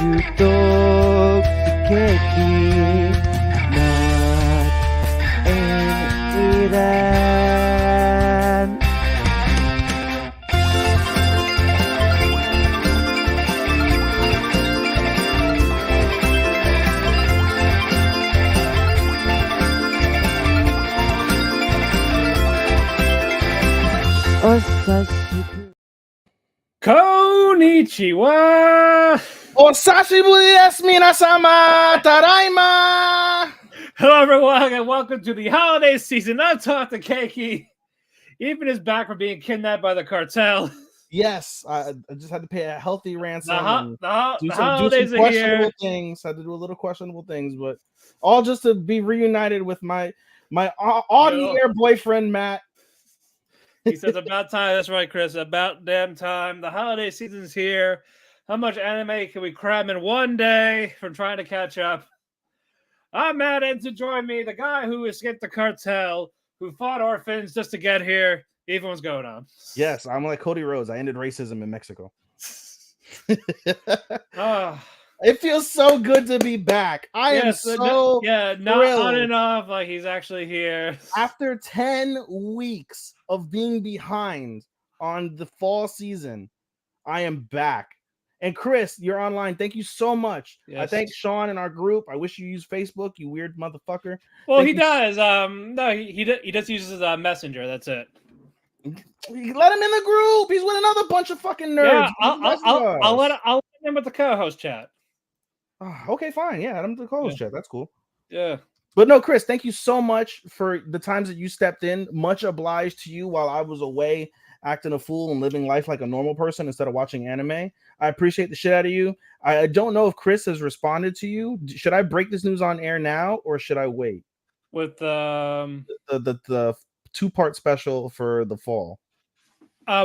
Tutok si Keki Not in Iran. Osashiku Konnichiwa! Osashi desu, minasama! Tadaima! Hello, everyone, and welcome to the holiday season of Talk to Keki. Ethan is back from being kidnapped by the cartel. Yes, I just had to pay a healthy ransom and The do some holidays are questionable here. things. I had to do a little questionable things, but all just to be reunited with my on-the-air boyfriend, Matt. He says, about time. That's right, Chris. About damn time. The holiday season's here. How much anime can we cram in one day from trying to catch up? I'm Matt, and to join me, the guy who escaped the cartel, who fought orphans just to get here. Ethan, what's going on? Yes, I'm like Cody Rhodes. I ended racism in Mexico. It feels so good to be back. I am so not on and off, like he's actually here. After 10 weeks of being behind on the fall season, I am back. And Chris, you're online. Thank you so much. Yes. I thank Sean in our group. I wish you use Facebook, you weird motherfucker. Well, he does. No, he just uses Messenger. That's it. Let him in the group. He's with another bunch of fucking nerds. Yeah, I'll let him with the co-host chat. Okay, fine. Yeah, I'm the co-host chat. That's cool. Yeah. But no, Chris, thank you so much for the times that you stepped in. Much obliged to you while I was away acting a fool and living life like a normal person instead of watching anime. I appreciate the shit out of you. I don't know if Chris has responded to you. Should I break this news on air now or should I wait? With the 2-part special for the fall.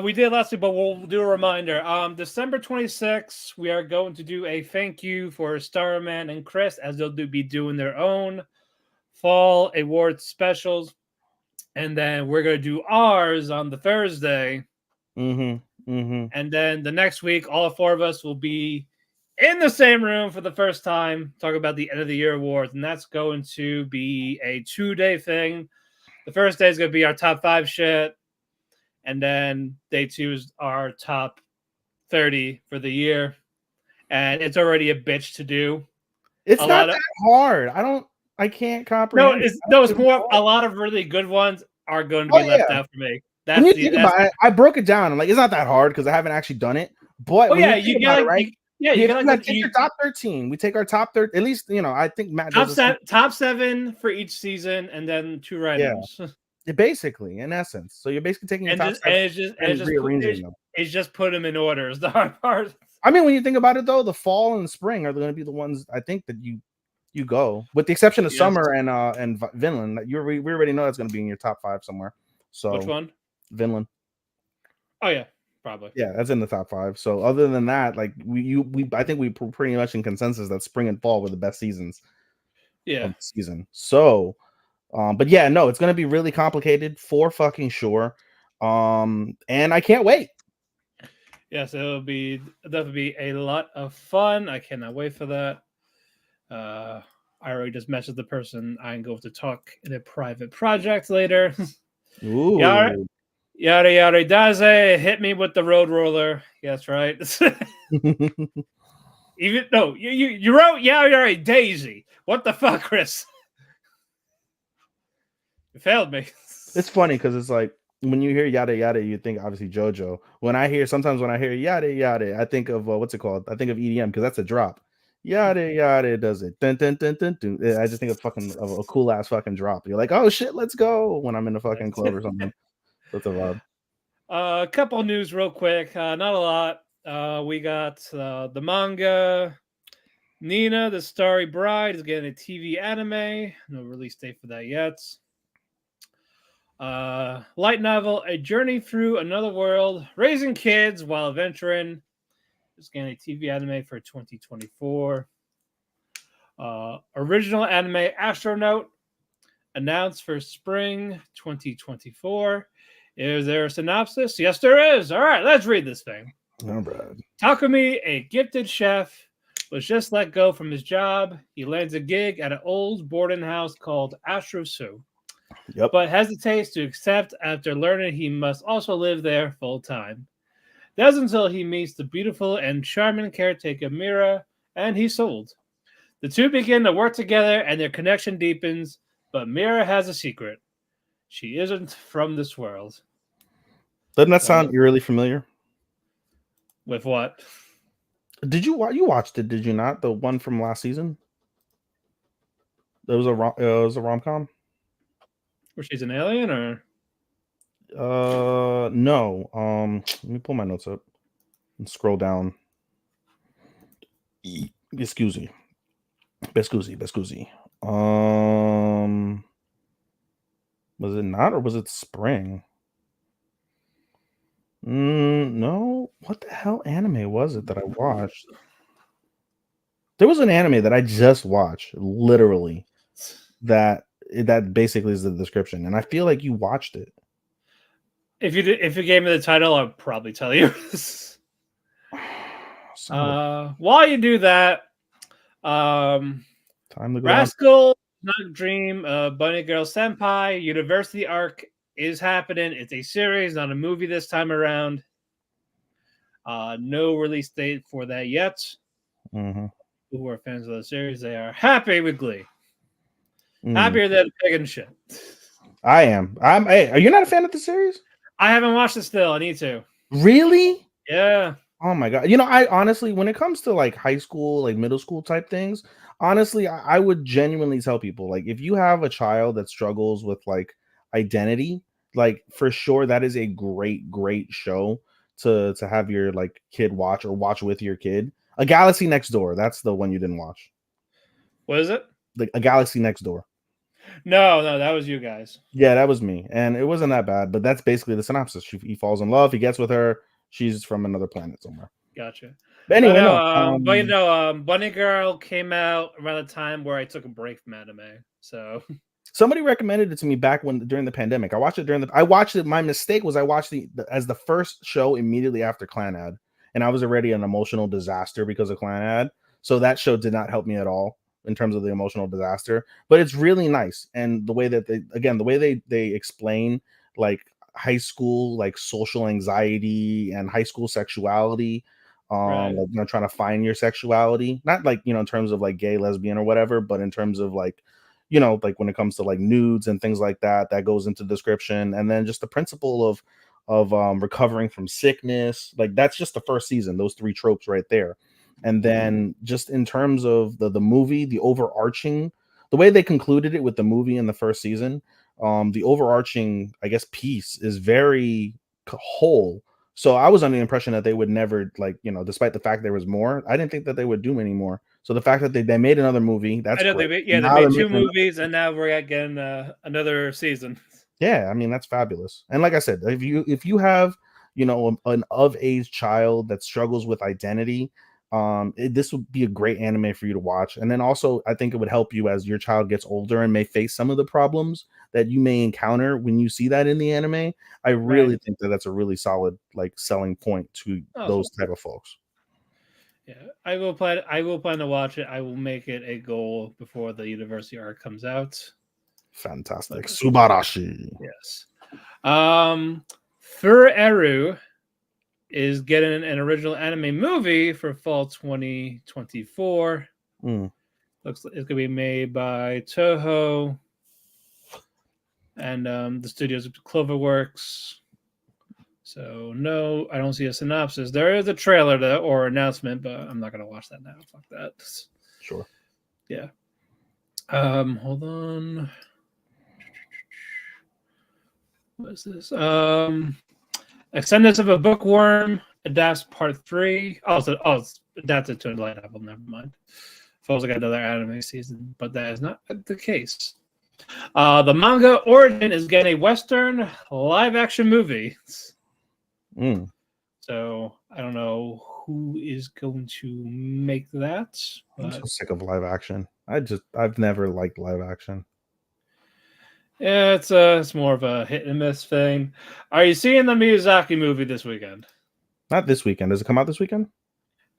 We did last week, but we'll do a reminder. December 26th, we are going to do a thank you for Starman and Chris, as they'll be doing their own fall awards specials. And then we're going to do ours on the Thursday. And then the next week, all 4 of us will be in the same room for the first time, talking about the end of the year awards. And that's going to be a 2-day thing. The first day is going to be our top 5 shit. And then day 2 is our top 30 for the year. And it's already a bitch to do. It's not that hard. I can't comprehend. It's more, a lot of really good ones are going to be left out for me. When you think about it, I broke it down. I'm like, it's not that hard because I haven't actually done it. But you got right. You got to take your top 13. We take our top 13. At least, I think Matt top 7 for each season, and then 2 write-ins. Yeah. Basically, in essence. So you're basically taking your top 7 and rearranging them. It's just put them in order is the hard part. I mean, when you think about it, though, the fall and spring are going to be the ones I think that you go, with the exception of summer and Vinland. We already know that's going to be in your top 5 somewhere. So which one? Vinland. Oh yeah, probably. Yeah, that's in the top 5. So other than that, like I think we pretty much in consensus that spring and fall were the best seasons. Yeah. Of the season. So, but yeah, no, it's going to be really complicated for fucking sure. And I can't wait. Yes, it'll definitely be a lot of fun. I cannot wait for that. I already just messaged the person I'm going to talk in a private project later. Ooh. Yada daze, hit me with the road roller. Yes, right. Even no, you wrote yada daisy. What the fuck, Chris? You failed me. It's funny because it's like when you hear yada yada, you think obviously JoJo. Sometimes when I hear yada yada, I think of what's it called? I think of EDM because that's a drop. Yada yada does it. Dun, dun, dun, dun, dun. I just think of a cool ass fucking drop. You're like, oh shit, let's go when I'm in the fucking club or something. That's a vibe. A couple of news real quick. Not a lot. We got the manga. Nina, the Starry Bride, is getting a TV anime. No release date for that yet. Light novel, A Journey Through Another World, Raising Kids While Adventuring. Is getting a TV anime for 2024. Original anime Astronaut announced for spring 2024. Is there a synopsis? Yes, there is. All right, let's read this thing. No, bad. Takumi, a gifted chef was just let go from his job. He lands a gig at an old boarding house called Astrosu, Yep. but hesitates to accept after learning he must also live there full time. Does until he meets the beautiful and charming caretaker Mira, and he's sold. The two begin to work together and their connection deepens, but Mira has a secret. She isn't from this world. Doesn't that sound eerily familiar? With what? Did you watched it? Did you not? The one from last season. It was a rom-com. Where she's an alien, or no. Let me pull my notes up and scroll down. Excuse me. Bescusi. Was it not, or was it spring? No. What the hell anime was it that I watched? There was an anime that I just watched, literally, that basically is the description, and I feel like you watched it. if you gave me the title, I'd probably tell you. While you do that, Time to go Rascal Not Dream, Bunny Girl Senpai University arc is happening. It's a series, not a movie this time around. No release date for that yet. Mm-hmm. Who are fans of the series, they are happy with Glee. Happier than pig and shit. I am. Hey, are you not a fan of the series? I haven't watched it still. I need to. Really? Yeah. Oh my god. You know, I honestly, when it comes to like high school, like middle school type things, honestly, I would genuinely tell people, like, if you have a child that struggles with like identity, like for sure that is a great show to have your like kid watch, or watch with your kid. A Galaxy Next Door. That's the one you didn't watch. What is it? Like A Galaxy Next Door. No, that was you guys. Yeah, that was me, and it wasn't that bad. But that's basically the synopsis. He falls in love. He gets with her. She's from another planet somewhere. Gotcha. But anyway, Bunny Girl came out around the time where I took a break from anime. So somebody recommended it to me back during the pandemic. I watched it. My mistake was I watched as the first show immediately after Clanad, and I was already an emotional disaster because of Clanad. So that show did not help me at all in terms of the emotional disaster. But it's really nice, and the way that they explain like high school like social anxiety and high school sexuality, right. like, you know, trying to find your sexuality, not like, you know, in terms of like gay, lesbian, or whatever, but in terms of like, you know, like when it comes to like nudes and things like that goes into description. And then just the principle of recovering from sickness, like that's just the first season, those three tropes right there. And then just in terms of the movie, the overarching, the way they concluded it with the movie in the first season, the overarching, I guess, piece is very whole. So I was under the impression that they would never, like, you know, despite the fact there was more, I didn't think that they would do any more. So the fact that they made another movie, that's great. They made two movies, and now we're getting another season. Yeah, I mean, that's fabulous. And like I said, if you have, you know, an of age child that struggles with identity, this would be a great anime for you to watch. And then also, I think it would help you as your child gets older and may face some of the problems that you may encounter when you see that in the anime. I really think that that's a really solid like selling point to those type of folks. Yeah, I will plan to watch it. I will make it a goal before the university arc comes out. Fantastic. Subarashi. Yes. Fureru is getting an original anime movie for fall 2024. Looks like it's gonna be made by Toho, and the studio's Cloverworks. So no, I don't see a synopsis. There is a trailer or announcement, but I'm not gonna watch that now. Fuck that. Sure. Yeah. Hold on. What is this? Ascendance of a Bookworm adapts part 3. It's adapted to a light novel. Never mind. Feels like another anime season, but that is not the case. The manga Origin is getting a Western live-action movie. So I don't know who is going to make that. I'm so sick of live action. I've never liked live action. Yeah, it's more of a hit and miss thing. Are you seeing the Miyazaki movie this weekend? Not this weekend. Does it come out this weekend?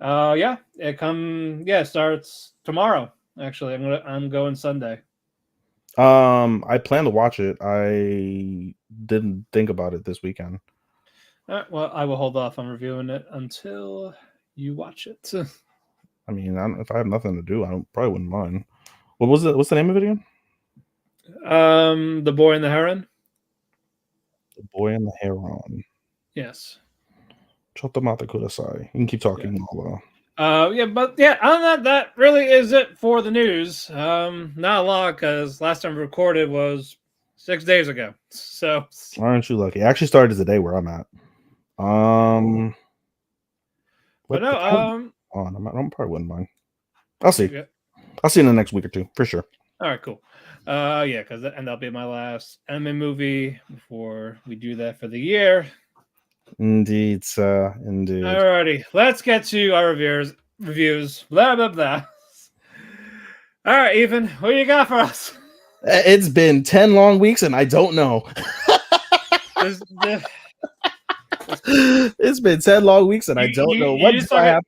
Yeah, it starts tomorrow. Actually, I'm going Sunday. I plan to watch it. I didn't think about it this weekend. All right, well, I will hold off on reviewing it until you watch it. I mean, if I have nothing to do, probably wouldn't mind. What was it? What's the name of it again? The Boy and the Heron. The Boy and the Heron. Yes. Chotomata kudasai. You can keep talking. Yeah, but yeah, other than that really is it for the news. Not a lot because last time we recorded was 6 days ago. So Aren't you lucky? It actually started as the day where I'm at. but What no, the I probably wouldn't mind. I'll see. yeah. I'll see you in the next week or two for sure. All right, cool. Yeah, because that'll be my last anime movie before we do that for the year. Indeed, sir. Indeed. Alrighty, let's get to our reviews. Blah blah blah. All right, Ethan, what do you got for us? It's been 10 long weeks and I don't know. It's been 10 long weeks and I don't know. What do I have?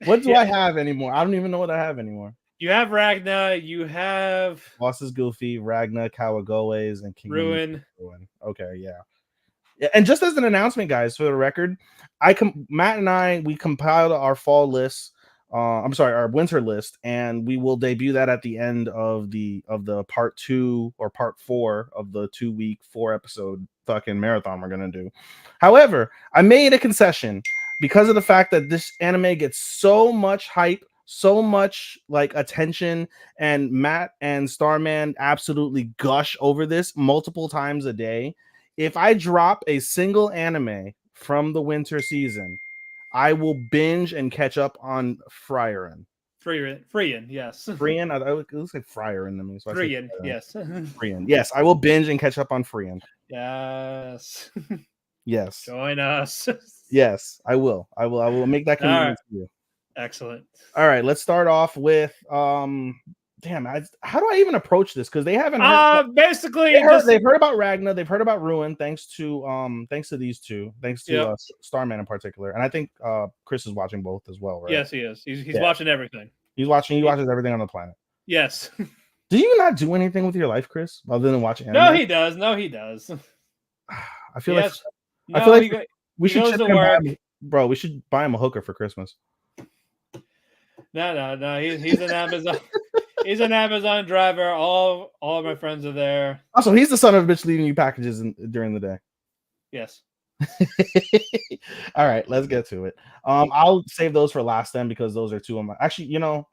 What do I have anymore? I don't even know what I have anymore. You have Ragna, you have Boss is Goofy, Ragna, Kawagoes, and King Ruin. Okay, yeah. And just as an announcement, guys, for the record, Matt and I compiled our fall list. I'm sorry, our winter list, and we will debut that at the end of the part 2 or part 4 of the 2-week 4-episode fucking marathon we're gonna do. However, I made a concession because of the fact that this anime gets so much hype, so much like attention, and Matt and Starman absolutely gush over this multiple times a day. If I drop a single anime from the winter season, I will binge and catch up on Frieren. Freein, yes. Freein, it looks like Frieren to me. So Freein, yes. Freein. Yes, I will binge and catch up on Freein. Yes. Yes. Join us. Yes, I will. I will make that commitment to you. Excellent. All right, let's start off with how do I even approach this? Because they haven't heard basically they've heard about Ragna, they've heard about Ruin, thanks to these two, thanks to Starman in particular. And I think Chris is watching both as well, right? Yes, he is. He's watching everything. He watches everything on the planet. Yes. Do you not do anything with your life, Chris, other than watch anime? No, he does. I feel like we should chip him, bro. We should buy him a hooker for Christmas. No. He's an Amazon. He's an Amazon driver. All of my friends are there. Also, he's the son of a bitch leaving you packages during the day. Yes. All right, let's get to it. I'll save those for last then because those are two of my. Actually, no.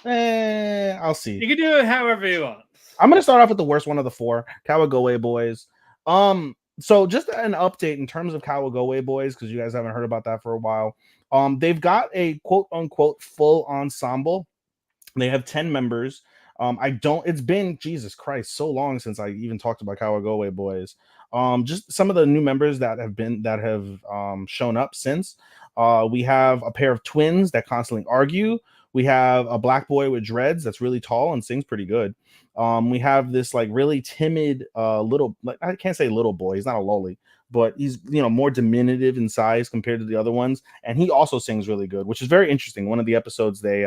I'll see. You can do it however you want. I'm gonna start off with the worst one of the 4, Kawagoe Boys. So just an update in terms of Kawagoe Boys, because you guys haven't heard about that for a while. They've got a quote unquote full ensemble. They have 10 members. It's been, Jesus Christ, so long since I even talked about Kawagoe Boys. Just some of the new members that have shown up since. We have a pair of twins that constantly argue. We have a black boy with dreads that's really tall and sings pretty good. We have this like really timid little, like I can't say little boy, he's not a lolly, but he's more diminutive in size compared to the other ones, and he also sings really good, which is very interesting. One of the episodes they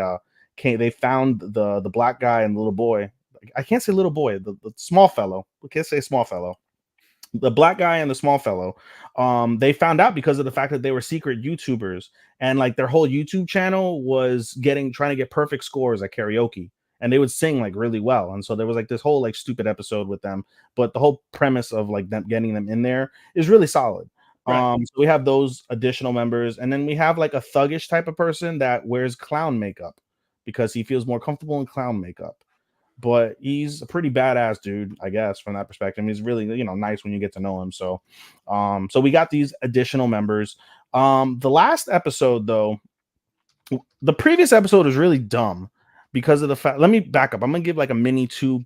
found the black guy and the little boy. I can't say little boy, the small fellow. We can't say small fellow. The black guy and the small fellow. They found out because of the fact that they were secret YouTubers, and like their whole YouTube channel was trying to get perfect scores at karaoke, and they would sing like really well. And so there was like this whole like stupid episode with them, but the whole premise of like them getting them in there is really solid. Right. So we have those additional members, and then we have like a thuggish type of person that wears clown makeup because he feels more comfortable in clown makeup. But he's a pretty badass dude, I guess, from that perspective. He's really, nice when you get to know him. So, so we got these additional members. The last episode, though, the previous episode was really dumb because of the fact. Let me back up. I'm gonna give like a mini two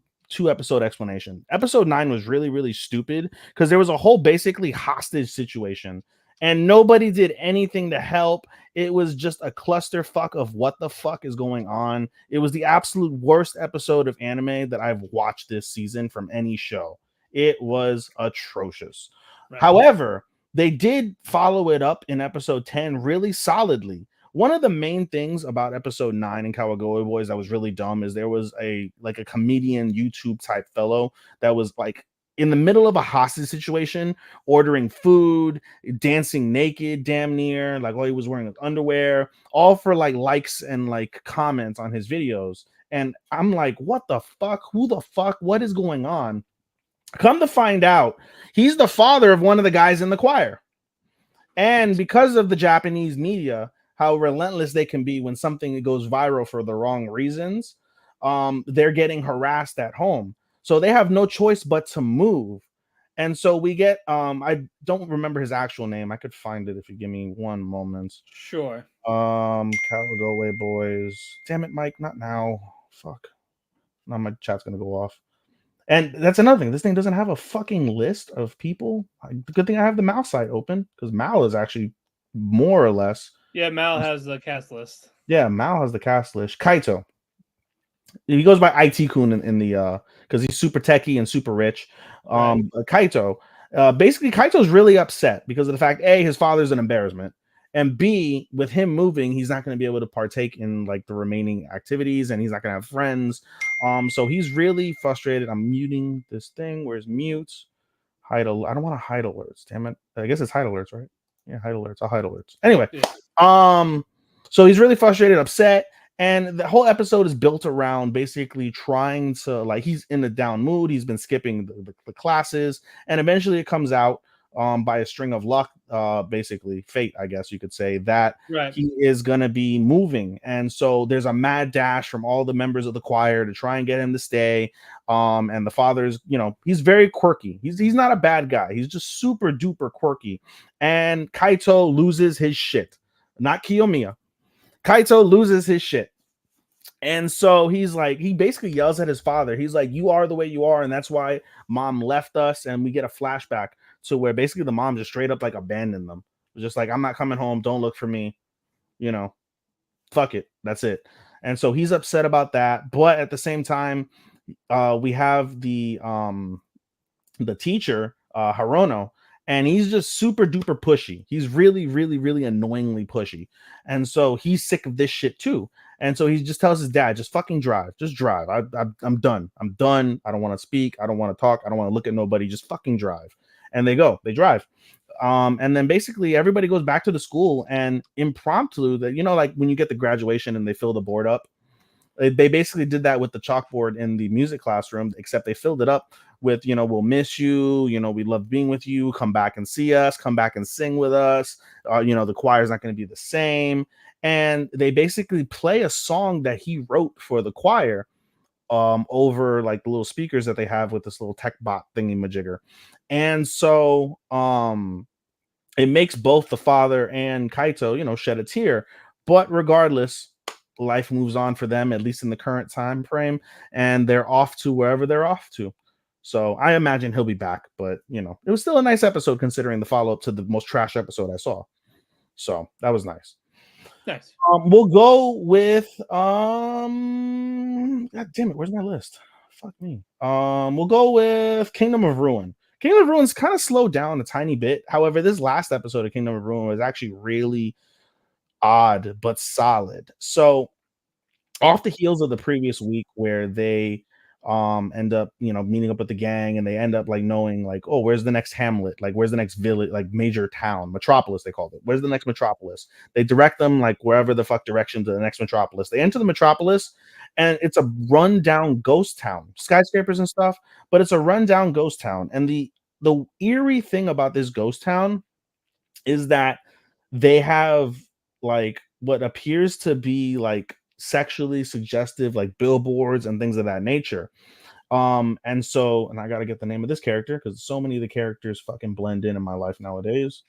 episode explanation. Episode 9 was really, really stupid because there was a whole basically hostage situation. And nobody did anything to help. It was just a clusterfuck of what the fuck is going on. It was the absolute worst episode of anime that I've watched this season from any show. It was atrocious. Right. However, they did follow it up in episode 10 really solidly one of the main things about episode 9 in Kawagoe Boys that was really dumb is there was a comedian YouTube type fellow that was like in the middle of a hostage situation, ordering food, dancing naked, damn near, like all he was wearing like underwear, all for like likes and like comments on his videos. And I'm like, what the fuck? Who the fuck? What is going on? Come to find out, he's the father of one of the guys in the choir. And because of the Japanese media, how relentless they can be when something goes viral for the wrong reasons, they're getting harassed at home. So they have no choice but to move. And so we get, I don't remember his actual name. I could find it if you give me one moment. Sure. Calagoe Boys. Damn it, Mike, not now. Fuck. Now my chat's gonna go off. And that's another thing. This thing doesn't have a fucking list of people. Good thing I have the Mal site open because Mal is actually more or less. Yeah, Mal has the cast list. Yeah, Mal has the cast list. Kaito. He goes by IT Kun in the because he's super techie and super rich. Right. Kaito. Basically, Kaito's really upset because of the fact A, his father's an embarrassment. And B, with him moving, he's not going to be able to partake in like the remaining activities, and he's not going to have friends. So he's really frustrated. I'm muting this thing. Where's mute? Hide. I don't want to hide alerts. Damn it. I guess it's hide alerts, right? Yeah, hide alerts. I'll hide alerts. Anyway, so he's really frustrated, upset, and the whole episode is built around basically trying to like he's in a down mood. He's been skipping the classes, and eventually it comes out by a string of luck, basically fate, I guess you could say, that he is going to be moving. And so there's a mad dash from all the members of the choir to try and get him to stay. And the father's, he's very quirky. He's not a bad guy. He's just super duper quirky. And Kaito loses his shit. Not Kiyomiya. Kaito loses his shit. And so he's like, he basically yells at his father. He's like, you are the way you are. And that's why mom left us. And we get a flashback to where basically the mom just straight up like abandoned them. Just like, I'm not coming home. Don't look for me. Fuck it. That's it. And so he's upset about that. But at the same time, we have the teacher, Hirono, and he's just super duper pushy. He's really, really, really annoyingly pushy. And so he's sick of this shit too. And so he just tells his dad, just fucking drive. Just drive. I'm done. I'm done. I don't want to speak. I don't want to talk. I don't want to look at nobody. Just fucking drive. And they drive. And then basically everybody goes back to the school, and impromptu, that like when you get the graduation and they fill the board up, they basically did that with the chalkboard in the music classroom, except they filled it up with, we'll miss you, we love being with you, come back and see us, come back and sing with us, the choir's not going to be the same. And they basically play a song that he wrote for the choir over like the little speakers that they have with this little tech bot thingy majigger. And so it makes both the father and Kaito, shed a tear. But regardless, life moves on for them, at least in the current time frame, and they're off to wherever they're off to. So I imagine he'll be back, but it was still a nice episode considering the follow-up to the most trash episode I saw. So that was nice. Nice. We'll go with God damn it, where's my list? Fuck me. We'll go with Kingdom of Ruin. Kingdom of Ruin's kind of slowed down a tiny bit. However, this last episode of Kingdom of Ruin was actually really odd but solid. So off the heels of the previous week where they end up meeting up with the gang, and they end up like knowing like, oh, where's the next hamlet, like where's the next village, like major town, metropolis they called it, where's the next metropolis. They direct them like wherever the fuck direction to the next metropolis. They enter the metropolis, and it's a rundown ghost town, skyscrapers and stuff, but it's a rundown ghost town. And the eerie thing about this ghost town is that they have like what appears to be like sexually suggestive like billboards and things of that nature. And I gotta get the name of this character because so many of the characters fucking blend in my life nowadays.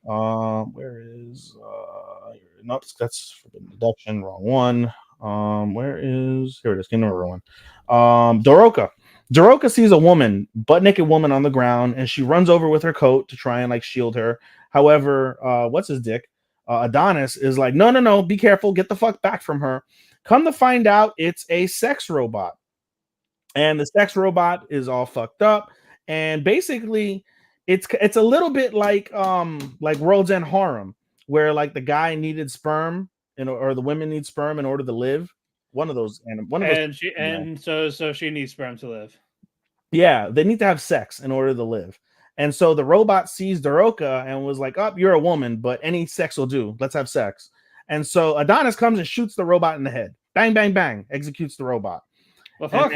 Where is nope, that's Forbidden Deduction, wrong one. Here it is, Kingdom of Ruin. Doroka sees a woman, butt naked woman on the ground, and she runs over with her coat to try and like shield her. However, what's his dick? Adonis is like, no, be careful, get the fuck back from her. Come to find out, it's a sex robot, and the sex robot is all fucked up. And basically, it's a little bit like World's End Harem, where like the guy needed sperm or the women need sperm in order to live. One of those, and one of those. So she needs sperm to live. Yeah, they need to have sex in order to live. And so the robot sees Daroka and was like, "Oh, you're a woman, but any sex will do. Let's have sex." And so Adonis comes and shoots the robot in the head. Bang, bang, bang, executes the robot. Well, fuck.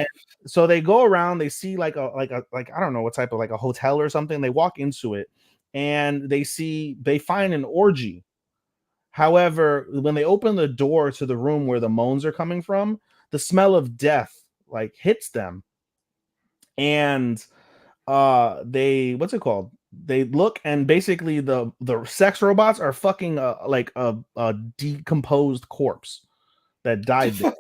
So they go around, they see like I don't know what type of like a hotel or something. They walk into it and they find an orgy. However, when they open the door to the room where the moans are coming from, the smell of death like hits them. And they what's it called? They look and basically the sex robots are fucking like a decomposed corpse that died there.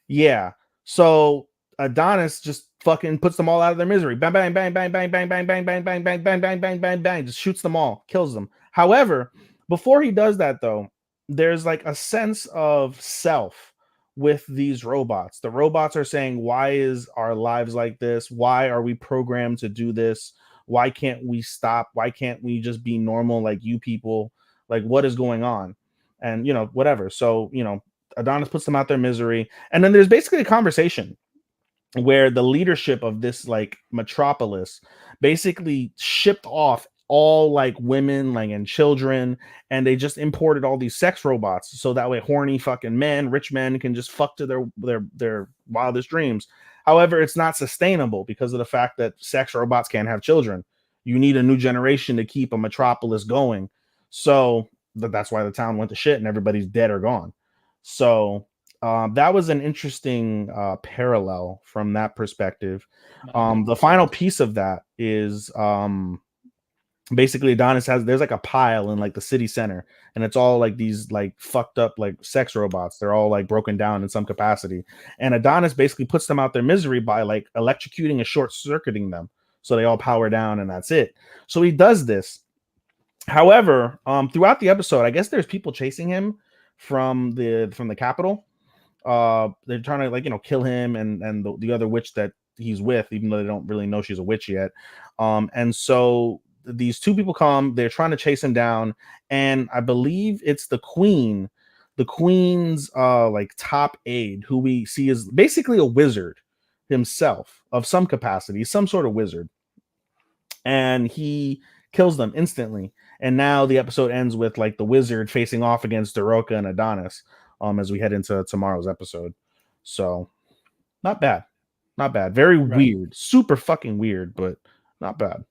Yeah. So Adonis just fucking puts them all out of their misery. Bang, bang, bang, bang, bang, bang, bang, bang, bang, bang, bang, bang, bang, bang, bang, bang. Just shoots them all, kills them. However, before he does that, though, there's like a sense of self with these robots. The robots are saying, why is our lives like this? Why are we programmed to do this? Why can't we stop? Why can't we just be normal like you people? Like, what is going on? And, whatever. So, Adonis puts them out their misery. And then there's basically a conversation where the leadership of this like metropolis basically shipped off all like women like and children, and they just imported all these sex robots so that way horny fucking men, rich men, can just fuck to their wildest dreams. However, it's not sustainable because of the fact that sex robots can't have children. You need a new generation to keep a metropolis going. So that's why the town went to shit and everybody's dead or gone. So that was an interesting parallel from that perspective. The final piece of that is basically Adonis there's like a pile in like the city center, and it's all like these like fucked up like sex robots. They're all like broken down in some capacity, and Adonis basically puts them out their misery by like electrocuting and short circuiting them so they all power down, and that's it. So he does this. However, throughout the episode, I guess there's people chasing him from the capital. They're trying to like kill him and the other witch that he's with, even though they don't really know she's a witch yet. And so these two people come, they're trying to chase him down, and I believe it's the queen's like top aide, who we see is basically a wizard himself of some capacity, some sort of wizard, and he kills them instantly. And now the episode ends with like the wizard facing off against Daroka and Adonis as we head into tomorrow's episode. So not bad. Very weird, super fucking weird, but not bad.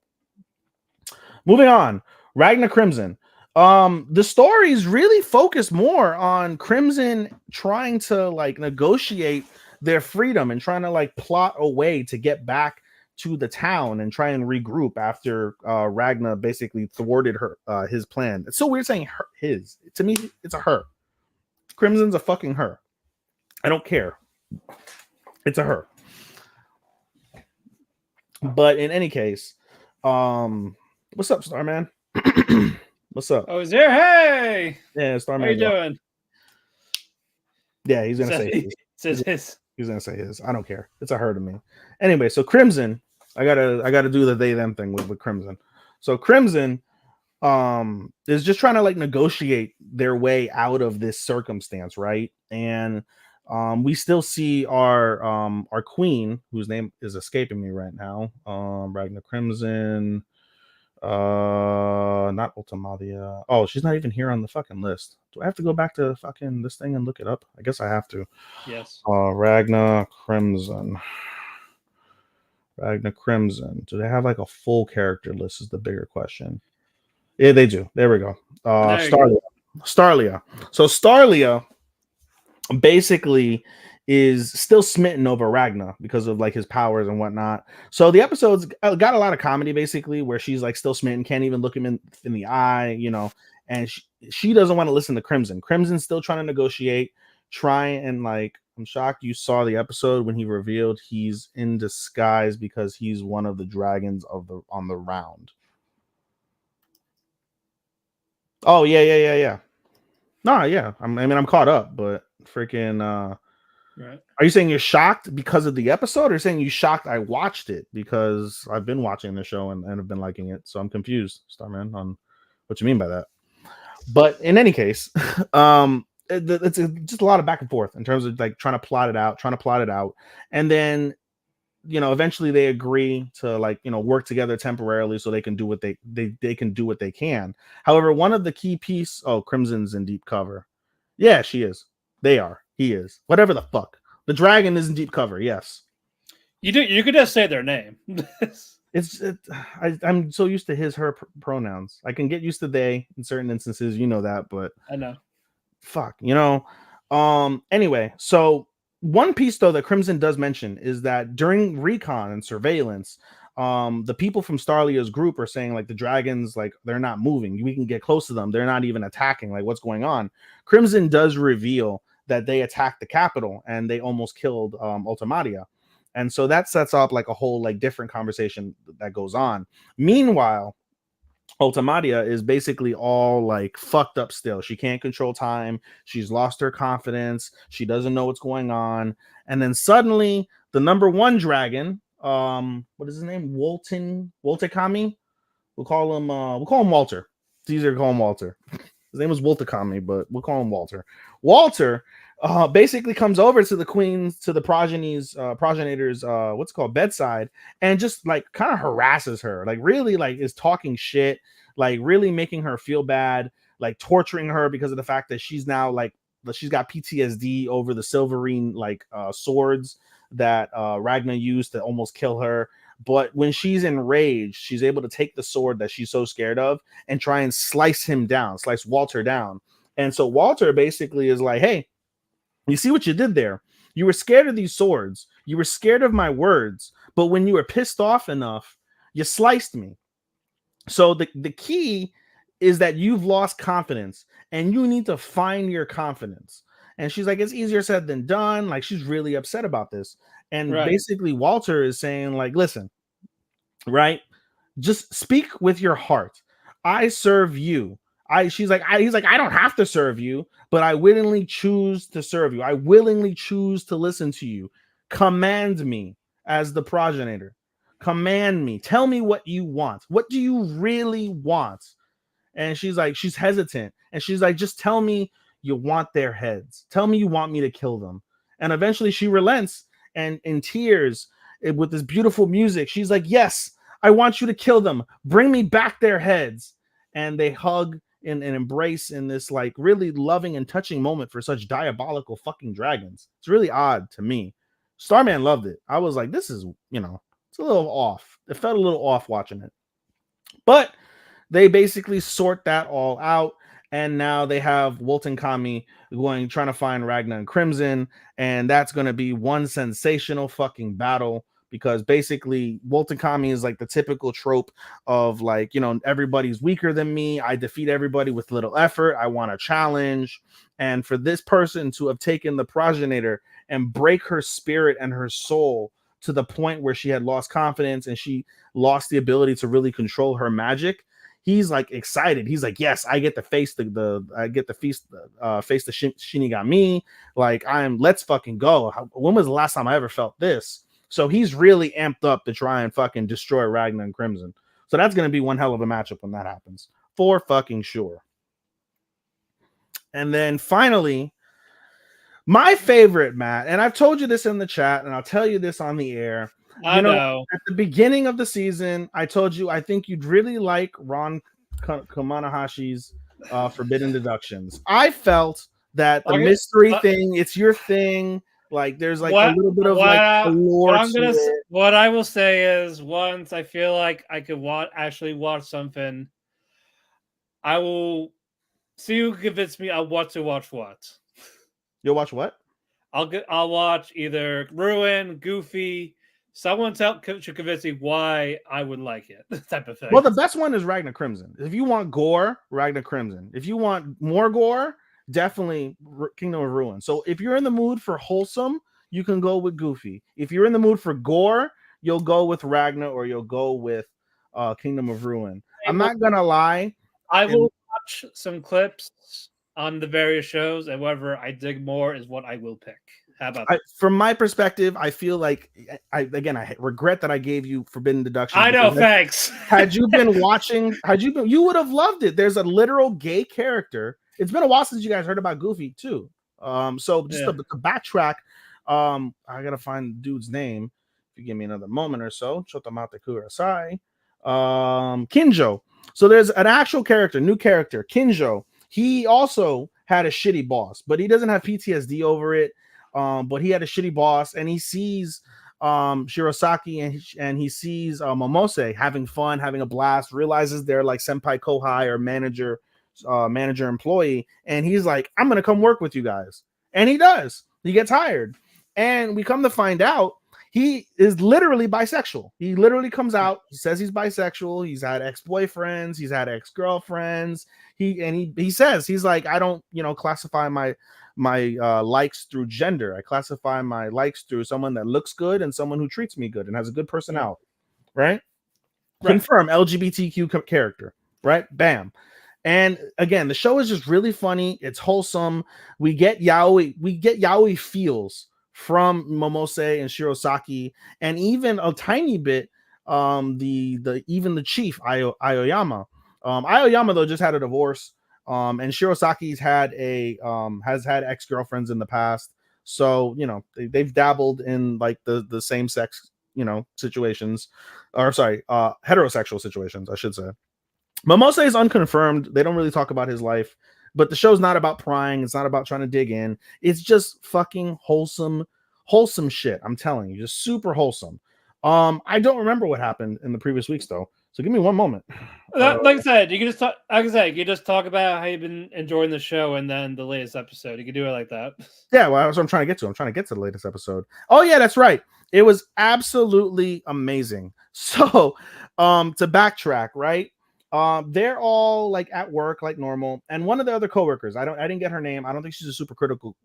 Moving on, Ragna Crimson. The stories really focus more on Crimson trying to like negotiate their freedom and trying to like plot a way to get back to the town and try and regroup after Ragna basically thwarted his plan. It's so weird saying his. To me, it's a her. Crimson's a fucking her. I don't care. It's a her. But in any case, what's up, Starman? What's up? Oh, is there? Hey! Yeah, Starman. How you doing? Yeah, he's gonna say his. Says his. He's gonna say his. I don't care. It's a her to me. Anyway, so Crimson, I gotta do the they them thing with Crimson. So Crimson is just trying to like negotiate their way out of this circumstance, right? And we still see our queen, whose name is escaping me right now. Ragna Crimson, not Ultimalia. Oh, she's not even here on the fucking list. Do I have to go back to fucking this thing and look it up? I guess I have to. Yes. Ragna Crimson. Ragna Crimson. Do they have like a full character list? Is the bigger question. Yeah, they do. There we go. Starlia. So Starlia basically is still smitten over Ragna because of like his powers and whatnot. So the episode's got a lot of comedy basically where she's like still smitten, can't even look him in the eye, and she doesn't want to listen to Crimson. Crimson's still trying to negotiate, and like, I'm shocked you saw the episode when he revealed he's in disguise because he's one of the dragons on the round. Oh yeah. Nah, yeah. I'm caught up, but freaking right. Are you saying you're shocked because of the episode, or saying you shocked I watched it? Because I've been watching the show and have been liking it, so I'm confused, Starman, on what you mean by that. But in any case, just a lot of back and forth in terms of like trying to plot it out, and then eventually they agree to like work together temporarily so they can do what they can do what they can. However, one of the key piece, Crimson's in deep cover. Yeah, she is. They are. He is. Whatever the fuck. The dragon is in deep cover. Yes. You could just say their name. I'm so used to his her pronouns. I can get used to they in certain instances, that, but I know. Fuck. Anyway, so one piece though that Crimson does mention is that during recon and surveillance, the people from Starlia's group are saying like the dragons, like they're not moving. We can get close to them. They're not even attacking. Like what's going on? Crimson does reveal that they attacked the capital and they almost killed Ultimatia. And so that sets up like a whole like different conversation that goes on. Meanwhile, Ultimatia is basically all like fucked up still. She can't control time. She's lost her confidence. She doesn't know what's going on. And then suddenly the number one dragon, what is his name? Woltekami. We'll call him Walter. It's easier to call him Walter. His name was Woltekami, but we'll call him Walter. Walter basically comes over to the queen's, to the progenitor's what's called bedside, and just like kind of harasses her, like really like is talking shit, like really making her feel bad, like torturing her because of the fact that she's now like she's got PTSD over the silverine like swords that Ragna used to almost kill her. But when she's enraged, she's able to take the sword that she's so scared of and try and slice Walter down. And so Walter basically is like, hey, you see what you did there? You were scared of these swords. You were scared of my words. But when you were pissed off enough, you sliced me. So the key is that you've lost confidence and you need to find your confidence. And she's like, it's easier said than done. Like she's really upset about this. And basically Walter is saying like, listen, right? Just speak with your heart. I serve you. He's like, I don't have to serve you, but I willingly choose to serve you. I willingly choose to listen to you. Command me as the progenitor. Command me. Tell me what you want. What do you really want? And she's like, she's hesitant. And she's like, just tell me you want their heads. Tell me you want me to kill them. And eventually she relents, and in tears, with this beautiful music, she's like, yes, I want you to kill them. Bring me back their heads. And they hug and embrace in this like really loving and touching moment for such diabolical fucking dragons. It's really odd to me. Starman loved it. I was like, this is, it's a little off. It felt a little off watching it. But they basically sort that all out. And now they have Woltekami trying to find Ragna and Crimson. And that's going to be one sensational fucking battle, because basically Woltekami is like the typical trope of like, everybody's weaker than me. I defeat everybody with little effort. I want a challenge. And for this person to have taken the progenitor and break her spirit and her soul to the point where she had lost confidence and she lost the ability to really control her magic, he's like excited. He's like, yes, I get to face face the Shinigami. Like let's fucking go. When was the last time I ever felt this? So he's really amped up to try and fucking destroy Ragna and Crimson. So that's going to be one hell of a matchup when that happens, for fucking sure. And then finally, my favorite, Matt, and I've told you this in the chat, and I'll tell you this on the air. I know. At the beginning of the season, I told you I think you'd really like Ron Kamanahashi's Forbidden Deductions. I felt that the mystery thing, it's your thing. Like there's like a little bit of like lore to it. What I will say is, once I feel like I could actually watch something, I will see who convinces me on what to watch. What you'll watch? What I'll watch either Ruin, Goofy. Someone should convince me why I would like it. Type of thing. Well, the best one is Ragna Crimson. If you want gore, Ragna Crimson. If you want more gore, definitely Kingdom of Ruin. So if you're in the mood for wholesome, you can go with Goofy. If you're in the mood for gore, you'll go with Ragna, or you'll go with Kingdom of Ruin. I'm not gonna lie. I will watch some clips on the various shows, and whatever I dig more is what I will pick. How about that? From my perspective, I feel like I regret that I gave you Forbidden Deduction. I know, thanks. Had you been watching, you would have loved it. There's a literal gay character it's been a while since you guys heard about Goofy too. So just Yeah. to backtrack, I gotta find the dude's name. If you give me another moment or so, Chotamate Kurasai. Kinjo. So there's an actual character, new character, Kinjo. He also had a shitty boss, but he doesn't have PTSD over it. But he had a shitty boss, and he sees Shirosaki and he sees Momose having fun, having a blast, realizes they're like senpai kohai or manager employee, and he's like, I'm gonna come work with you guys. And he does. He gets hired. And we come to find out he is literally bisexual. He literally comes out, he says he's bisexual, he's had ex-boyfriends, he's had ex-girlfriends. He says he's like, I don't, classify my likes through gender. I classify my likes through someone that looks good and someone who treats me good and has a good personality. Right? Confirm LGBTQ character. Right? Bam. And again, the show is just really funny. It's wholesome. We get yaoi feels from Momose and Shirosaki, and even a tiny bit the chief Aoyama. Aoyama though just had a divorce. And Shirosaki's has had ex-girlfriends in the past. So, they've dabbled in like the same sex, situations, or sorry, heterosexual situations, I should say. Momose is unconfirmed. They don't really talk about his life, but the show's not about prying. It's not about trying to dig in. It's just fucking wholesome shit. I'm telling you, just super wholesome. I don't remember what happened in the previous weeks though. So give me one moment. Like I said, you can just talk. Like I said, you can just talk about how you've been enjoying the show, and then the latest episode. You can do it like that. Yeah, well, that's what I'm trying to get to. I'm trying to get to the latest episode. Oh yeah, that's right. It was absolutely amazing. So, to backtrack, right? They're all like at work like normal, and one of the other coworkers, I didn't get her name. I don't think she's a super critical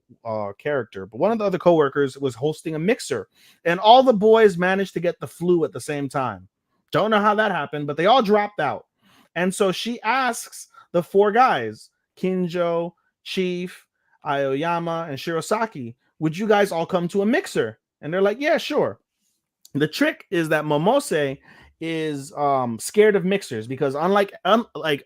character, but one of the other coworkers was hosting a mixer, and all the boys managed to get the flu at the same time. Don't know how that happened, but they all dropped out. And so she asks the four guys, Kinjo, Chief, Aoyama, and Shirosaki, would you guys all come to a mixer? And they're like, yeah, sure. The trick is that Momose is scared of mixers because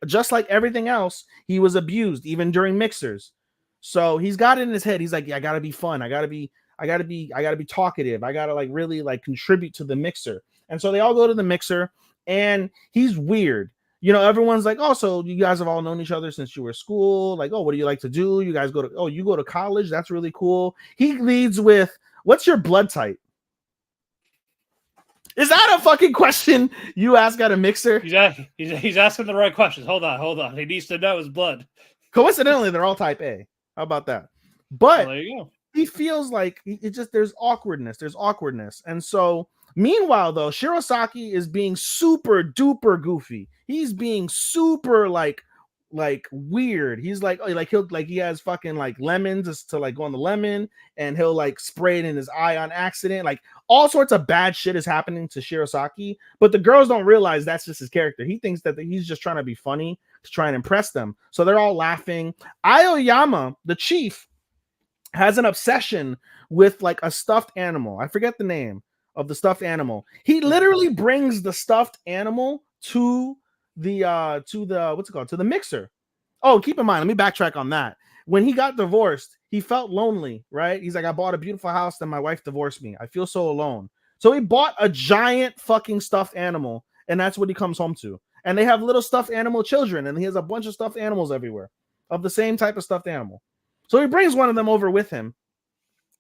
just like everything else, he was abused even during mixers. So he's got it in his head. He's like, yeah, I gotta be fun. I gotta be talkative. I gotta like really like contribute to the mixer. And so they all go to the mixer, and he's weird. Everyone's like, oh, so you guys have all known each other since you were school. Like, oh, what do you like to do? You guys you go to college. That's really cool. He leads with, what's your blood type? Is that a fucking question you ask at a mixer? He's asking the right questions. Hold on. He needs to know his blood. Coincidentally, they're all type A. How about that? But there you go. He feels like there's awkwardness. And so meanwhile, though, Shirosaki is being super duper goofy. He's being super like weird. He's like, he has fucking like lemons to like go on the lemon, and he'll like spray it in his eye on accident. Like all sorts of bad shit is happening to Shirosaki, but the girls don't realize that's just his character. He thinks that he's just trying to be funny to try and impress them. So they're all laughing. Aoyama, the chief, has an obsession with like a stuffed animal. I forget the name of the stuffed animal. He literally brings the stuffed animal to the to the mixer. Oh, keep in mind, let me backtrack on that. When he got divorced, he felt lonely, right? He's like, I bought a beautiful house, then my wife divorced me. I feel so alone. So he bought a giant fucking stuffed animal, and that's what he comes home to. And they have little stuffed animal children, and he has a bunch of stuffed animals everywhere of the same type of stuffed animal. So he brings one of them over with him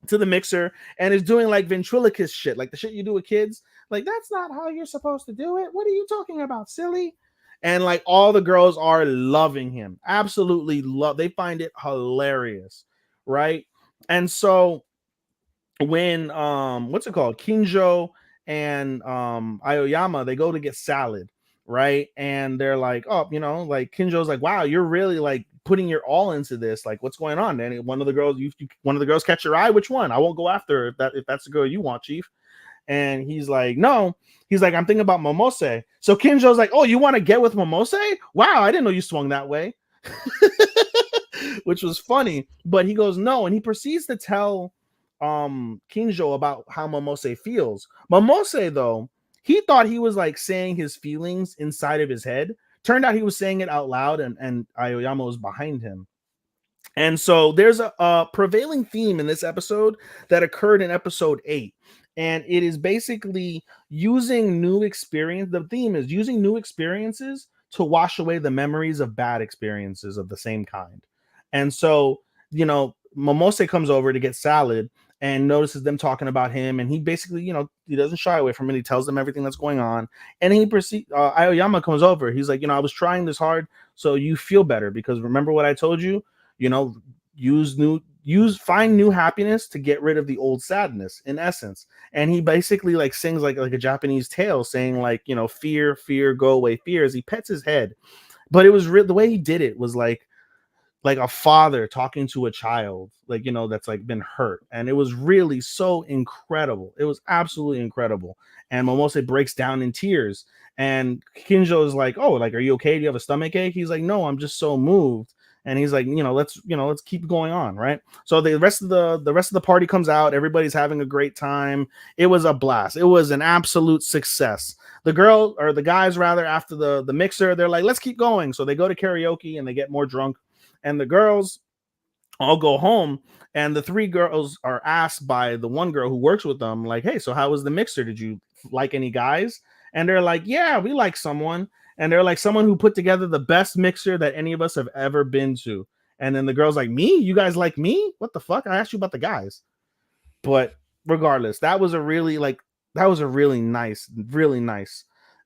to the mixer and is doing like ventriloquist shit, like the shit you do with kids. Like, that's not how you're supposed to do it. What are you talking about, silly? And like all the girls are loving him. Absolutely love. They find it hilarious, right? And so when what's it called? Kinjo and Aoyama, they go to get salad, right? And they're like, oh, like Kinjo's like, wow, you're really like putting your all into this. Like, what's going on? And one of the girls catch your eye. Which one? I won't go after if that's the girl you want, Chief. And he's like, no. He's like, I'm thinking about Momose. So Kinjo's like, oh, you want to get with Momose? Wow, I didn't know you swung that way. Which was funny. But he goes, no. And he proceeds to tell Kinjo about how Momose feels. Momose, though, he thought he was like saying his feelings inside of his head. Turned out he was saying it out loud, and Aoyama was behind him. And so there's a prevailing theme in this episode that occurred in episode 8. And it is basically using new experience. The theme is using new experiences to wash away the memories of bad experiences of the same kind. And so, Momose comes over to get salad and notices them talking about him. And he basically, he doesn't shy away from it. He tells them everything that's going on. And he proceeds, Aoyama comes over. He's like, I was trying this hard so you feel better, because remember what I told you? Find new happiness to get rid of the old sadness, in essence. And he basically like sings like a Japanese tale, saying like, fear, go away, fear, as he pets his head. But it was the way he did it was like a father talking to a child, that's like been hurt. And it was really so incredible. It was absolutely incredible. And Momose breaks down in tears, and Kinjo is like, oh, like, are you okay? Do you have a stomach ache? He's like, no, I'm just so moved. And he's like, let's keep going on, right? So the rest of the party comes out. Everybody's having a great time. It was a blast. It was an absolute success. The guys rather, after the mixer, they're like, let's keep going. So they go to karaoke and they get more drunk. And the girls all go home, and the 3 girls are asked by the one girl who works with them, like, hey, so how was the mixer? Did you like any guys? And they're like, yeah, we like someone. And they're like, someone who put together the best mixer that any of us have ever been to. And then the girl's like, me? You guys like me? What the fuck? I asked you about the guys. But regardless, that was a really nice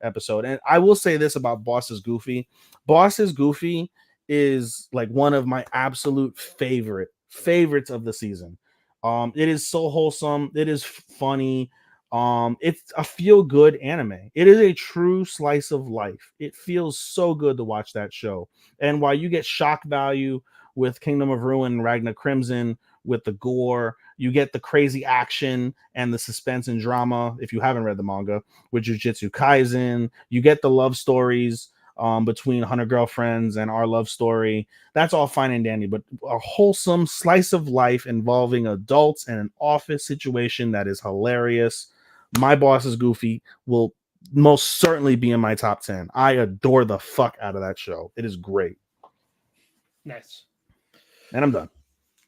episode. And I will say this about Boss is Goofy. Boss is Goofy is like one of my absolute favorites of the season. It is so wholesome. It is funny. It's a feel-good anime. It is a true slice of life. It feels so good to watch that show. And while you get shock value with Kingdom of Ruin and Ragna Crimson, with the gore, you get the crazy action and the suspense and drama, if you haven't read the manga, with Jujutsu Kaisen. You get the love stories between Hunter Girlfriends and our love story. That's all fine and dandy, but a wholesome slice of life involving adults and an office situation that is hilarious. My Boss is Goofy will most certainly be in my top 10. I adore the fuck out of that show. It is great. Nice. And I'm done.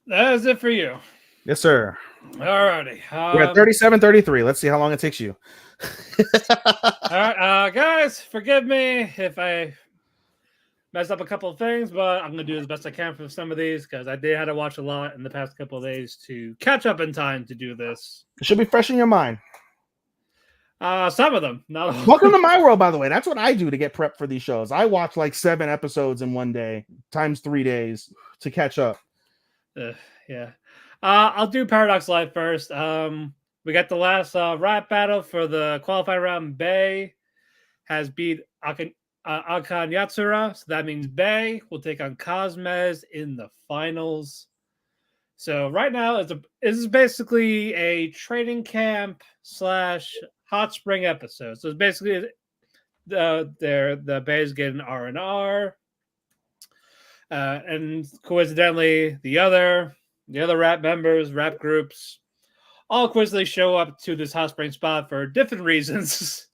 That is it for you. Yes, sir. Alrighty. We're at 37:33. Let's see how long it takes you. All right, guys, forgive me if I messed up a couple of things, but I'm going to do as best I can for some of these, because I did have to watch a lot in the past couple of days to catch up in time to do this. It should be fresh in your mind. Some of them. Not all. Welcome to my world, by the way. That's what I do to get prepped for these shows. I watch like 7 episodes in one day, times 3 days to catch up. Yeah. I'll do Paradox Life first. We got the last rap battle for the qualifying round. Bay has beat Akan Yatsura, so that means Bay will take on Cosmez in the finals. So right now, it's basically a training camp / hot spring episode. So it's basically the Bay's getting R&R, and coincidentally, the other rap members, rap groups, all coincidentally show up to this hot spring spot for different reasons.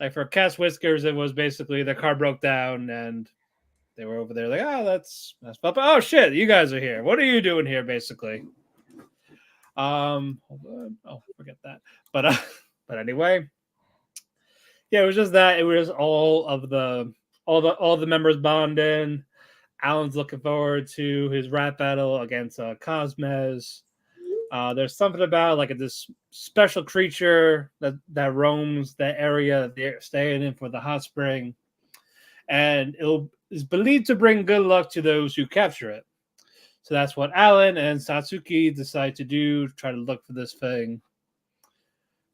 Like for Cass Whiskers, it was basically their car broke down and they were over there like, oh, that's fun. Oh shit, you guys are here. What are you doing here, basically? Hold on. Oh, forget that. But anyway, yeah, it was just that. It was all the members bonding. Alan's looking forward to his rap battle against Cosmez. There's something about like this special creature that roams that area that they're staying in for the hot spring, and is believed to bring good luck to those who capture it. So that's what Alan and Satsuki decide to do, try to look for this thing.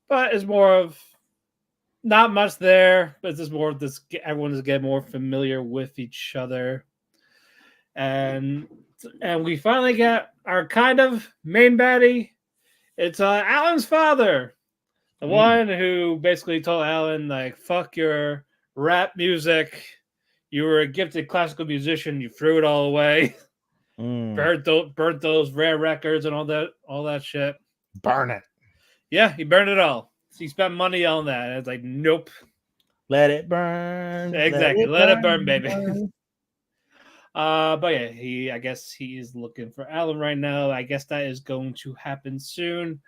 But it's more of not much there, but it's just more of this. Everyone is getting more familiar with each other, and we finally get our kind of main baddie. It's Alan's father, the one who basically told Alan, like, fuck your rap music. You were a gifted classical musician. You threw it all away. Burnt those rare records and all that shit. Burn it. Yeah, he burned it all. So he spent money on that. And it's like, nope. Let it burn. Exactly. Let it burn, baby. But yeah, I guess he is looking for Alan right now. I guess that is going to happen soon.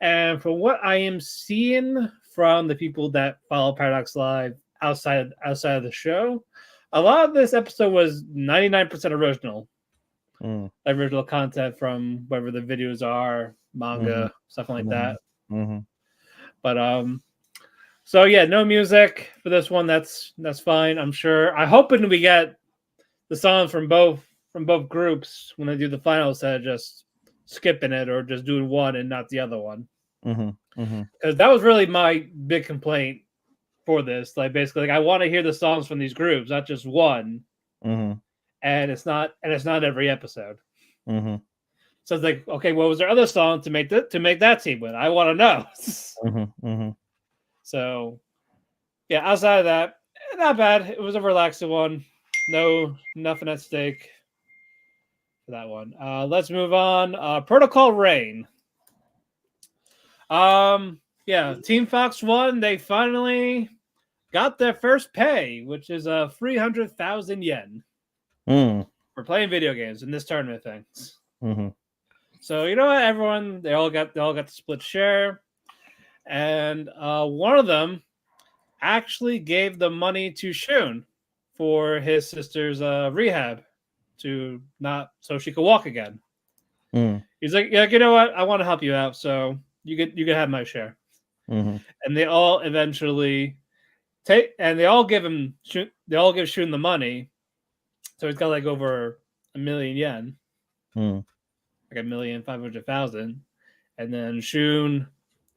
And from what I am seeing from the people that follow Paradox Live outside of the show, a lot of this episode was 99% original. Original content from whatever the videos are, manga, stuff like that. But so yeah, no music for this one. That's fine. I'm sure. I'm hoping we get the songs from both groups when they do the finals, instead of just skipping it or just doing one and not the other one. Because that was really my big complaint for this. Like basically, I want to hear the songs from these groups, not just one. And it's not every episode. So it's like, okay, what was their other song to make that team win? I want to know. So yeah, outside of that, not bad. It was a relaxing one. Nothing at stake for that one. Let's move on. Protocol Rain. Yeah, Team Fox won. They finally got their first pay, which is 300,000 yen for playing video games in this tournament thing. So you know what, everyone, they all got the split share, and one of them actually gave the money to Shun for his sister's rehab so she could walk again. He's like, yeah, you know what, I want to help you out, so you can have my share. And they all eventually they all give Shun the money, so he's got like over 1 million yen, like 1,500,000, and then Shun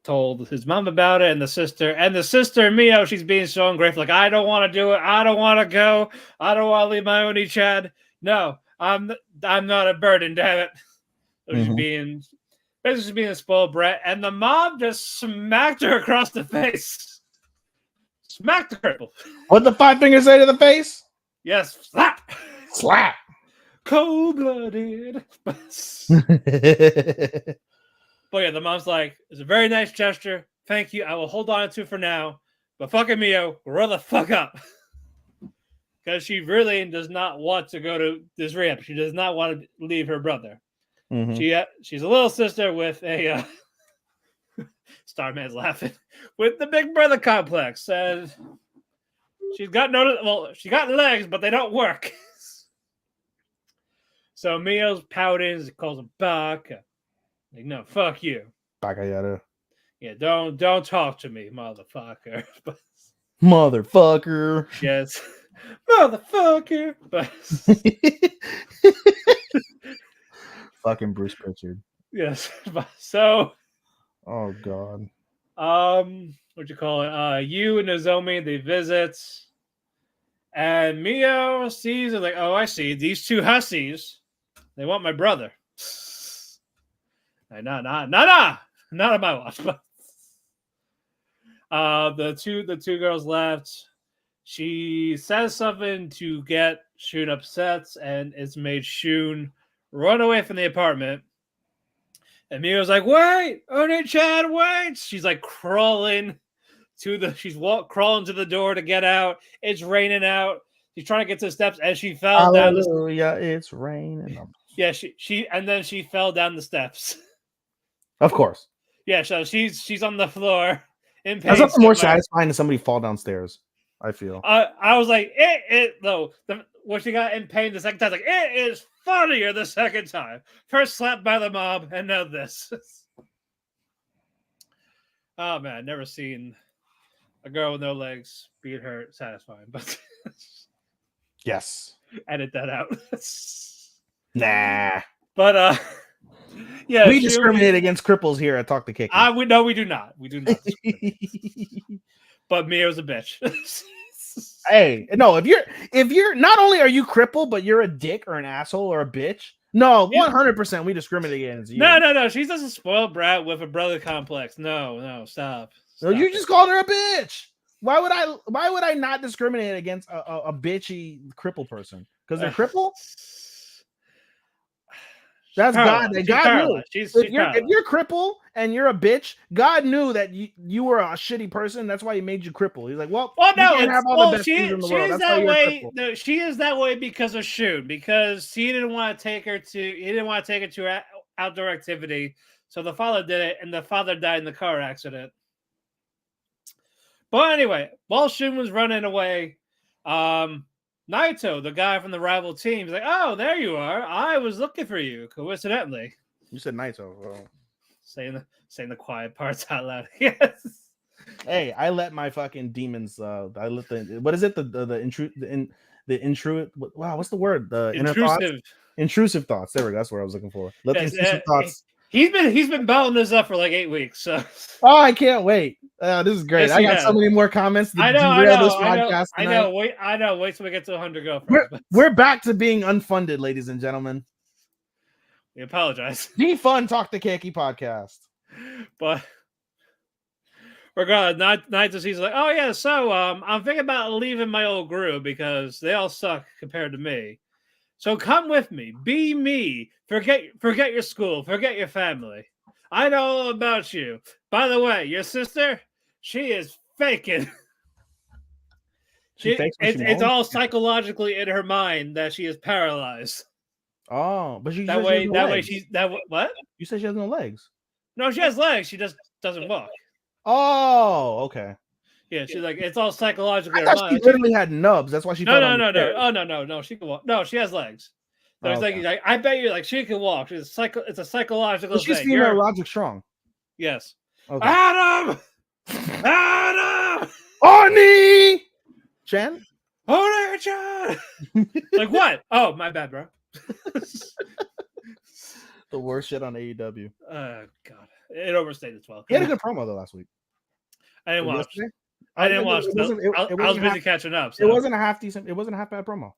told his mom about it, and the sister Mio, she's being so ungrateful, like, I don't want to do it, I don't want to go, I don't want to leave my Oni Chad. No, I'm not a burden, damn it. So she's being a spoiled brat, and the mom just smacked her across the face. Smacked the cripple. What the 5 fingers say to the face? Yes, slap. Slap. Cold-blooded. But yeah, the mom's like, it's a very nice gesture. Thank you. I will hold on to it for now. But fucking Mio, grow the fuck up. Because she really does not want to go to this rehab. She does not want to leave her brother. She's a little sister with a Starman's laughing, with the big brother complex, and she got legs, but they don't work. So Mio's pouting, calls him Baka. Like, no, fuck you. Baka yada. Yeah, don't talk to me, motherfucker. Motherfucker. Yes. Motherfucker. But fucking Bruce Pritchard. Yes. So oh god. What'd you call it? You and Nozomi, they visit, and Mio sees it like, oh, I see. These two hussies, they want my brother. Not on my watch. But the two girls left. She says something to get Shun upset, and it's made Shun run away from the apartment. And Mio's like, wait, Oni-chan, wait. She's like crawling to the door to get out. It's raining out. She's trying to get to the steps, and she fell down. Hallelujah, it's raining. Yeah, she fell down the steps. Of course. Yeah, so she's on the floor in pain. That's something more satisfying than somebody fall downstairs, I feel. I was like, when she got in pain the second time, like, it is funnier the second time. First slapped by the mob, and now this. Oh man, never seen a girl with no legs beat her satisfying, but yes. Edit that out. Nah. But yeah, we discriminate against cripples here at Talk to Keki. We do not. We do not. But Mio's a bitch. Hey, no, if you're not only are you crippled, but you're a dick or an asshole or a bitch. No, 100% we discriminate against you. No. She's just a spoiled brat with a brother complex. No, stop. No, you just called her a bitch. Why would I not discriminate against a bitchy crippled person? Because they're crippled? That's God. paralyzed. That She's God knew. paralyzed. She's If paralyzed. you're crippled and you're a bitch, God knew that you were a shitty person. That's why He made you crippled. He's like, well, Well, you no, can't have all the best she things in the she world. is That's why that you're way. crippled. No, she is that way because of Shun, because he didn't want to take her to. He didn't want to take her to outdoor activity, so the father did it, and the father died in the car accident. But anyway, while Shun was running away, Naito, the guy from the rival team, is like, "Oh, there you are! I was looking for you." Coincidentally, You said Naito. Well, saying the quiet parts out loud. Yes. hey, I let my fucking demons. I let the what is it? The intrude. Wow, what's the word? The inner thoughts. Intrusive thoughts. There we go. That's what I was looking for. Let the Yes, intrusive thoughts. He's been battling this up for like 8 weeks. So Oh, I can't wait. This is great. Yes, I he got has. so many more comments to I derail this know. podcast tonight. Wait till we get to 100 girlfriends. We're back to being unfunded, ladies and gentlemen. We apologize. Defund Talk the Keki podcast. But regardless, he's like, oh yeah, so I'm thinking about leaving my old group because they all suck compared to me. So come with me, be me. Forget your school, forget your family. I know all about you. By the way, your sister, she is faking. It's all psychologically in her mind that she is paralyzed. Oh, but she that way she's what? You said she has no legs. No, she has legs. She just doesn't walk. Oh, okay. Yeah, she's like it's all psychological. I thought she literally had nubs. That's why she. No. Oh no. She can walk. No, she has legs. There's like I bet you like she can walk. It's a psychological. She's thing. female logic strong. Yes. Okay. Adam. Oni Chan. Oni Chan. Like what? Oh, my bad, bro. The worst shit on AEW. God, it overstayed as well. He had a good promo though last week. I didn't watch. I didn't watch. I was busy catching up. So. It wasn't a half decent. It wasn't a half bad promo.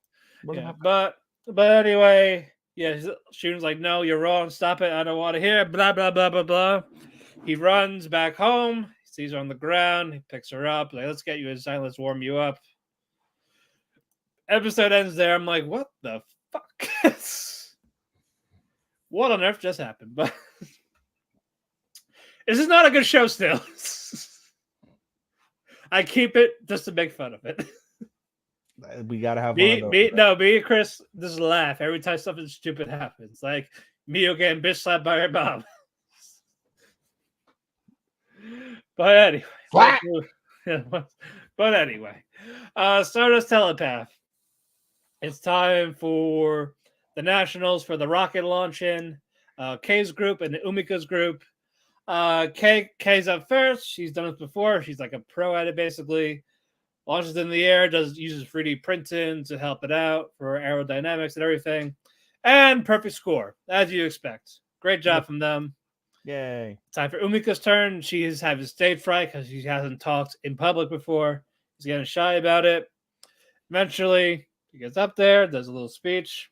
Yeah, but anyway, yeah. Shun's like, no, you're wrong. Stop it. I don't want to hear it. Blah blah blah blah blah. He runs back home. He sees her on the ground. He picks her up. Like, let's get you inside. Let's warm you up. Episode ends there. I'm like, what the fuck? What on earth just happened? But this is not a good show still. I keep it just to make fun of it. We gotta have me and Chris just laugh every time something stupid happens. Like Mio getting bitch slapped by her mom. But anyway, Stardust Telepath. It's time for the Nationals for the rocket launch in K's group and Umika's group. K's up first. She's done it before. She's like a pro at it, basically. Launches in the air, uses 3D printing to help it out for aerodynamics and everything. And perfect score, as you expect. Great job from them. Yay. Time for Umika's turn. She is having stage fright because she hasn't talked in public before. She's getting shy about it. Eventually, she gets up there, does a little speech.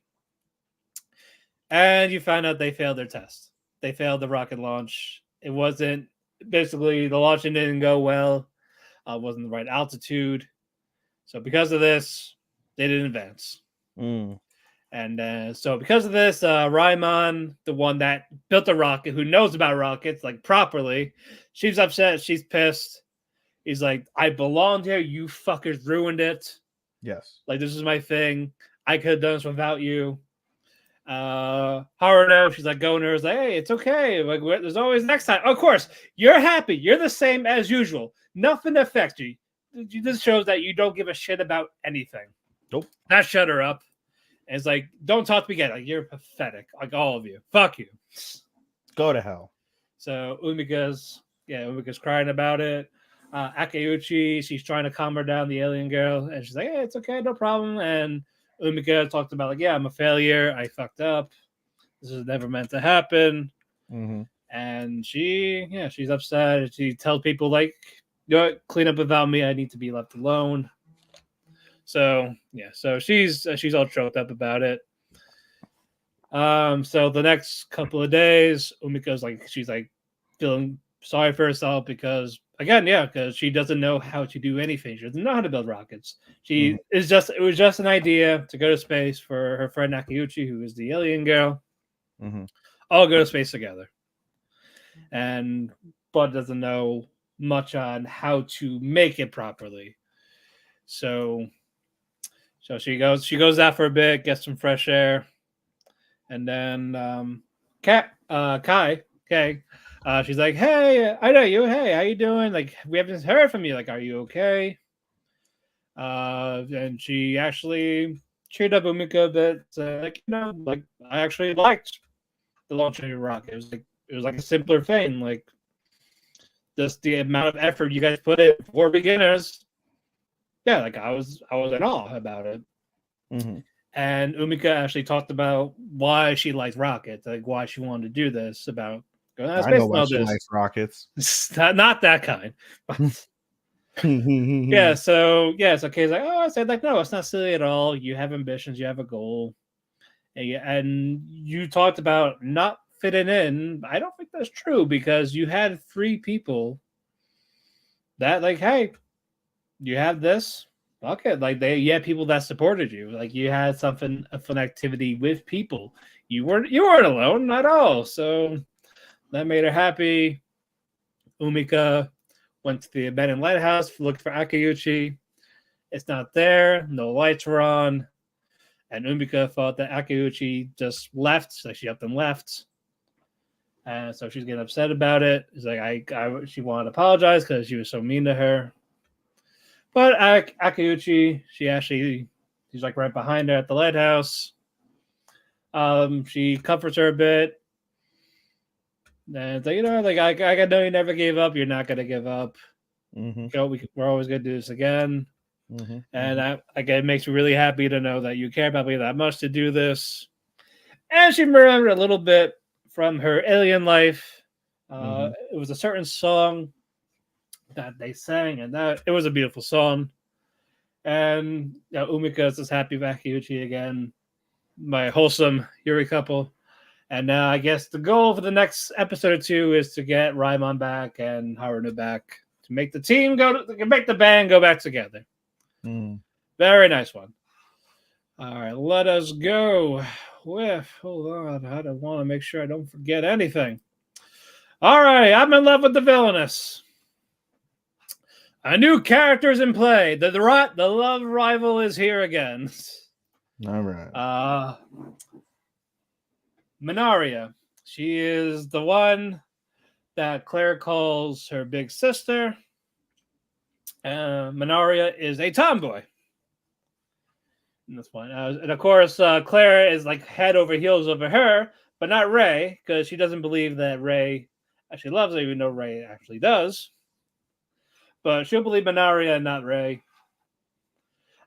And you find out they failed their test. They failed the rocket launch. It wasn't, basically, the launching didn't go well. Wasn't the right altitude. So because of this, they didn't advance. And so because of this, Raimon, the one that built the rocket, who knows about rockets, like properly, she's upset. She's pissed. He's like, I belonged here. You fuckers ruined it. Yes. Like, this is my thing. I could have done this without you. Haruno, she's like going to her, like, hey, it's okay. Like, there's always next time. Of course, you're happy. You're the same as usual. Nothing affects you. This shows that you don't give a shit about anything. Nope. That shut her up. And it's like, don't talk to me again. Like, you're pathetic. Like, all of you. Fuck you. Go to hell. So Umika's crying about it. Akeuchi, she's trying to calm her down, the alien girl, and she's like, hey, it's okay, no problem. And Umika talked about, like, yeah, I'm a failure. I fucked up. This was never meant to happen. Mm-hmm. And she's upset. She tells people, like, you know what, clean up without me. I need to be left alone. So she's all choked up about it. So the next couple of days, Umika's like, she's like feeling sorry for herself because she doesn't know how to do anything. She doesn't know how to build rockets. It was just an idea to go to space for her friend Nakauchi, who is the alien girl. all go to space together. And Bud doesn't know much on how to make it properly. So she goes out for a bit, gets some fresh air, and then Kai, she's like, "Hey, I know you. Hey, how you doing? Like, we haven't heard from you. Like, are you okay?" And she actually cheered up Umika a bit, like, like, I actually liked the launch of your rocket. It was like a simpler thing, like just the amount of effort you guys put in for beginners. Yeah, like I was in awe about it. And Umika actually talked about why she liked rockets, like why she wanted to do this, about going out of space. I know why she likes rockets. Not that kind. So Kay's like, oh, I said, like, no, it's not silly at all. You have ambitions, you have a goal, and you talked about not fitting in. I don't think that's true, because you had 3 people that, like, hey, you have this. Okay, like you had people that supported you. Like you had a fun activity with people. You weren't alone at all. So that made her happy. Umika went to the abandoned lighthouse, looked for Akiyuchi. It's not there. No lights were on. And Umika thought that Akiyuchi just left. Like she up and left. And so she's getting upset about it. It's like she wanted to apologize because she was so mean to her. But Akiyuchi, she's like right behind her at the lighthouse. She comforts her a bit. And it's like, I know you never gave up. You're not going to give up. We're always going to do this again. And again, it makes me really happy to know that you care about me that much to do this. And she remembered a little bit from her alien life. It was a certain song that they sang, and that it was a beautiful song. And Umika is just happy with Akiyuchi again, my wholesome Yuri couple. And now I guess the goal for the next episode or 2 is to get Raimon back and Haruna back to make the team make the band go back together. Very nice one. All right, let us go with. Hold on, I don't want to make sure I don't forget anything. All right, I'm in love with the villainess. A new character is in play. The love rival is here again. All right. Minaria. She is the one that Claire calls her big sister. Minaria is a tomboy. In this one. And of course, Claire is like head over heels over her, but not Ray, because she doesn't believe that Ray actually loves her, even though Ray actually does. But she'll believe Minaria and not Ray.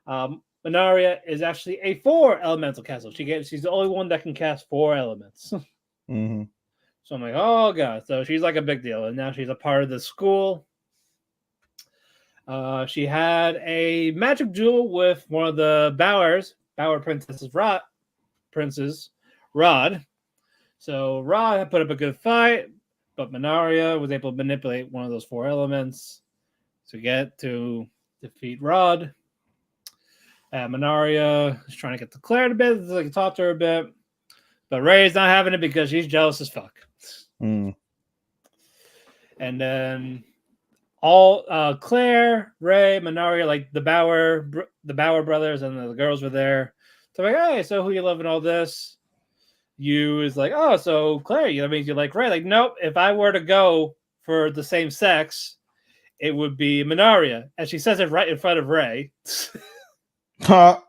Minaria is actually a 4 elemental caster. She's the only one that can cast 4 elements. So I'm like, oh god. So she's like a big deal, and now she's a part of the school. She had a magic duel with one of the Bower princesses, Rod. So Rod had put up a good fight, but Minaria was able to manipulate one of those 4 elements to get to defeat Rod. Minaria is trying to get to Claire a bit, like talk to her a bit, but Ray's not having it because she's jealous as fuck. And then all Claire, Ray, Minaria, like the Bower brothers, and the girls were there. So like, hey, so who you loving all this? You is like, oh, so Claire, that means you like Ray. Like, nope. If I were to go for the same sex, it would be Minaria, and she says it right in front of Ray. And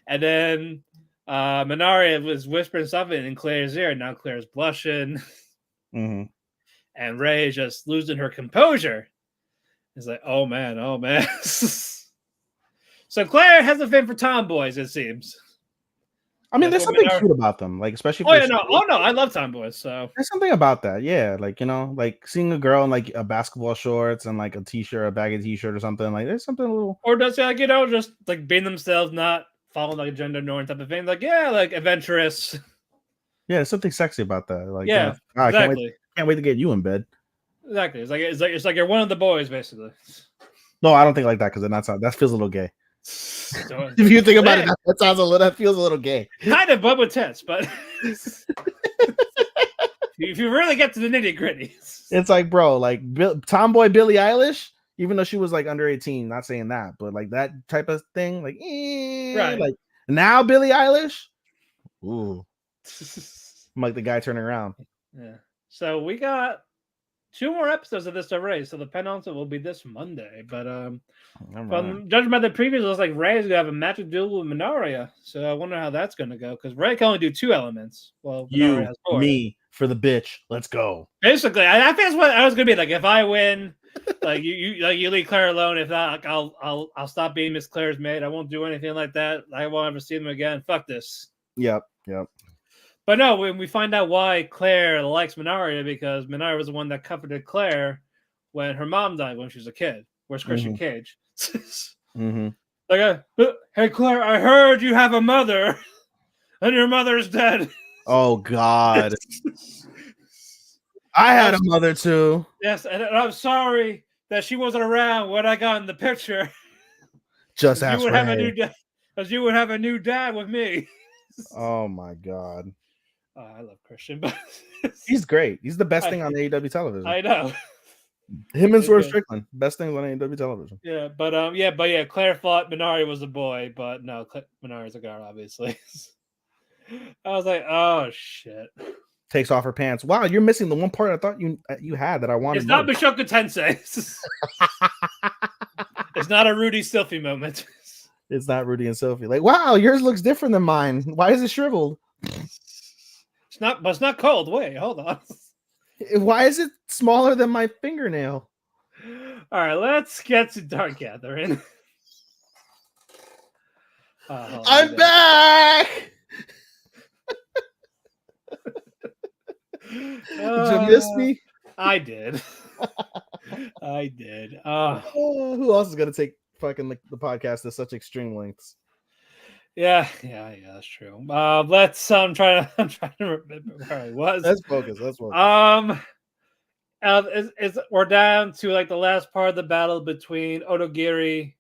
then Minaria was whispering something in Claire's ear, and now Claire's blushing. And Ray is just losing her composure. It's like, oh man. So Claire has a thing for tomboys, it seems. I mean, there's something cute about them, like especially. I love tomboys. So there's something about that, yeah. Like like seeing a girl in like a basketball shorts and like a t-shirt, a baggy t-shirt or something. Like there's something a little. Or does like just like being themselves, not following like a gender norm type of thing. Like like adventurous. Yeah, there's something sexy about that. Like exactly. Can't wait to get you in bed. Exactly. It's like you're one of the boys, basically. No, I don't think like that because that feels a little gay. So, If you think about it, yeah, that feels a little gay. kind of bub with tits, but if you really get to the nitty gritty, It's like, bro, like tomboy Billie Eilish, even though she was like under 18, not saying that, but like that type of thing, like, right? like now Billie Eilish, ooh, I'm like the guy turning around. Yeah. So we got 2 more episodes of this already. So the penultimate will be this Monday. But from judging by the previews, it looks like Ray's gonna have a magic duel with Minaria. So I wonder how that's gonna go because Ray can only do 2 elements. Well, Minaria has 4. Me for the bitch. Let's go. Basically, I think that's what I was gonna be like. If I win, like you leave Claire alone. If not, like, I'll stop being Miss Claire's maid. I won't do anything like that. I won't ever see them again. Fuck this. Yep. But no, when we find out why Claire likes Minaria, because Minaria was the one that comforted Claire when her mom died when she was a kid. Where's Christian Cage? Like, hey Claire, I heard you have a mother, and your mother's dead. Oh God. I had a mother too. Yes, and I'm sorry that she wasn't around when I got in the picture. Just ask you would Ray. have a new dad, because you would have a new dad with me. Oh my God. I love Christian, but he's great. He's the best thing on AEW television. I know. Him and Swerve Strickland, best things on AEW television. Yeah, but Claire thought Minari was a boy, but no, Minari's a girl, obviously. I was like, oh shit. Takes off her pants. Wow, you're missing the one part I thought you had that I wanted. It's not Bishoku Tensei. It's not a Rudy Sylphie moment. It's not Rudy and Sophie. Like, wow, yours looks different than mine. Why is it shriveled? It's not cold. Wait, hold on. Why is it smaller than my fingernail? All right, let's get to Dark Gathering. I'm back. Did you miss me? I did. I did. Who else is gonna take fucking the podcast to such extreme lengths? Yeah, that's true. Let's. I'm trying to remember where I was. Let's focus. We're down to like the last part of the battle between Odogiri,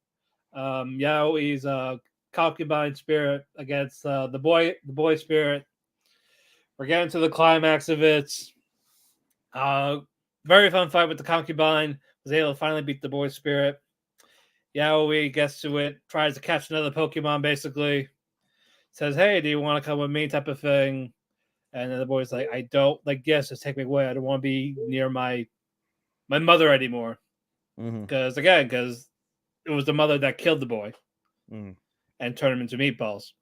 Yaoi's concubine spirit against the boy spirit. We're getting to the climax of it. Very fun fight with the concubine. Was able to finally beat the boy spirit. Yaoi gets to it, tries to catch another Pokemon, basically. Says, hey, do you want to come with me, type of thing. And then the boy's like, I don't, like, yes, just take me away. I don't want to be near my mother anymore. Because it was the mother that killed the boy and turned him into meatballs.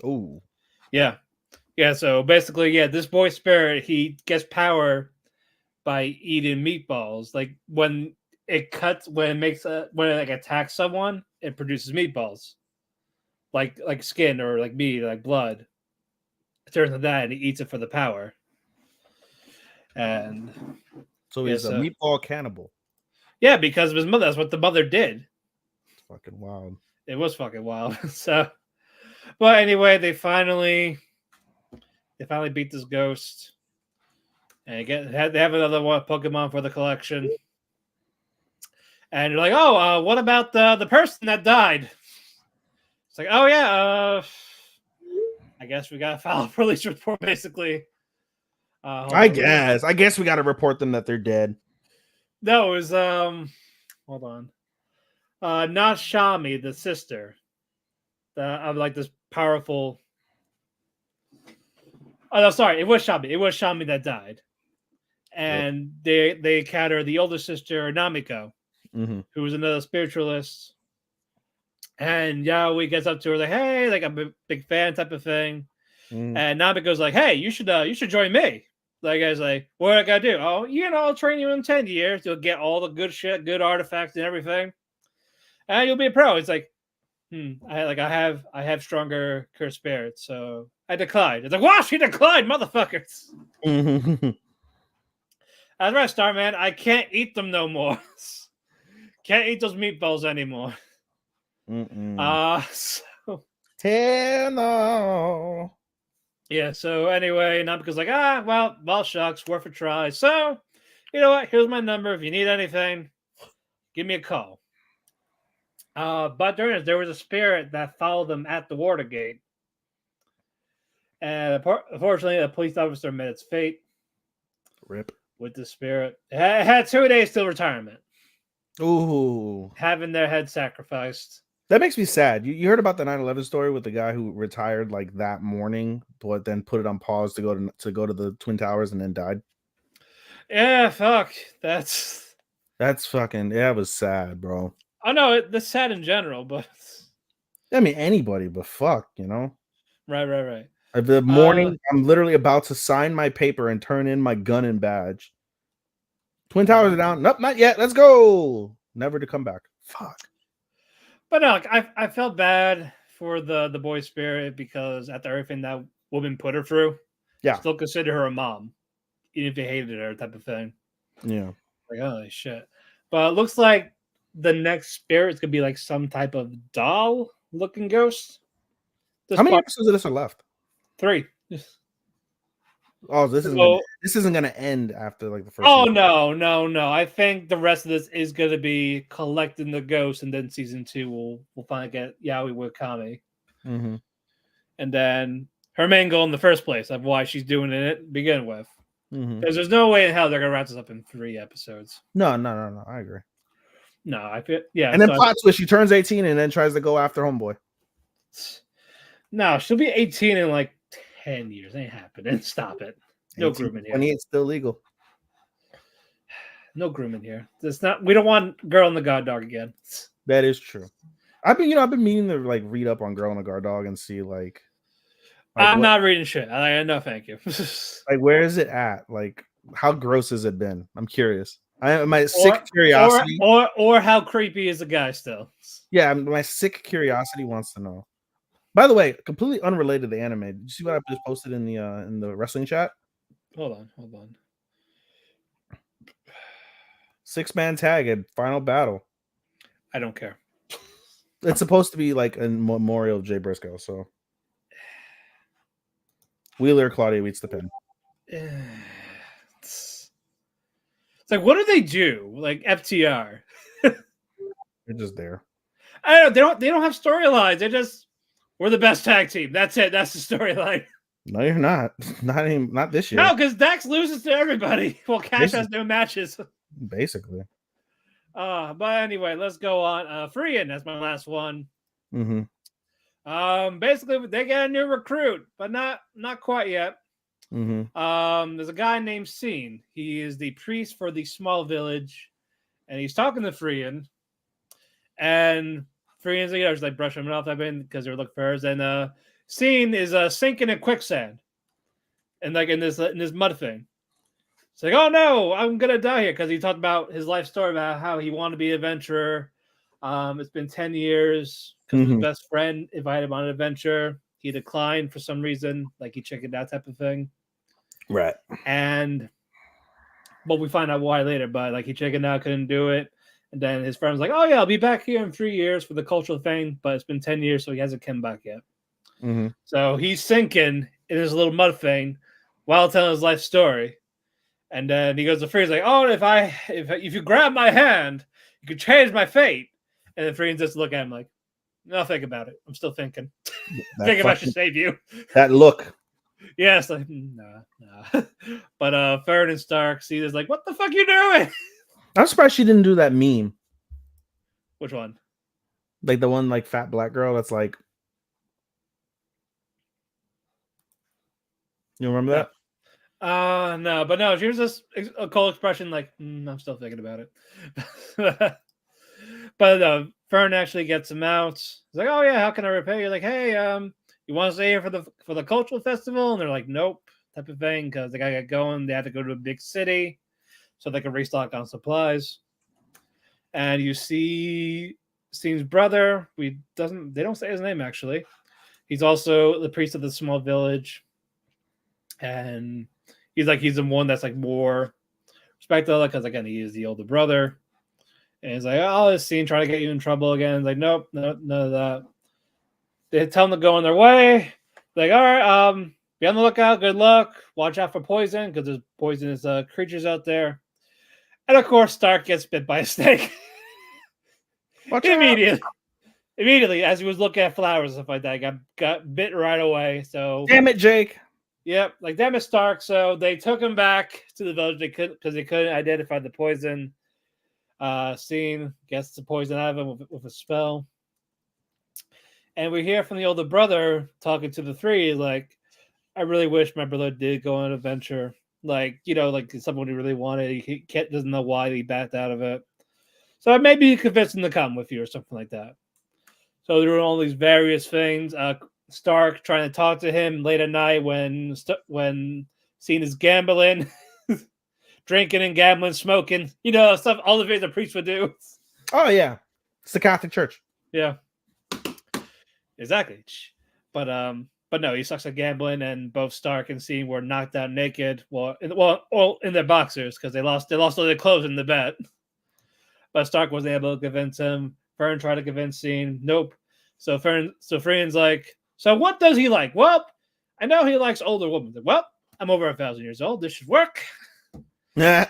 Oh. Yeah. Yeah, so basically, this boy spirit, he gets power by eating meatballs. Like, when it attacks someone, it produces meatballs. Like skin or like meat or like blood. It turns into that and he eats it for the power. And so he's a meatball cannibal. Yeah, because of his mother. That's what the mother did. It's fucking wild. It was fucking wild. So, but anyway, they finally beat this ghost. And they have another one Pokemon for the collection. And you're like, oh, what about the person that died? It's like, oh yeah, I guess we got to file a police report, basically. I guess we got to report them that they're dead. No, it was hold on, not Shami, the sister. Of like this powerful. Oh no, sorry, it was Shami. It was Shami that died, and they encounter the older sister Namiko, who was another spiritualist. And Yaoi gets up to her like, hey, like I'm a big fan type of thing. And Namiko's like, hey, you should join me. Like, I was like, what do I gotta do? Oh, I'll train you in 10 years. You'll get all the good shit, good artifacts and everything. And you'll be a pro. It's like, I have stronger cursed spirits, so I declined. It's like, wow, she declined, motherfuckers. That's right, Starman. I can't eat them no more. Can't eat those meatballs anymore. So hell no. Yeah, so anyway, Namiko's like, well, shucks, worth a try. So, you know what? Here's my number. If you need anything, give me a call. But during this, there was a spirit that followed them at the Watergate. And unfortunately, the police officer met its fate. Rip. With the spirit. It had 2 days till retirement. Ooh. Having their head sacrificed. That makes me sad. You heard about the 9/11 story with the guy who retired like that morning, but then put it on pause to go to the Twin Towers and then died? Yeah, fuck. That's fucking, yeah, it was sad, bro. I know that's sad in general, but I mean, anybody, but fuck, you know? Right. The morning I'm literally about to sign my paper and turn in my gun and badge. Twin Towers are down. Nope, not yet. Let's go. Never to come back. Fuck. But no, I felt bad for the boy spirit because after everything that woman put her through, Yeah. still consider her a mom, even if they hated her, type of thing. Yeah. Like, holy shit. But it looks like the next spirit is gonna be like some type of doll looking ghost. How many episodes of this are left? 3. Oh, this isn't gonna end after like the first. Oh season. No. I think the rest of this is gonna be collecting the ghosts, and then season 2 we'll finally get Yaoi Wakami. Mm-hmm. And then her main goal in the first place of why she's doing it to begin with. Mm-hmm. Because there's no way in hell they're gonna wrap this up in 3 episodes. No. I agree. No, I feel And then plot twist, she turns 18 and then tries to go after homeboy. No, she'll be 18 in like 10 years. Ain't happening. Stop it. No grooming here. 28 still legal. No grooming here. It's not. We don't want Girl and the God Dog again. That is true. I've been meaning to like read up on Girl and the God Dog and see like I'm not reading shit. No, thank you. Like, where is it at? Like, how gross has it been? I'm curious. My sick curiosity, or how creepy is the guy still? Yeah, my sick curiosity wants to know. By the way, completely unrelated to anime. Did you see what I just posted in the wrestling chat? Hold on. 6-man tag at Final Battle. I don't care. It's supposed to be like a memorial of Jay Briscoe. So Wheeler Claudia beats the pin. It's like, what do they do? Like FTR. They're just there. I don't know. They don't have storylines. They're just, we're the best tag team. That's it. That's the storyline. No, you're not. Not this year. No, because Dax loses to everybody. Well, Cash has no matches. Basically. But anyway, let's go on. Freein, that's my last one. Mm-hmm. Basically, they get a new recruit, but not quite yet. Mm-hmm. There's a guy named Scene. He is the priest for the small village, and he's talking to Freein. And Frein's just like brushing him off, because they're looking for hers. And Scene is sinking in quicksand, and like in this mud thing. It's like, oh no, I'm gonna die here, because he talked about his life story about how he wanted to be an adventurer. It's been 10 years because his best friend invited him on an adventure. He declined for some reason, like he chickened out type of thing. Right. But we find out why later. But like he chickened out, couldn't do it. And then his friend was like, oh yeah, I'll be back here in 3 years for the cultural thing. But it's been 10 years, so he hasn't come back yet. Mm-hmm. So he's sinking in this little mud thing while telling his life story. And then he goes to Freeze like, oh, if you grab my hand, you could change my fate. And then Freeze just look at him like, no, think about it. I'm still thinking. Think if I should save you. That look. Yes, like nah. But Fern and Stark see this like, what the fuck you doing? I'm surprised she didn't do that meme. Which one? Like the one like fat black girl that's like, you remember that? No, but no, she was just a cold expression like, I'm still thinking about it. But Fern actually gets him out. He's like, oh yeah, how can I repay you? Like, hey, you want to stay here for the cultural festival? And they're like, nope, type of thing, because they gotta get going. They had to go to a big city so they can restock on supplies. And you see Scene's brother. They don't say his name actually. He's also the priest of the small village, and he's the one that's like more respected, because again he is the older brother. And he's like, oh, this Scene trying to get you in trouble again. He's like, nope, none of that. They tell him to go on their way. Like, all right, be on the lookout. Good luck. Watch out for poison, because there's poisonous creatures out there. And of course, Stark gets bit by a snake. Watch immediately. immediately as he was looking at flowers and stuff like that, got bit right away. So Damn it, Jake. yep, like damn it, Stark. So they took him back to the village. They couldn't because they couldn't identify the poison. Scene gets the poison out of him with a spell. And we hear from the older brother talking to the three, like, I really wish my brother did go on an adventure. Like, like someone he really wanted. He doesn't know why he backed out of it. So maybe you convince him to come with you or something like that. So there were all these various things. Stark trying to talk to him late at night when seen as gambling, drinking and gambling, smoking, stuff all the things a priest would do. Oh yeah, it's the Catholic Church. Yeah, exactly. But no, he sucks at gambling, and both Stark and Scene were knocked out naked. All in their boxers because they lost all their clothes in the bet. But Stark wasn't able to convince him. Fern tried to convince Scene. Nope. So Fern's like, so what does he like? Well, I know he likes older women. Well, I'm over 1,000 years old. This should work. Yeah.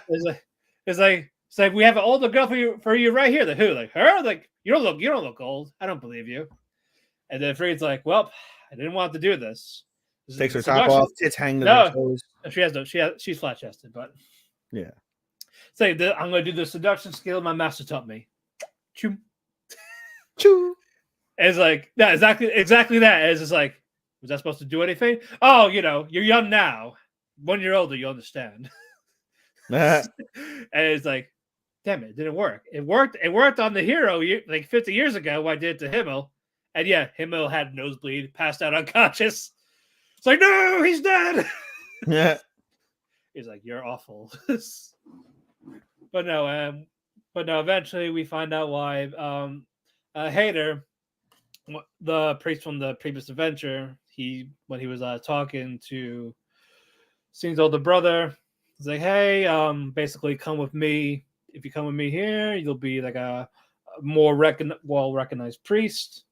It's like we have an older girl for you right here. Like who? Like her? Like you don't look old. I don't believe you. And then Freed's like, well, I didn't want to do this. Takes her top off, tits hang to no, their toes. She's flat chested, but yeah. Say that I'm going to do the seduction skill my master taught me. Choo. Choo. It's like yeah, exactly that. It's just like, was that supposed to do anything? Oh, you're young now. When you're older, you understand. And it's like, damn it didn't work. It worked on the hero like 50 years ago when I did it to Himmel. And yeah, Himmel had nosebleed, passed out unconscious. It's like, no, he's dead. Yeah. He's like, you're awful. But no, eventually we find out why Hader, the priest from the previous adventure, when he was talking to Scene's older brother, he's like, hey, basically come with me. If you come with me here, you'll be like a more well-recognized priest.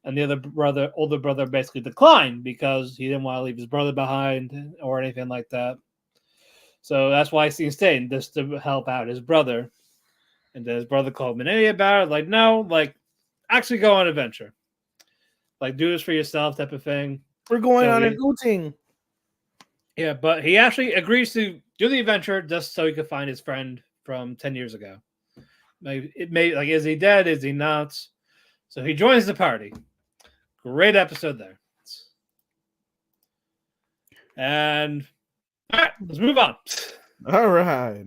And the older brother basically declined because he didn't want to leave his brother behind or anything like that. So that's why Scene stayed, just to help out his brother. And then his brother called him an idiot about it. Like, no, like, actually go on an adventure. Like, do this for yourself type of thing. We're going on an outing. Yeah, but he actually agrees to do the adventure just so he could find his friend from 10 years ago. Is he dead? Is he not? So he joins the party. Great episode there. And all right, let's move on. All right.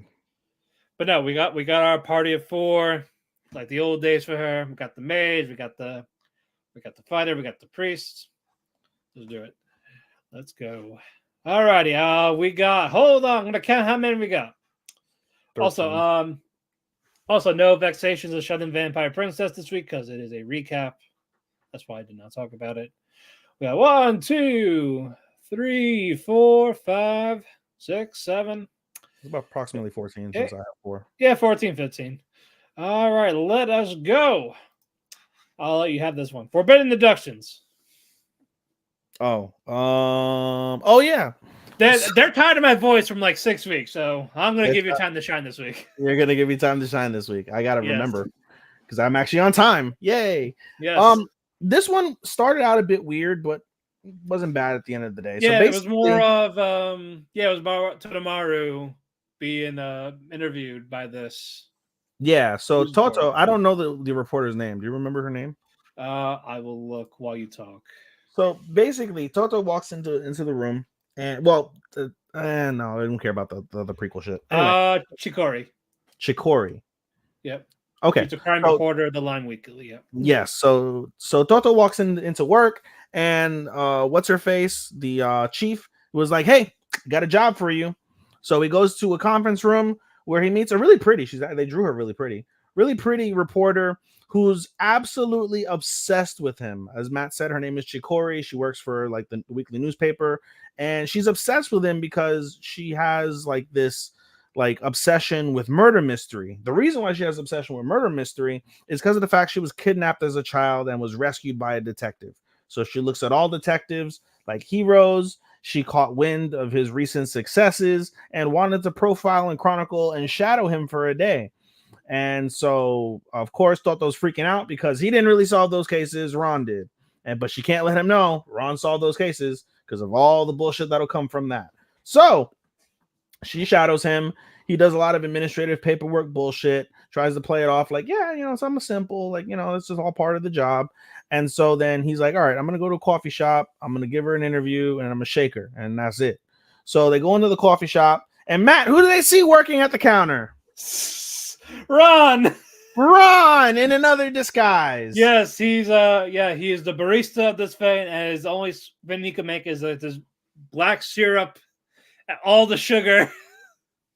But no, we got our party of 4, like the old days for her. We got the mage, we got the fighter, we got the priest. Let's do it. Let's go. All righty. We got. Hold on, I'm gonna count how many we got. 13. Also, no Vexations of Shut-In Vampire Princess this week because it is a recap. That's why I did not talk about it. We got 1, 2, 3, 4, 5, 6, 7. It's about approximately 14 since I have 4. Yeah, 14, 15. All right, let us go. I'll let you have this one. Forbidden Deductions. Oh yeah. They're tired of my voice from like 6 weeks, so I'm gonna give you time to shine this week. You're gonna give me time to shine this week. I gotta remember because I'm actually on time. Yay! Yes. This one started out a bit weird, but wasn't bad at the end of the day. Yeah, so it was more of Todamaru being interviewed by this. Yeah, so Toto, I don't know the reporter's name. Do you remember her name? I will look while you talk. So basically, Toto walks into the room, and no, I don't care about the prequel shit. Anyway. Chikori. Yep. Okay. He's a crime reporter of the Lime Weekly. Yep. Yes. So Toto walks into work, and what's her face? The chief was like, "Hey, got a job for you." So he goes to a conference room where he meets a really pretty. They drew her really pretty reporter who's absolutely obsessed with him. As Matt said, her name is Chikori. She works for like the weekly newspaper, and she's obsessed with him because she has like this like obsession with murder mystery. The reason why she has obsession with murder mystery is because of the fact she was kidnapped as a child and was rescued by a detective. So she looks at all detectives like heroes. She caught wind of his recent successes and wanted to profile and chronicle and shadow him for a day. And so, of course, Toto's freaking out because he didn't really solve those cases. Ron did. But she can't let him know Ron solved those cases because of all the bullshit that'll come from that. So she shadows him. He does a lot of administrative paperwork bullshit, tries to play it off like, yeah, something simple, like, it's just all part of the job. And so then he's like, all right, I'm going to go to a coffee shop. I'm going to give her an interview and I'm going to shake her. And that's it. So they go into the coffee shop. And Matt, who do they see working at the counter? Ron in another disguise. Yes, he is the barista of this thing, and his only thing he can make is this black syrup, all the sugar.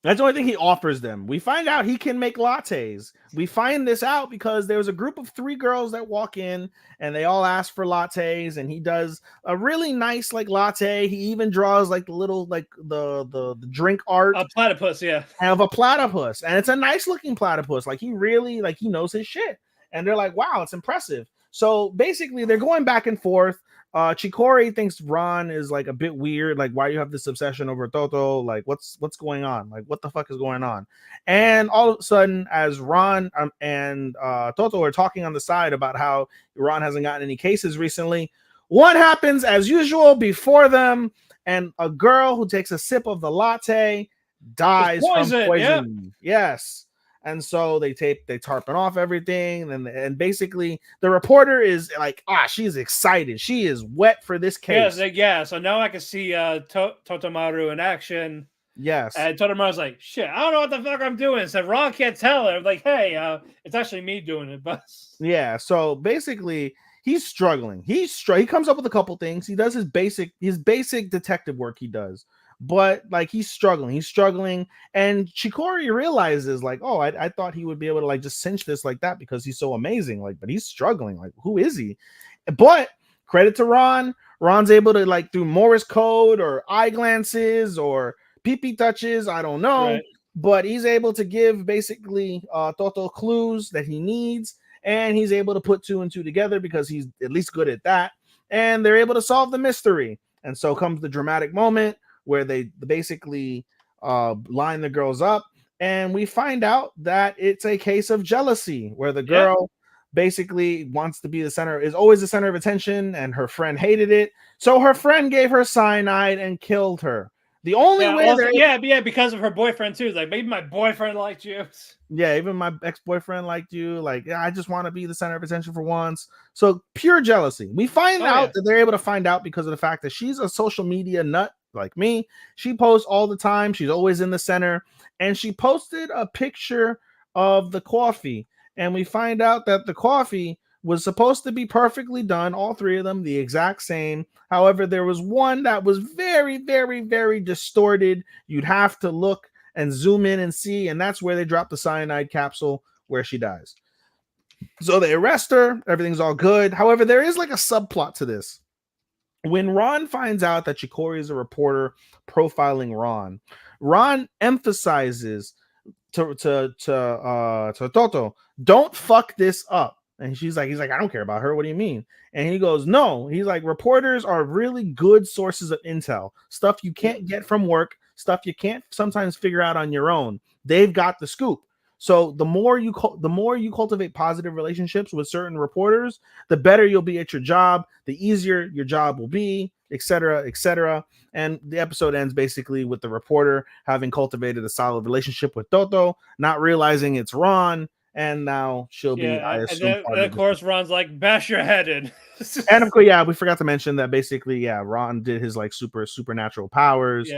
That's the only thing he offers them. We find out he can make lattes. We find this out because there's a group of 3 girls that walk in and they all ask for lattes, and he does a really nice like latte. He even draws like the little like the drink art, a platypus, of a platypus, and it's a nice looking platypus. Like he really he knows his shit, and they're like, wow, it's impressive. So basically, they're going back and forth. Chikori thinks Ron is like a bit weird. Like, why do you have this obsession over Toto? Like, what's going on? Like, what the fuck is going on? And all of a sudden, as Ron and Toto are talking on the side about how Ron hasn't gotten any cases recently, what happens as usual before them? And a girl who takes a sip of the latte dies from poisoning. Yep. Yes. And so they tarping off everything, and basically the reporter is like, she's excited, she is wet for this case. So now I can see Totomaru in action. Yes. And Totomaru's like, shit, I don't know what the fuck I'm doing. So Ron can't tell her. I'm like, hey, it's actually me doing it, but yeah. So basically, he's struggling. He comes up with a couple things. He does his basic detective work. He does. But like he's struggling, and Chikori realizes like, oh, I thought he would be able to like just cinch this like that because he's so amazing, like, but he's struggling. Like, who is he? But credit to Ron's able to like through Morse code or eye glances or pee touches, I don't know, right, but he's able to give basically Toto clues that he needs, and he's able to put 2 and 2 together because he's at least good at that, and they're able to solve the mystery. And so comes the dramatic moment where they basically line the girls up, and we find out that it's a case of jealousy where the girl basically wants to be is always the center of attention, and her friend hated it, so her friend gave her cyanide and killed her. The only way because of her boyfriend too. Like, maybe my boyfriend liked you. Yeah, even my ex-boyfriend liked you. Like, yeah, I just want to be the center of attention for once. So pure jealousy. We find out that they're able to find out because of the fact that she's a social media nut like me. She posts all the time. She's always in the center. And she posted a picture of the coffee. And we find out that the coffee was supposed to be perfectly done, all 3 of them, the exact same. However, there was one that was very, very, very distorted. You'd have to look and zoom in and see, and that's where they drop the cyanide capsule where she dies. So they arrest her. Everything's all good. However, there is like a subplot to this. When Ron finds out that Chikori is a reporter profiling Ron emphasizes to Toto, don't fuck this up. And he's like, I don't care about her. What do you mean? And he goes, no. He's like, reporters are really good sources of intel, stuff you can't get from work, stuff you can't sometimes figure out on your own. They've got the scoop. So the more you cultivate positive relationships with certain reporters, the better you'll be at your job, the easier your job will be, etc., etc. And the episode ends basically with the reporter having cultivated a solid relationship with Toto, not realizing it's Ron, and now she'll be, I assume. And then, of course, Ron's like, bash your head in. And of course, we forgot to mention that basically, Ron did his like supernatural powers,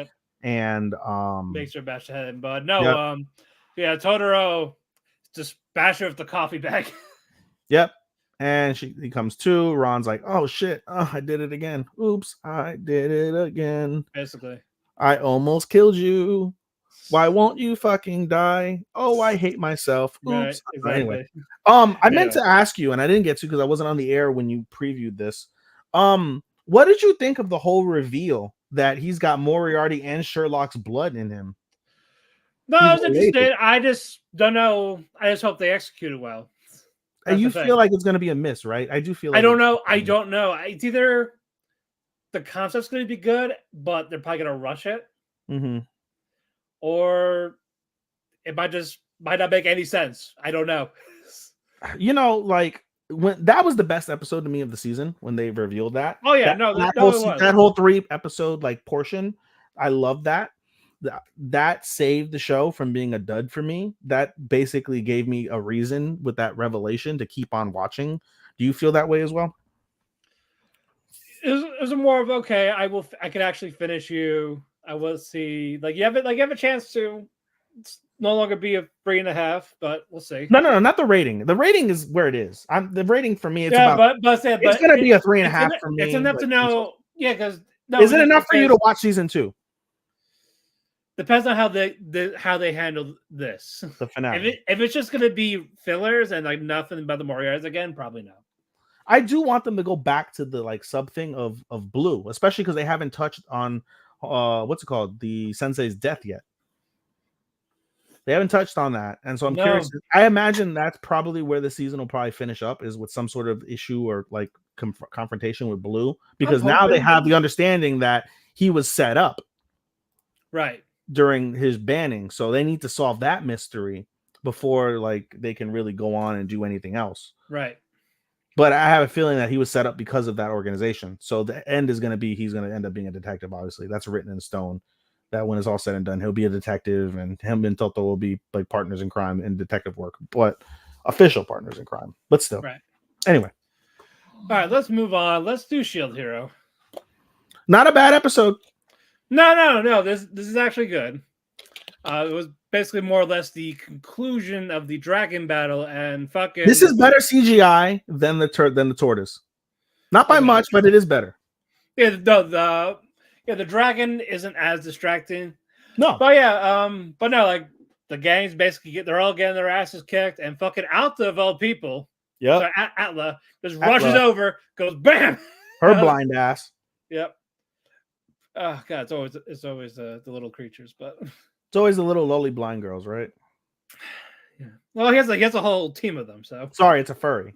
and makes her bash her head in. But no, Totoro just bash her with the coffee bag. Yep. And he comes to. Ron's like, oh shit, I did it again. Oops, I did it again. Basically, I almost killed you. Why won't you fucking die? Oh, I hate myself. Oops. Right, exactly. Anyway, I meant to ask you, and I didn't get to because I wasn't on the air when you previewed this. What did you think of the whole reveal that he's got Moriarty and Sherlock's blood in him? No, I was interested. I just don't know. I just hope they execute it well. And you feel like it's going to be a miss, right? I do feel like I don't know. It's either the concept's going to be good, but they're probably going to rush it. Mm-hmm. Or it might just might not make any sense. I don't know. You know, like when that was the best episode to me of the season when they revealed that. Oh yeah, That no, whole it was. that whole 3 episode like portion, I love that. That saved the show from being a dud for me. That basically gave me a reason with that revelation to keep on watching. Do you feel that way as well? It was more of okay. I can actually finish you. I will see. Like you have it. Like you have a chance to. It's no longer be a 3.5, but we'll see. No, not the rating. The rating is where it is. The rating for me. It's yeah, about. It's going to be a 3.5 for me. It's enough to know. Yeah, because is it enough for you to watch season 2? Depends on how they handle this. The finale. If it's just gonna be fillers and like nothing about the Moriartys again, probably no. I do want them to go back to the like sub thing of Blue, especially because they haven't touched on what's it called, the Sensei's death yet. They haven't touched on that, and so I'm curious. I imagine that's probably where the season will probably finish up, is with some sort of issue or like confrontation with Blue, because now they have the understanding that he was set up right during his banning, so they need to solve that mystery before like they can really go on and do anything else. Right. But I have a feeling that he was set up because of that organization. So the end is going to be he's going to end up being a detective. Obviously, that's written in stone. That when it's all said and done, he'll be a detective, and him and Toto will be like partners in crime in detective work, but official partners in crime. But still, right. Anyway, all right, let's move on. Let's do Shield Hero. Not a bad episode. No. This is actually good. It was basically more or less the conclusion of the dragon battle, and fucking. This is better CGI than the tortoise. Not by much, but it is better. Yeah, the dragon isn't as distracting. No, but no, like the gangs basically they're all getting their asses kicked, and fucking Alta of all people. Yeah, so Atla just rushes over, goes bam. Her blind ass. Yep. Oh god, it's always the little creatures, but it's always the little lowly blind girls, right? Yeah. Well, he has a whole team of them. So sorry, it's a furry.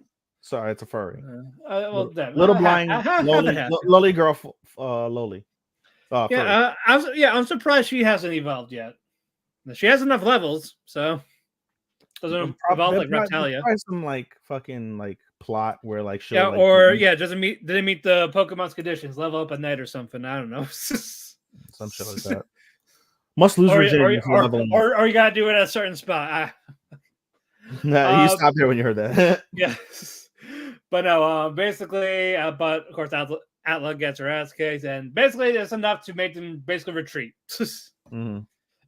Little blind lowly girl, lowly. I'm surprised she hasn't evolved yet. She has enough levels, so doesn't evolve like Reptalia. Some like fucking like plot where like didn't meet the Pokemon's conditions, level up at night or something. I don't know. Some shit like that. Must lose virginity or you gotta do it at a certain spot. No, you stopped there when you heard that. Yeah, but no, basically, but of course, Atla gets her ass kicked, and basically, it's enough to make them basically retreat. Mm-hmm.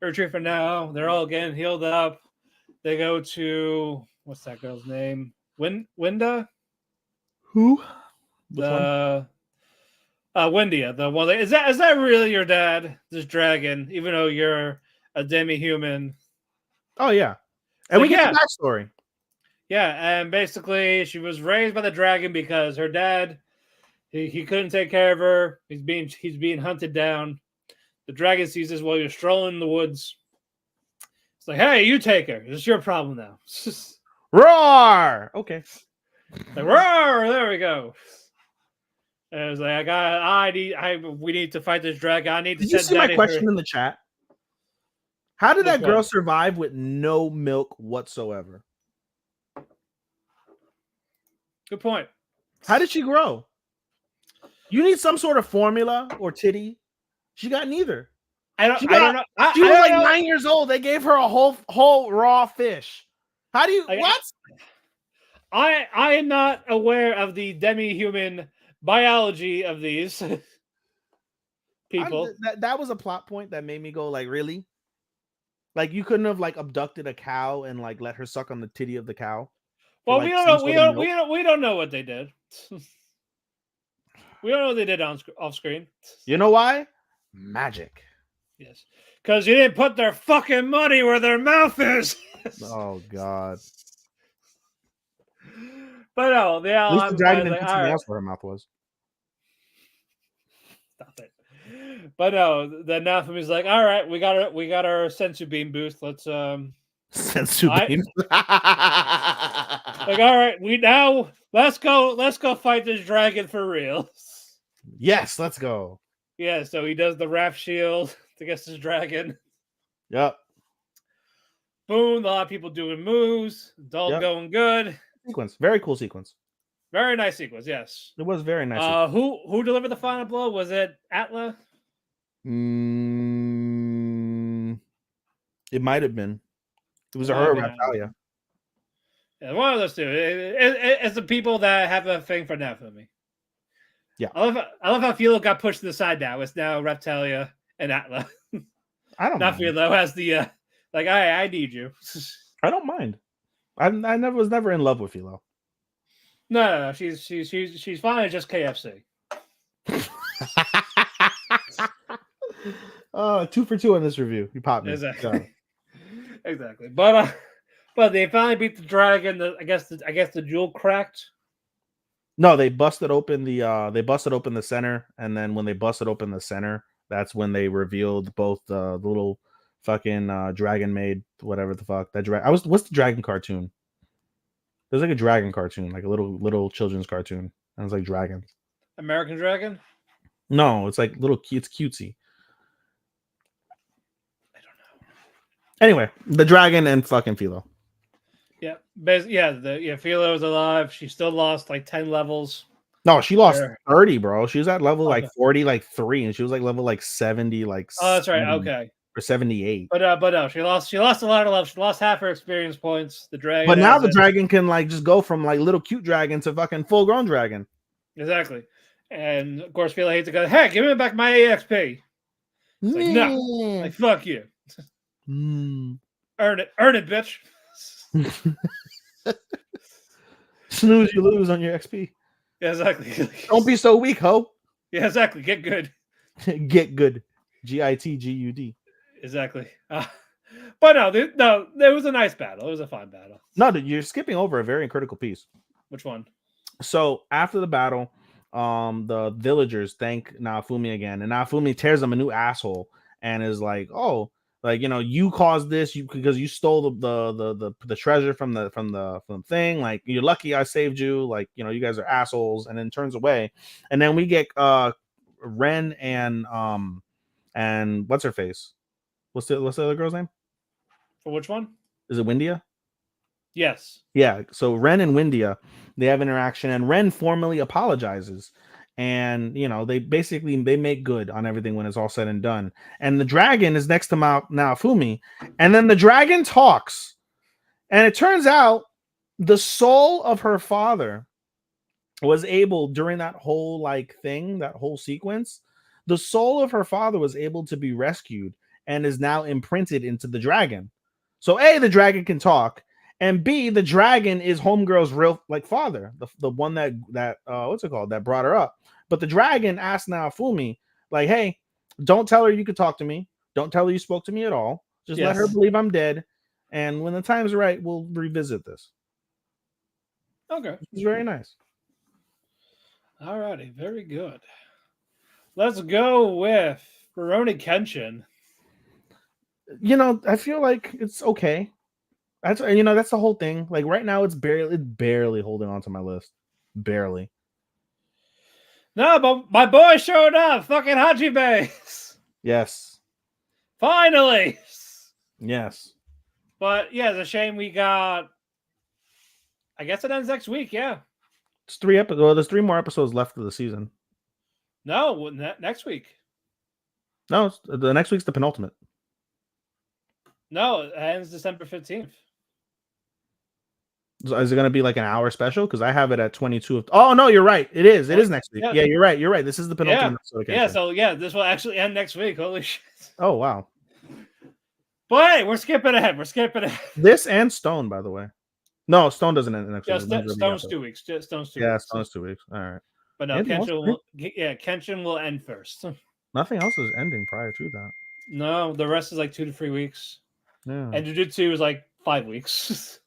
Retreat for now. They're all getting healed up. They go to what's that girl's name? Winda. Who? Windia. The one. Is that really your dad? This dragon, even though you're a demi-human. Oh yeah. And we get the backstory. Yeah, and basically she was raised by the dragon because her dad, he couldn't take care of her. He's being hunted down. The dragon sees this while you're strolling in the woods. It's like, hey, you take her. It's your problem now. Roar! Okay. Like, roar! There we go. And it was like, we need to fight this dragon. I need to. Did you see my question in the chat? How did that girl survive with no milk whatsoever? Good point. How did she grow? You need some sort of formula or titty. She got neither. I don't know. She was like 9 years old. They gave her a whole raw fish. How do you what? I am not aware of the demi-human biology of these people. That was a plot point that made me go like, really? Like you couldn't have like abducted a cow and like let her suck on the titty of the cow. Well, we don't know. We don't know what they did. We don't know what they did off screen. You know why? Magic. Yes, because you didn't put their fucking money where their mouth is. Oh God. But no, they all. At least the dragon didn't put something else where her mouth was. Stop it. But no, the Nafumi's like, all right, we got our sensu beam boost. Let's sensu beam. Like, all right, let's go fight this dragon for real. Yes, let's go. Yeah, so he does the raft shield against this dragon. Yep. Boom, a lot of people doing moves. It's all Yep. going good. Sequence, very cool sequence. Very nice sequence, yes. It was very nice. Who delivered the final blow? Was it Atla? It might have been. It was It a might her have or been Natalia. Yeah, one of those two. It's the people that have a thing for Nafumi. Yeah. I love how Philo got pushed to the side now. It's now Reptalia and Atla. I don't Not mind. Philo has the like I need you. I don't mind. I was never in love with Philo. No, she's fine. It's just KFC. 2 for 2 on this review. You popped me. Exactly. Exactly. But they finally beat the dragon. I guess the jewel cracked. No, they busted open the center, and then when they busted open the center, that's when they revealed both the little fucking dragon maid, whatever the fuck that what's the dragon cartoon? There's like a dragon cartoon, like a little children's cartoon, and it's like dragons. American Dragon? No, it's like it's cutesy. I don't know. Anyway, the dragon and fucking Philo. Yeah, Philo is alive. She still lost like 10 levels. No, she lost Sure. 30, bro. She was at level like Okay. 40, like 3, and she was like level like 70, like Oh, that's right. 70 Okay. or 78. But no, she lost a lot of levels. She lost half her experience points. The dragon. But now has the it. dragon can like just go from like little cute dragon to fucking full grown dragon. Exactly. And of course, Philo hates to go, hey, give me back my EXP. It's like, no. Like, fuck you. Earn it, bitch. Snooze, you lose on your XP. Yeah, exactly. Don't be so weak, ho. Yeah, exactly. Get good. Get good. GITGUD. Exactly. But no, it was a nice battle. It was a fun battle. No, dude, you're skipping over a very critical piece. Which one? So after the battle, the villagers thank Naofumi again, and Naofumi tears them a new asshole and is like, "Oh, like you caused this, because you stole the treasure from the thing. Like you're lucky I saved you. Like you guys are assholes." And then turns away, and then we get Ren and what's her face? What's the other girl's name? For which one? Is it Windia? Yes. Yeah. So Ren and Windia, they have interaction, and Ren formally apologizes, and they make good on everything when it's all said and done. And the dragon is next to Naofumi, and then the dragon talks, and it turns out the soul of her father was able, during that whole that whole sequence, the soul of her father was able to be rescued and is now imprinted into the dragon. So A, the dragon can talk, and B, the dragon is Homegirl's real father, the one that what's it called, that brought her up. But the dragon asked Naofumi, like, hey, don't tell her you could talk to me. Don't tell her you spoke to me at all. Just let her believe I'm dead. And when the time's right, we'll revisit this. Okay. It's very nice. Alrighty, very good. Let's go with Rurouni Kenshin. I feel like it's okay. That's that's the whole thing. Like right now, it's barely holding on to my list. Barely. No, but my boy showed up. Fucking Hajime. Yes. Finally. Yes. But yeah, it's a shame we got. I guess it ends next week. Yeah. It's 3 episodes. Well, there's 3 more episodes left of the season. No, next week. No, the next week's the penultimate. No, it ends December 15th. Is it going to be like an hour special? Because I have it at 22. Oh, no, you're right. It is. It is next week. Yeah, you're right. You're right. This is the penultimate episode. Yeah, so this will actually end next week. Holy shit. Oh, wow. But hey, we're skipping ahead. This and Stone, by the way. No, Stone doesn't end next week. Stone's 2 weeks. Stone's 2 weeks. Stone's 2 weeks. All right. But no, Kenshin will end first. Nothing else is ending prior to that. No, the rest is like 2 to 3 weeks. Yeah. And Jujutsu is like 5 weeks.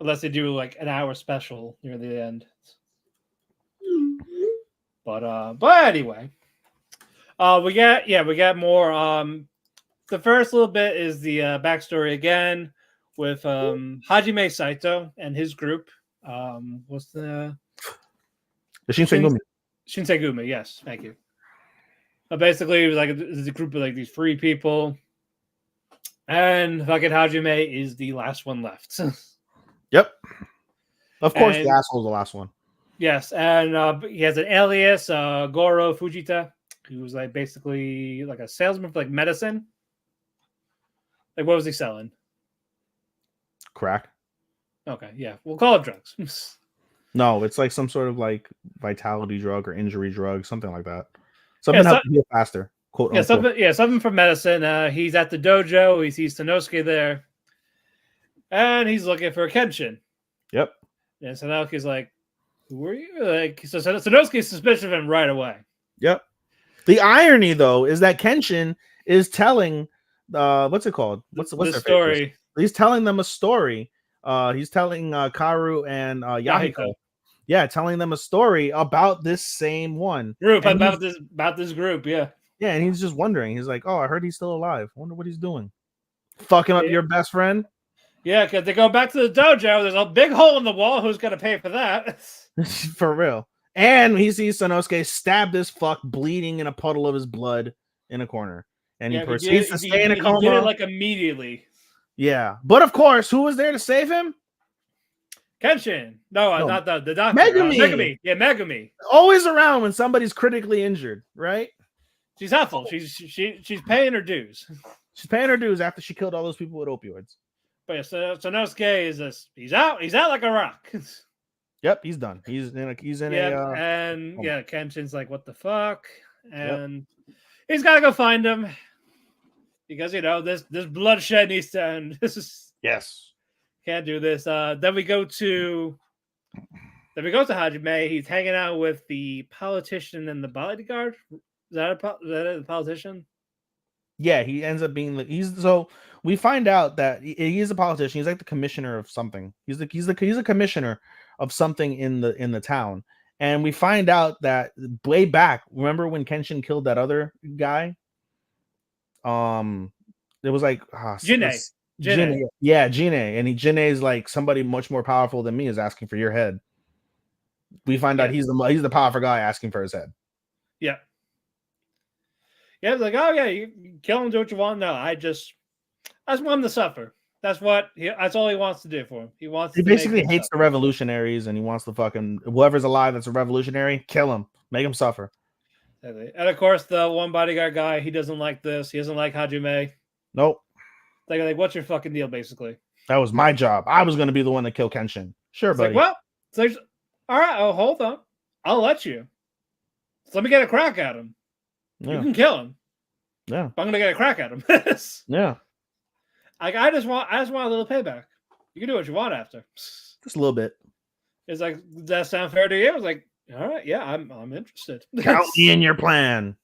Unless they do like an hour special near the end. But anyway. We got more. The first little bit is the backstory again with Hajime Saito and his group. What's the Shinsengumi. Shinsengumi, yes, thank you. Basically, it was like a group of like these 3 people. And fucking Hajime is the last one left. Yep. Of course, the And- asshole's the last one. Yes, and he has an alias, Goro Fujita, who's like basically like a salesman for like medicine. Like, what was he selling? Crack. Okay, yeah, we'll call it drugs. No, it's like some sort of like vitality drug or injury drug, something like that. Something Yeah, helps you heal faster. Quote Yeah, unquote. something for medicine. He's at the dojo. He sees Sanosuke there, and he's looking for Kenshin. Yep. And Sanosuke's like, "Who are you?" Like, so Sanosuke's suspicious of him right away. Yep. The irony, though, is that Kenshin is telling, what's it called? What's the their story? papers? He's telling them a story. He's telling Karu and Yahiko. Yeah, telling them a story about this same one Group and about this group. Yeah. Yeah, and he's just wondering. He's like, "Oh, I heard he's still alive. Wonder what he's doing. Fucking up your best friend." Yeah, because they go back to the dojo. There's a big hole in the wall. Who's gonna pay for that? For real. And he sees Sanosuke stabbed as fuck, bleeding in a puddle of his blood in a corner. And he proceeds to stay in a coma. He did it like immediately. Yeah. But of course, who was there to save him? Kenshin. No, not the doctor. Megumi. Megumi. Yeah, Megumi. Always around when somebody's critically injured, right? She's helpful. She's paying her dues. She's paying her dues after she killed all those people with opioids. But yeah, Sanosuke is this. He's out like a rock. Yep, he's done. He's in a Kenshin's like, what the fuck? And he's gotta go find him because this bloodshed needs to end. Yes. Can't do this. Then we go to Hajime. He's hanging out with the politician and the bodyguard. Is that a politician? Yeah, he ends up being so we find out that he is a politician. He's like the commissioner of something. He's a commissioner of something in the town. And we find out that way back, remember when Kenshin killed that other guy? It was like Jinne. Yeah, Jinne. And Jinne is like somebody much more powerful than me is asking for your head. We find out he's the powerful guy asking for his head. Yeah. Yeah, it's like, oh yeah, you kill him, do what you want. No, I just want him to suffer. That's all he wants to do for him. He basically hates the revolutionaries, and he wants to fucking whoever's alive that's a revolutionary, kill him, make him suffer. And of course, the one bodyguard guy, he doesn't like this. He doesn't like Hajime. Nope. Like, what's your fucking deal, basically? That was my job. I was going to be the one to kill Kenshin. Sure, it's buddy. Like, well, it's like, all right, oh, hold on. I'll let you. So let me get a crack at him. Yeah. You can kill him. Yeah. But I'm gonna get a crack at him. Yeah. Like I just want a little payback. You can do what you want after. Just a little bit. It's like, does that sound fair to you? I was like, all right, yeah, I'm interested. Count me in your plan.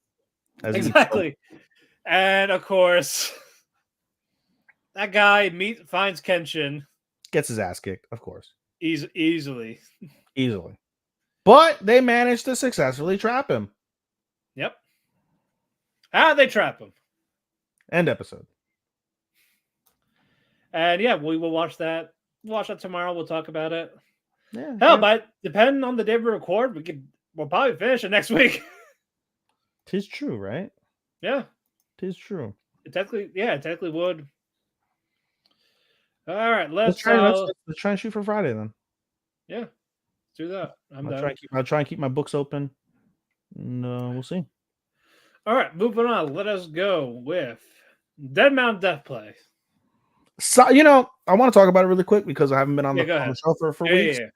Exactly. And of course, that guy finds Kenshin. Gets his ass kicked, of course. Easily. But they managed to successfully trap him. Yep. How'd they trap him? End episode. And yeah, we will watch that. We'll watch that tomorrow. We'll talk about it. Yeah. Hell, but depending on the day we record, we'll probably finish it next week. Tis true, right? Yeah. Tis true. It technically would. All right, let's try and shoot for Friday then. Yeah, let's do that. I'll try and keep my books open. And we'll see. All right, moving on. Let us go with Dead Mountain Death Play. So I want to talk about it really quick because I haven't been on the show for weeks. Yeah.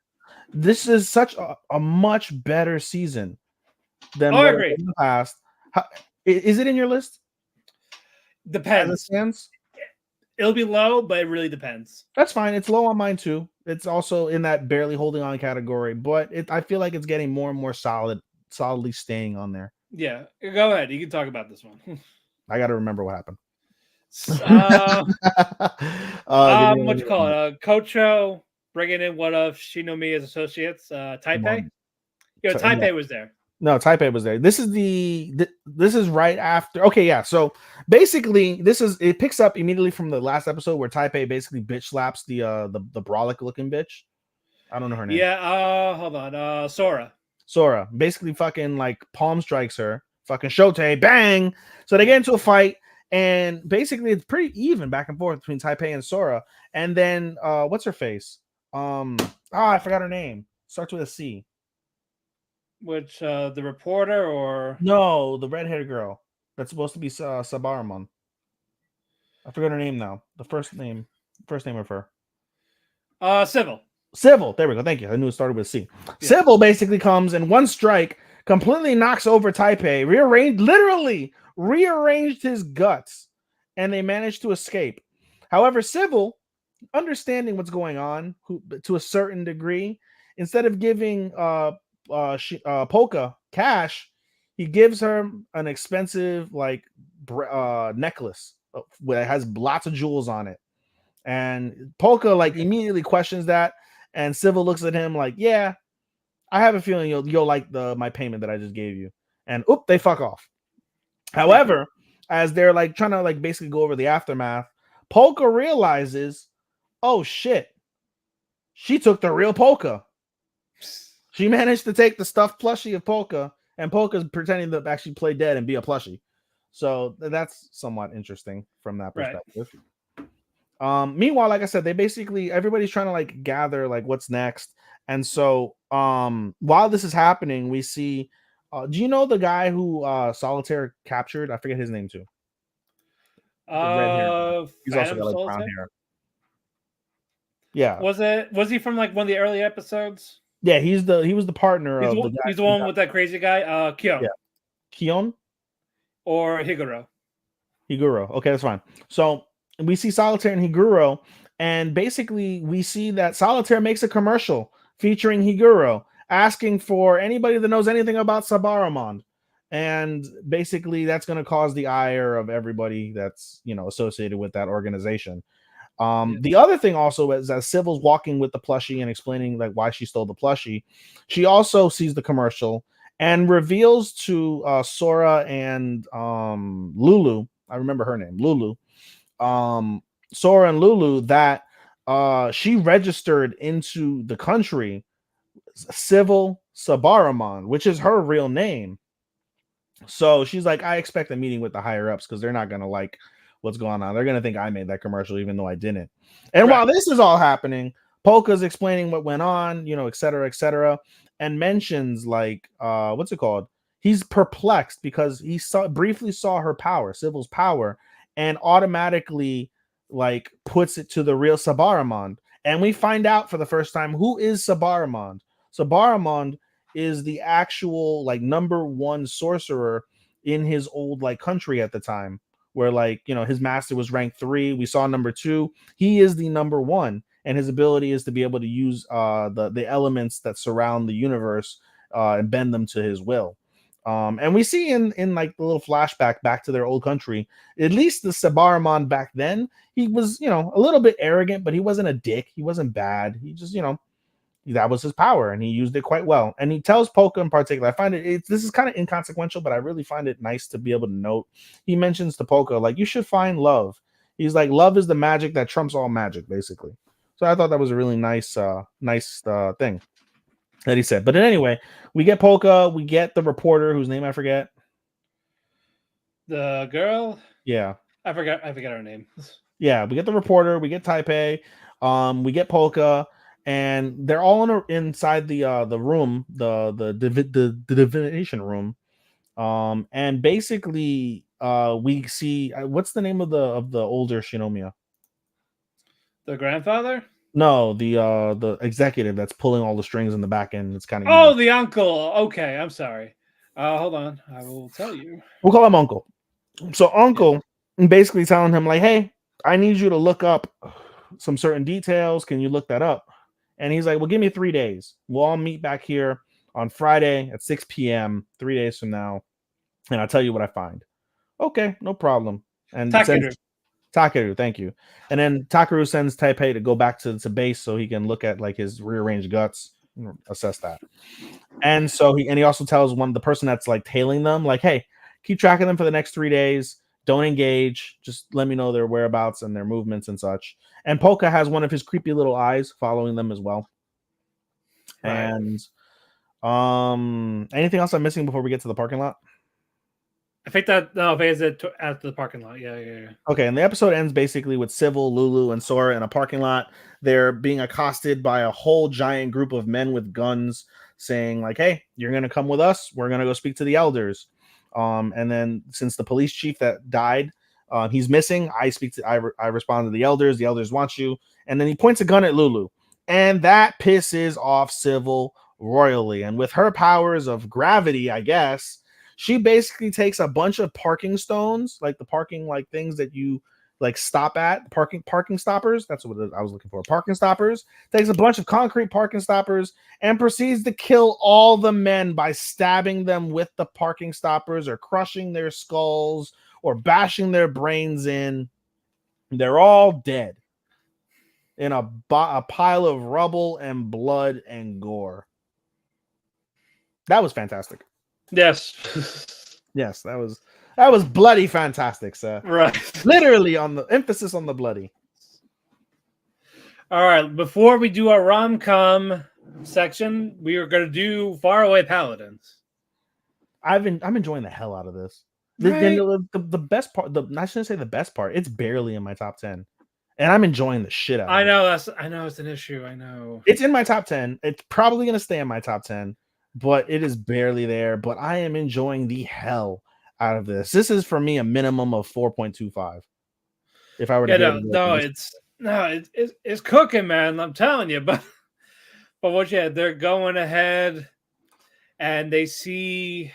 This is such a much better season than I agree. In the past. Is it in your list? Depends. It'll be low, but it really depends. That's fine. It's low on mine too. It's also in that barely holding on category, but I feel like it's getting more and more solidly staying on there. Yeah, go ahead. You can talk about this one. I got to remember what happened. What you call it? Kocho bringing in one of Shinomiya's associates, Taipei. Taipei was there. No, Taipei was there. This is right after. Okay, yeah. So basically, it picks up immediately from the last episode where Taipei basically bitch slaps the brolic looking bitch. I don't know her name. Yeah. Hold on. Sora basically fucking like palm strikes her. Fucking Shote, bang. So they get into a fight, And basically it's pretty even back and forth between Taipei and Sora. And then what's her face? I forgot her name. Starts with a C. Which the reporter or No, the red-haired girl that's supposed to be Sabaramon. I forgot her name now. The first name of her. Civil. Civil. There we go. Thank you. I knew it started with C. Yeah. Civil basically comes and one strike completely knocks over Taipei, literally rearranged his guts, and they managed to escape. However, Civil, understanding what's going on to a certain degree, instead of giving Polka cash, he gives her an expensive necklace that has lots of jewels on it. And Polka immediately questions that, and Civil looks at him like, "Yeah, I have a feeling you'll like my payment that I just gave you." And they fuck off. However, as they're trying to basically go over the aftermath, Polka realizes, oh shit, she took the real Polka. She managed to take the stuffed plushie of Polka, and Polka's pretending to actually play dead and be a plushie. So that's somewhat interesting from that perspective. Right. Meanwhile, like I said, everybody's trying to gather what's next. And so while this is happening, we see do you know the guy who Solitaire captured? I forget his name too. The red hair. He's also got brown hair. Yeah. Was he from one of the early episodes? Yeah, he was the partner of the guy. He's the one with that crazy guy, Kyo. Yeah. Kion? Or Higuro. Okay, that's fine. So we see Solitaire and Higuro, and basically we see that Solitaire makes a commercial featuring Higuro, asking for anybody that knows anything about Sabaramon. And basically that's going to cause the ire of everybody that's associated with that organization. The other thing also is that Civil's walking with the plushie and explaining why she stole the plushie. She also sees the commercial and reveals to Sora and Lulu. I remember her name, Lulu. Sora and Lulu, that she registered into the country Civil Sabaramon, which is her real name. So she's like, I expect a meeting with the higher ups because they're not gonna like what's going on. They're gonna think I made that commercial, even though I didn't. And while this is all happening, Polka's explaining what went on, et cetera, and mentions what's it called? He's perplexed because he briefly saw her power, Civil's power, and automatically puts it to the real Sabaramon. And we find out for the first time who is Sabaramon. Sabaramon is the actual number one sorcerer in his old country at the time, where his master was rank 3. We saw number 2. He is the number 1, and his ability is to be able to use the elements that surround the universe and bend them to his will. And we see in the little flashback back to their old country, at least the Sabaramon back then, he was a little bit arrogant, but he wasn't a dick. He wasn't bad. He just that was his power, and he used it quite well. And he tells Polka in particular, I find this is kind of inconsequential, but I really find it nice to be able to note. He mentions to Polka, you should find love. He's like, love is the magic that trumps all magic, basically. So I thought that was a really nice thing that he said. But anyway, we get Polka, we get the reporter whose name I forget. The girl? Yeah. I forgot her name. Yeah, we get the reporter, we get Taipei, we get Polka. And they're all inside the room, the divination room, and basically we see what's the name of the older Shinomiya? The grandfather? No, the executive that's pulling all the strings in the back end. It's kind of evil. The uncle. Okay, I'm sorry. Hold on, I will tell you. We'll call him Uncle. So Uncle basically telling him hey, I need you to look up some certain details. Can you look that up? And he's like, well, give me 3 days. We'll all meet back here on Friday at 6 p.m., 3 days from now, and I'll tell you what I find. Okay, no problem. And Takeru, thank you. And then Takeru sends Taipei to go back to base so he can look at his rearranged guts and assess that. And so he also tells the person that's tailing them, hey, keep track of them for the next 3 days. Don't engage. Just let me know their whereabouts and their movements and such. And Polka has one of his creepy little eyes following them as well. Right. And anything else I'm missing before we get to the parking lot? I think that no, I think it's at the parking lot. Yeah. Okay, and the episode ends basically with Civil, Lulu, and Sora in a parking lot. They're being accosted by a whole giant group of men with guns, saying like, "Hey, you're gonna come with us. We're gonna go speak to the elders." And then since the police chief that died, he's missing, I respond to the elders. The elders want you, and then he points a gun at Lulu, and that pisses off Civil royally. And with her powers of gravity, I guess she basically takes a bunch of parking stones, like the parking like things that you like stop at, parking stoppers. That's what I was looking for. Parking stoppers. Takes a bunch of concrete parking stoppers and proceeds to kill all the men by stabbing them with the parking stoppers or crushing their skulls or bashing their brains in. They're all dead in a pile of rubble and blood and gore. That was fantastic. Yes. Yes, that was bloody fantastic, sir. Right. Literally on the emphasis on the bloody. All right. Before we do our rom-com section, we are going to do Faraway Paladins. I'm enjoying the hell out of this. Right. The best part, I shouldn't say the best part. It's barely in my top 10, and I'm enjoying the shit out of it. I know it's an issue. I know It's in my top 10. It's probably gonna stay in my top 10, but it is barely there. But I am enjoying the hell out of this. This is for me a minimum of 4.25. If I were to it's cooking, man. I'm telling you, but what they're going ahead and they see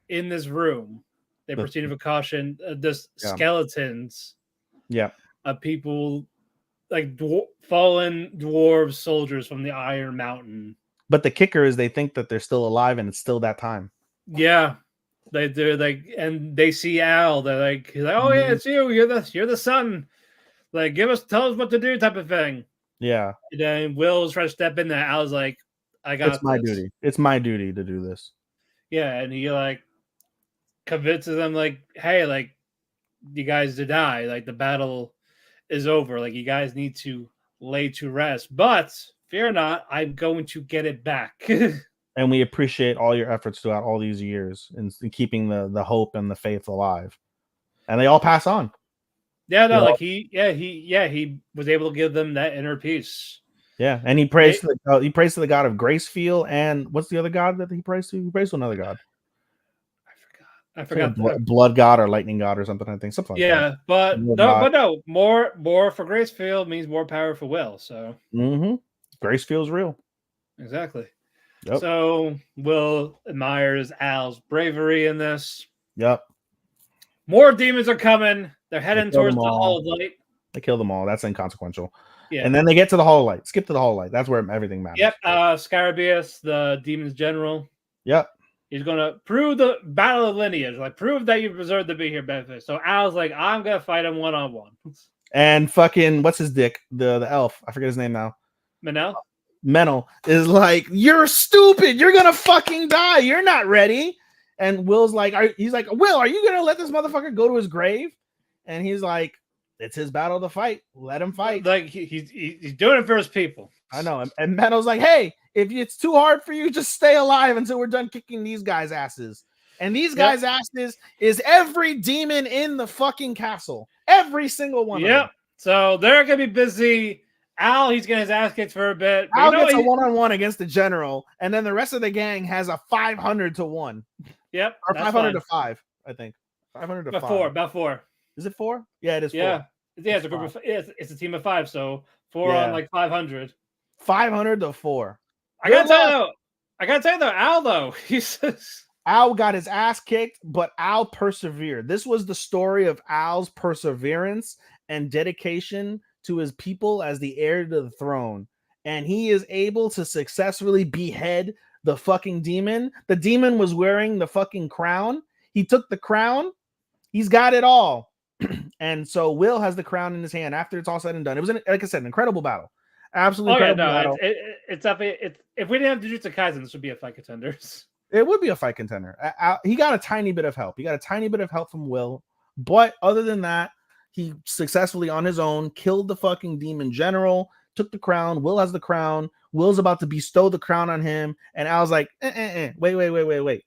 in this room, they proceed with caution, skeletons of people like fallen dwarves soldiers from the Iron Mountain. But the kicker is they think that they're still alive and it's still that time. Yeah. They're like, and they see Al. They're like, he's like, oh yeah, it's you. You're the son. Like, tell us what to do, type of thing. Yeah. And then Will's trying to step in there. Al's like, I got it's my duty. It's my duty to do this. Yeah, and he like convinces them, like, hey, like, you guys to die. Like, the battle is over. Like, you guys need to lay to rest. But fear not, I'm going to get it back. And we appreciate all your efforts throughout all these years in keeping the hope and the faith alive. And they all pass on. Yeah, no, like he was able to give them that inner peace. Yeah, and he prays to the god of Gracefield, and what's the other god that he prays to? He prays to another god. I forgot. Like blood god or lightning god or something. I think something. Like that. But more for Gracefield means more power for Will. So Gracefield's real. Exactly. Yep. So Will admires Al's bravery in this. Yep. More demons are coming. They're heading towards the Hall of Light. They kill them all. That's inconsequential. Yeah. And then they get to the Hall of Light. Skip to the Hall of Light. That's where everything matters. Yep. Scarabaeus, the demon's general. Yep. He's gonna prove the battle of lineage, like prove that you deserve to be here, benefit. So Al's like, I'm gonna fight him 1-on-1. And fucking what's his dick? The elf. I forget his name now. Menel is like, you're stupid. You're gonna fucking die. You're not ready. And Will's like, he's like, Will, are you gonna let this motherfucker go to his grave? And he's like, it's his battle to fight. Let him fight. Like he's doing it for his people. I know. And Menel's like, hey, if it's too hard for you, just stay alive until we're done kicking these guys' asses. And these guys' asses is every demon in the fucking castle. Every single one. Yep. So they're gonna be busy. Al, he's getting his ass kicked for a bit. Al gets a 1-on-1 against the general, and then the rest of the gang has a 500-1. Yep. Or 500-5, I think. 500-5. About 4. Is it 4? Yeah, it is 4. Yeah, it's a group of it's a team of 5, so 4 on like 500. 500-4. I gotta tell you though, Al though, he says Al got his ass kicked, but Al persevered. This was the story of Al's perseverance and dedication to his people as the heir to the throne. And he is able to successfully behead the fucking demon. The demon was wearing the fucking crown. He took the crown. He's got it all. And so Will has the crown in his hand after it's all said and done. It was, like I said, an incredible battle. Absolutely incredible battle. It's definitely, if we didn't have Jujutsu Kaisen, this would be a fight contender. It would be a fight contender. He got a tiny bit of help. He got a tiny bit of help from Will. But other than that, he successfully on his own killed the fucking demon general, took the crown. Will has the crown. Will's about to bestow the crown on him. And Al's like, wait.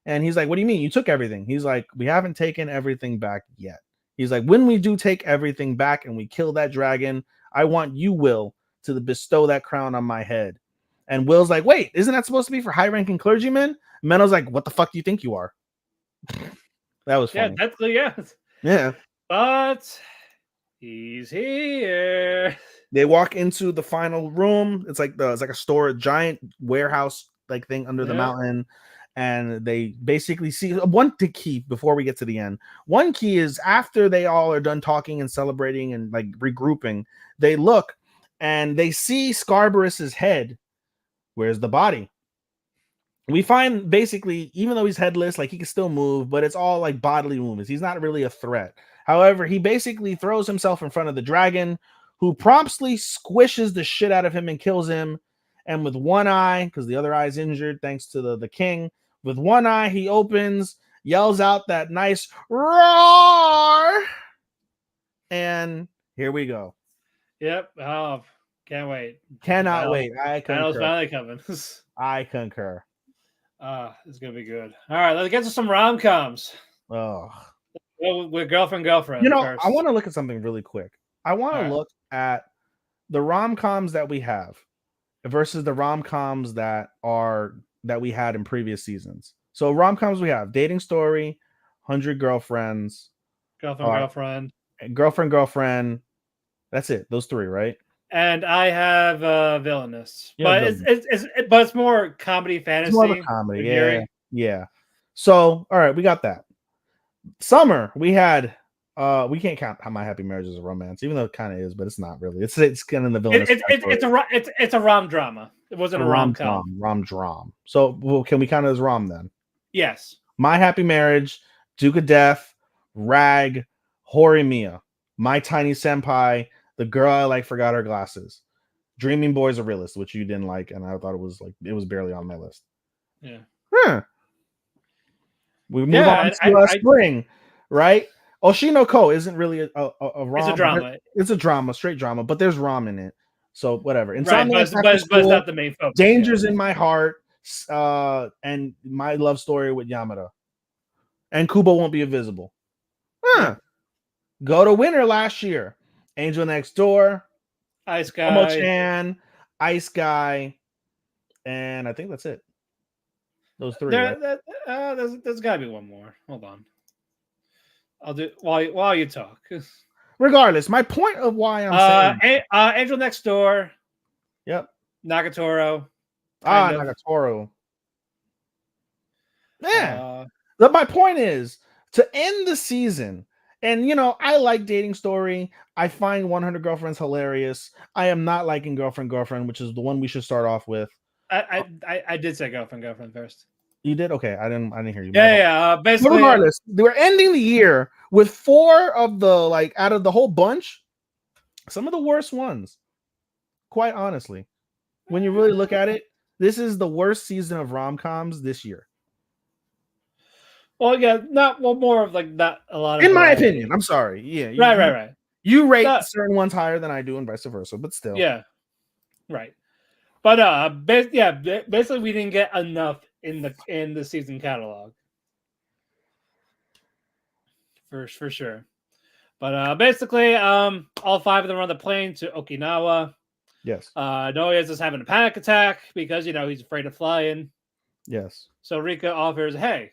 And he's like, what do you mean? You took everything. He's like, we haven't taken everything back yet. He's like, when we do take everything back and we kill that dragon, I want you, Will, to bestow that crown on my head. And Will's like, wait, isn't that supposed to be for high-ranking clergymen? Menno's like, what the fuck do you think you are? That was funny. Yeah, technically, yeah. Yeah. But he's here. They walk into the final room. It's like a store, a giant warehouse like thing under the mountain. And they basically see one key before we get to the end. One key is after they all are done talking and celebrating and like regrouping, they look and they see Scarborough's head. Where's the body? We find basically, even though he's headless, like he can still move, but it's all like bodily movements. He's not really a threat. However, he basically throws himself in front of the dragon, who promptly squishes the shit out of him and kills him. And with one eye, because the other eye is injured thanks to the king, with one eye, he opens, yells out that nice roar. And here we go. Yep. Oh, can't wait. Cannot wait. I Battle's concur. finally coming. I concur. It's gonna be good. All right, let's get to some rom-coms. Oh, with girlfriend. you know, first. I want to look at something really quick. I want to look at the rom-coms that we have versus the rom-coms that we had in previous seasons. So rom-coms we have Dating Story, 100 Girlfriends, girlfriend. That's it. Those three, right? And I have Villainous, Yeah, but it's more comedy fantasy. It's more of a comedy, yeah. So, all right, we got that. Summer, we had we can't count My Happy Marriage as a romance, even though it kind of is, but it's not really. It's kind of the Villainous. It's a rom drama. It wasn't a rom com. Rom dram. So, well, can we count it as rom then? Yes. My Happy Marriage, Duke of Death, Rag, Horimiya, My Tiny Senpai, The Girl I Like Forgot Her Glasses, Dreaming Boy's a Realist, which you didn't like, and I thought it was barely on my list. Yeah. We move on to spring, right? Oshinoko isn't really a rom. It's a drama. It's a drama, straight drama, but there's rom in it. So whatever. Right, but it's not the main focus. Dangers in My Heart, and My Love Story with Yamada. And Kubo Won't Be Invisible. Go to winter last year. Angel Next Door, Ice Guy, Tomo-chan, Ice Guy, and I think that's it. Those three. There's got to be one more. Hold on. I'll do while you talk. Regardless, my point of why I'm saying Angel Next Door. Yep. Nagatoro. Nagatoro. Yeah. But my point is to end the season. And, I like Dating Story. I find 100 Girlfriends hilarious. I am not liking Girlfriend, which is the one we should start off with. I did say girlfriend first. You did? Okay. I didn't hear you. Yeah. Basically, but regardless, we're ending the year with 4 of the, out of the whole bunch, some of the worst ones. Quite honestly. When you really look at it, this is the worst season of rom-coms this year. Well, yeah, more of not a lot of. In my opinion, I'm sorry. Yeah, right. You rate certain ones higher than I do, and vice versa. But still, yeah, right. But basically, we didn't get enough in the season catalog for sure. But basically, all 5 of them are on the plane to Okinawa. Yes. Noya's just having a panic attack because he's afraid of flying. Yes. So Rika offers, "Hey,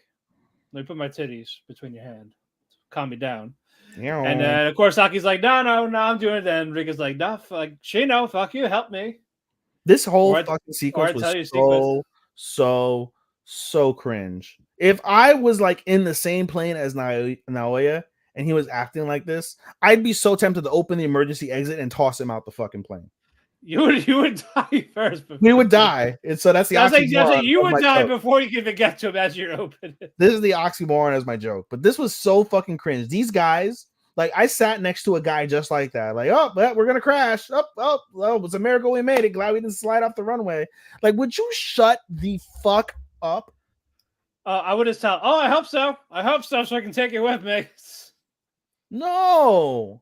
let me put my titties between your hand. Calm me down." Yeah. And then, of course, Saki's like, no, I'm doing it. Then Rika's like, no, Shino, fuck you, help me. This whole fucking sequence was so cringe. If I was in the same plane as Naoya and he was acting like this, I'd be so tempted to open the emergency exit and toss him out the fucking plane. You would die first. We would die. And so that's the oxymoron. You would die before you can even get to him as you're opening. This is the oxymoron as my joke. But this was so fucking cringe. These guys, I sat next to a guy just like that. We're going to crash. It's a miracle we made it. Glad we didn't slide off the runway. Would you shut the fuck up? I would just tell, I hope so. So I can take you with me. No.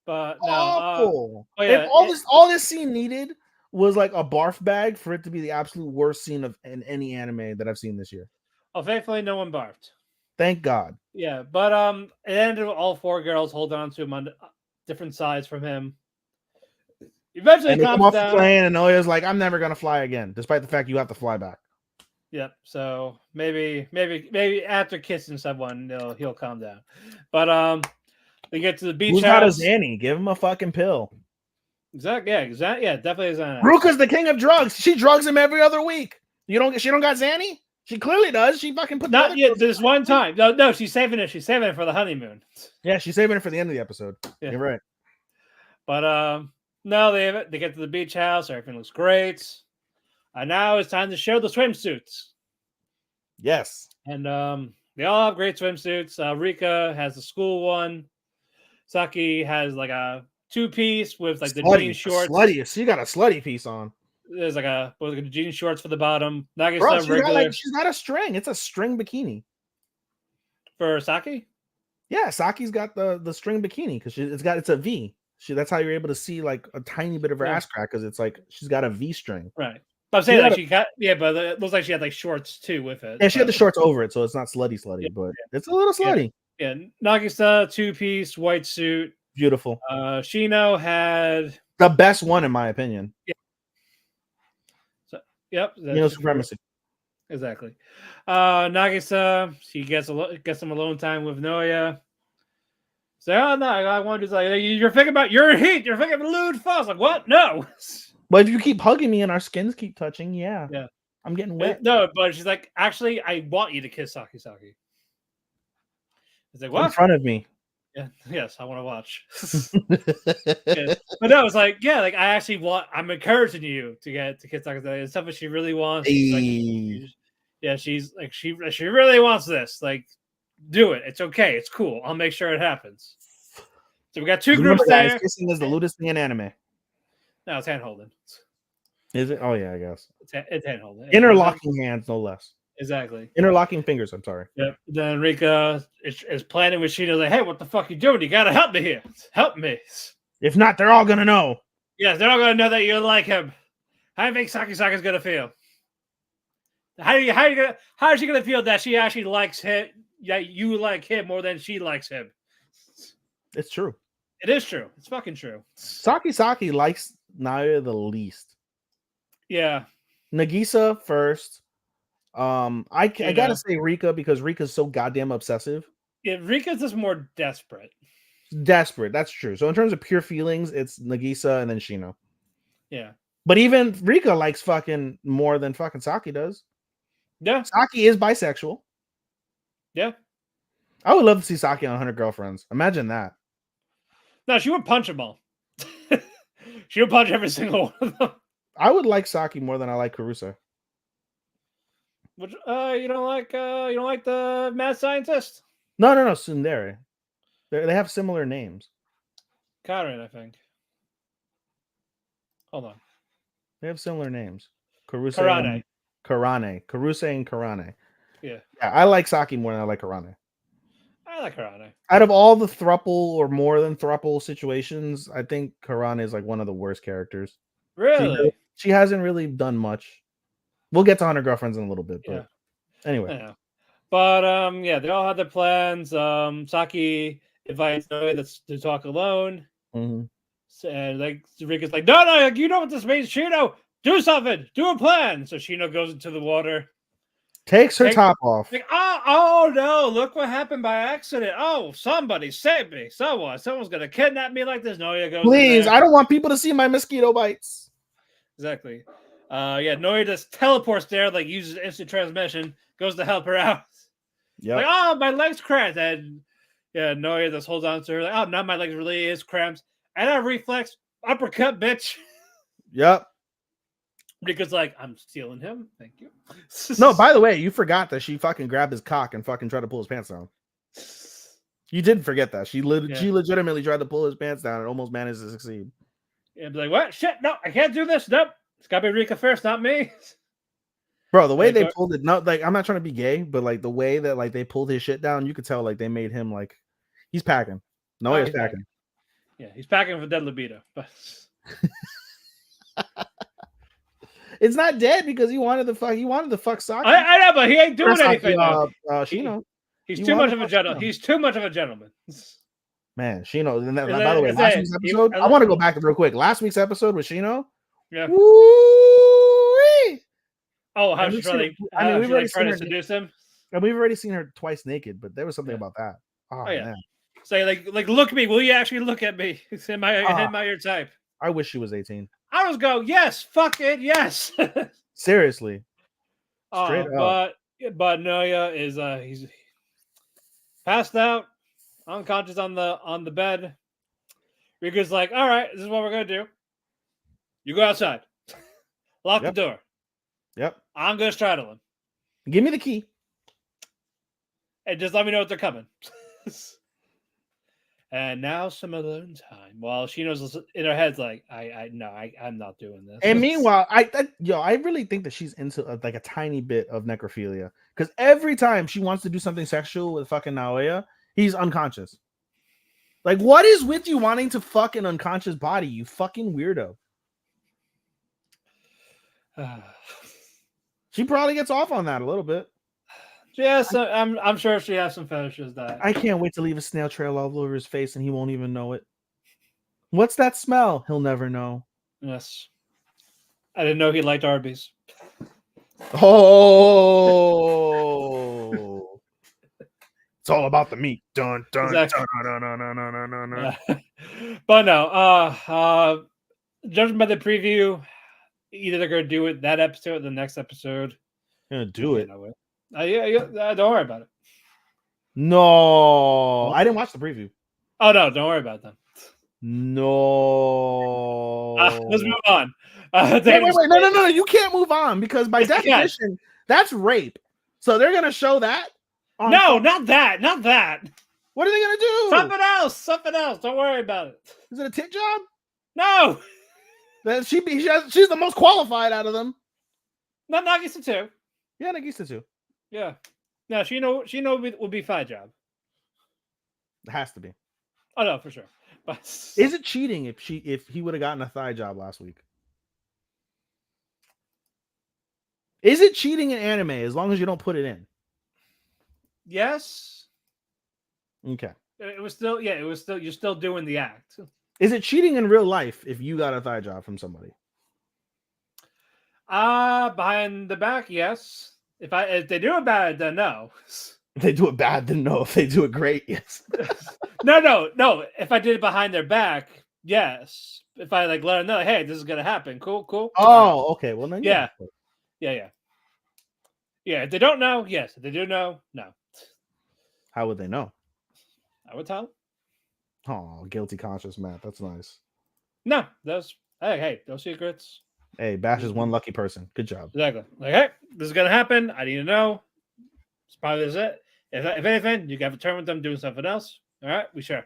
But no, awful. If all this scene needed was a barf bag for it to be the absolute worst scene in any anime that I've seen this year. Oh, thankfully, no one barfed. Thank God. Yeah, but it ended with all 4 girls holding on to him on different sides from him. Eventually, And they come calms off the down. plane, and Oya's like, "I'm never gonna fly again," despite the fact you have to fly back. Yep. So maybe after kissing someone, he'll calm down. But they get to the beach Who's not a house. Zanny? Give him a fucking pill. Exactly. Yeah, definitely is on. Ruka's the king of drugs. She drugs him every other week. She don't got Zanny? She clearly does. She fucking put Not yet. This one time. No, she's saving it. She's saving it for the honeymoon. Yeah, she's saving it for the end of the episode. Yeah. You're right. But no, they get to the beach house. Everything looks great. And now it's time to show the swimsuits. Yes. And they all have great swimsuits. Rika has the school one. Saki has like a 2-piece with like the jean shorts. Slutty. She got a slutty piece on. There's like a jean shorts for the bottom. Nagisa Bro, regular. she's not a string. It's a string bikini. For Saki? Yeah, Saki's got the string bikini because it's a V. That's how you're able to see like a tiny bit of her ass crack because it's like she's got a V string. Right. But I'm saying like she got but it looks like she had like shorts too with it. Yeah, she had the shorts over it, so it's not slutty, but it's a little slutty. Yeah, Nagisa 2-piece white suit. Beautiful. Shino had the best one in my opinion. Yeah. So, yep. Supremacy. Exactly. Nagisa, she gets some alone time with Noya. So, oh no, I want to like you're thinking about your heat. You're thinking about lewd falls. Like what? No. But if you keep hugging me and our skins keep touching, yeah, I'm getting wet. No, but she's like, actually, I want you to kiss Saki. It's like what? In front of me. Yeah. Yes, I want to watch. Yeah. But no, it's like like I actually want. I'm encouraging you to kiss Saki. It's something she really wants. Like, she's like she really wants this. Like, do it. It's okay. It's cool. I'll make sure it happens. So we got 2 groups there. Guys, kissing is the lewdest thing in anime. No, it's hand holding. Is it? Oh yeah, I guess. It's hand holding. Interlocking hands, no less. Exactly. Interlocking fingers. I'm sorry. Yep. Then Rika is planning with Shino like, hey, what the fuck you doing? You gotta help me here. Help me. If not, they're all gonna know. Yes, they're all gonna know that you like him. How do you think Saka's gonna feel? How is she gonna feel that she actually likes him? Yeah, you like him more than she likes him. It's true. It is true. It's fucking true. Saki likes Naya the least. Yeah. Nagisa first. I gotta say Rika because Rika's so goddamn obsessive. Yeah, Rika's just more desperate. Desperate, that's true. So in terms of pure feelings, it's Nagisa and then Shino. Yeah. But even Rika likes fucking more than fucking Saki does. Yeah. Saki is bisexual. Yeah. I would love to see Saki on 100 Girlfriends. Imagine that. No, she would punch them all. She would punch every single one of them. I would like Saki more than I like Karusa. Which you don't like the mad scientist? No, Tsundere. They have similar names. Karen, I think. Hold on. They have similar names. Karane. Karusa and Karane. Yeah. I like Saki more than I like Karane. I like Karane. Out of all the thruple or more than thruple situations, I think Karane is like one of the worst characters. Really? She hasn't really done much. We'll get to 100 Girlfriends in a little bit, but anyway. Yeah. But they all had their plans. Saki invites Noe to talk alone. Mm-hmm. And like Rika's like, no, you know what this means, Shino. Do something. Do a plan. So Shino goes into the water. Takes her top off. Like, oh no, look what happened by accident. Oh, somebody save me. Someone's gonna kidnap me like this. Noya goes. Please, I don't want people to see my mosquito bites. Exactly. Noya just teleports there, like uses instant transmission, goes to help her out. Yeah. Like, oh, my leg's cramped. And Noya just holds on to her, like, oh, now my legs really is cramped. And a reflex uppercut, bitch. Yep. Because like I'm stealing him. Thank you. No, by the way, you forgot that she fucking grabbed his cock and fucking tried to pull his pants down. You didn't forget that. She legitimately tried to pull his pants down and almost managed to succeed. And be like, what? Shit, no, I can't do this. Nope. It's gotta be Rika first, not me. Bro, the way they pulled it, not like I'm not trying to be gay, but like the way that like they pulled his shit down, you could tell like they made him like he's packing. No, he's packing. Yeah, he's packing for dead libido. But It's not dead because he wanted the fuck. He wanted the fuck Saki. I know, but he ain't doing Saki, anything though. Shino. He's He too wanted much of a fuck gentleman. Shino. He's too much of a gentleman. Man, Shino. And that, Is by the way, is last it- week's he- episode. I want to go back real quick. Last week's episode with Shino. Yeah. Woo-wee! Oh, how And we've she's trying seen- to, I mean, we've already trying seen to her. seduce him. And we've already seen her twice naked, but there was something Yeah. about that. Oh, yeah. man. Say like look at me. Will you actually look at me? Am I your type? I wish she was 18. I was go, yes, fuck it, yes. Seriously. Straight up. But Noya is he's passed out, unconscious on the bed. Riku's like, all right, this is what we're gonna do. You go outside, lock the door. Yep. I'm gonna straddle him, Give me the key. and just let me know if they're coming. And now some alone time. While she knows in her head's like, I'm not doing this. And meanwhile, I really think that she's into like a tiny bit of necrophilia because every time she wants to do something sexual with fucking Naoya, he's unconscious. Like, what is with you wanting to fuck an unconscious body, you fucking weirdo? She probably gets off on that a little bit. Yes, I'm sure she has some fetishes that I can't wait to leave a snail trail all over his face and he won't even know it. What's that smell? He'll never know. Yes. I didn't know he liked Arby's. Oh, it's all about the meat. Dun dun Exactly. dun dun dun dun dun dun dun. But no, judging by the preview, either they're gonna do it that episode or the next episode. Gonna do it. Don't worry about it. No, I didn't watch the preview. Oh no, don't worry about them. No. Let's move on. Wait, no. You can't move on because by definition, that's rape. So they're gonna show that. No, not that. Not that. What are they gonna do? Something else. Something else. Don't worry about it. Is it a tit job? No. Then she's the most qualified out of them. Not Nagisa too. Yeah, Nagisa too. Yeah. No, she know would be fine job. It has to be. Oh no, for sure. But is it cheating if he would have gotten a thigh job last week? Is it cheating in anime as long as you don't put it in? Yes. Okay. It was still you're still doing the act. Is it cheating in real life if you got a thigh job from somebody? Behind the back, yes. If they do it bad, then no. If they do it bad, then no. If they do it great, yes. No. If I did it behind their back, yes. If I like let them know, hey, this is gonna happen. Cool. Oh, okay. Well then, yeah. If they don't know, yes. If they do know, no. How would they know? I would tell them. Oh, guilty conscience, Matt. That's nice. No, hey, no secrets. Hey, Bash is one lucky person. Good job. Exactly. Like, hey, this is gonna happen. I need to know. It's probably this it. If anything, you got to turn with them doing something else. All right, we share.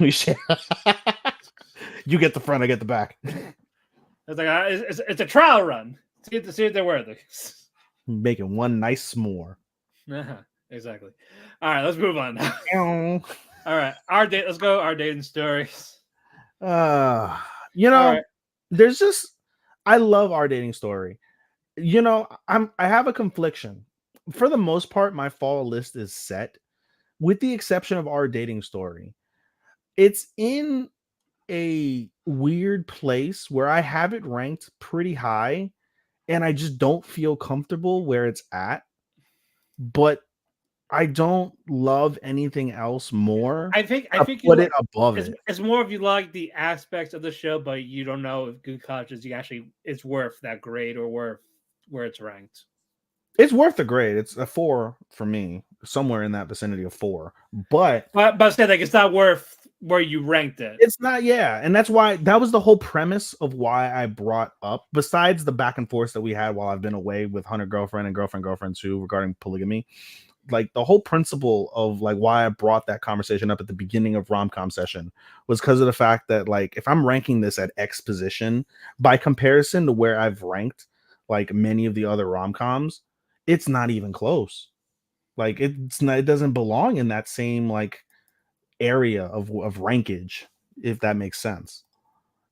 We share. You get the front, I get the back. It's like it's a trial run. See if they're worthy. Making one nice s'more. Exactly. All right, let's move on now. All right, let's go. Our dating stories. Right. There's just I love our dating story. I have a confliction. For the most part, my fall list is set, with the exception of our dating story. It's in a weird place where I have it ranked pretty high, and I just don't feel comfortable where it's at. But I don't love anything else more. I think put it above it. It's more of you like the aspects of the show, but you don't know if Good Conscience it's worth that grade or worth where it's ranked. It's worth the grade. It's a 4 for me, somewhere in that vicinity of 4. But I said like it's not worth where you ranked it. It's not, yeah, and that's why that was the whole premise of why I brought up. Besides the back and forth that we had while I've been away with Hunter Girlfriend and Girlfriend 2 regarding polygamy, like the whole principle of like why I brought that conversation up at the beginning of Romcom session was because of the fact that like if I'm ranking this at X position by comparison to where I've ranked like many of the other romcoms, it's not even close. Like it doesn't belong in that same like area of rankage, if that makes sense.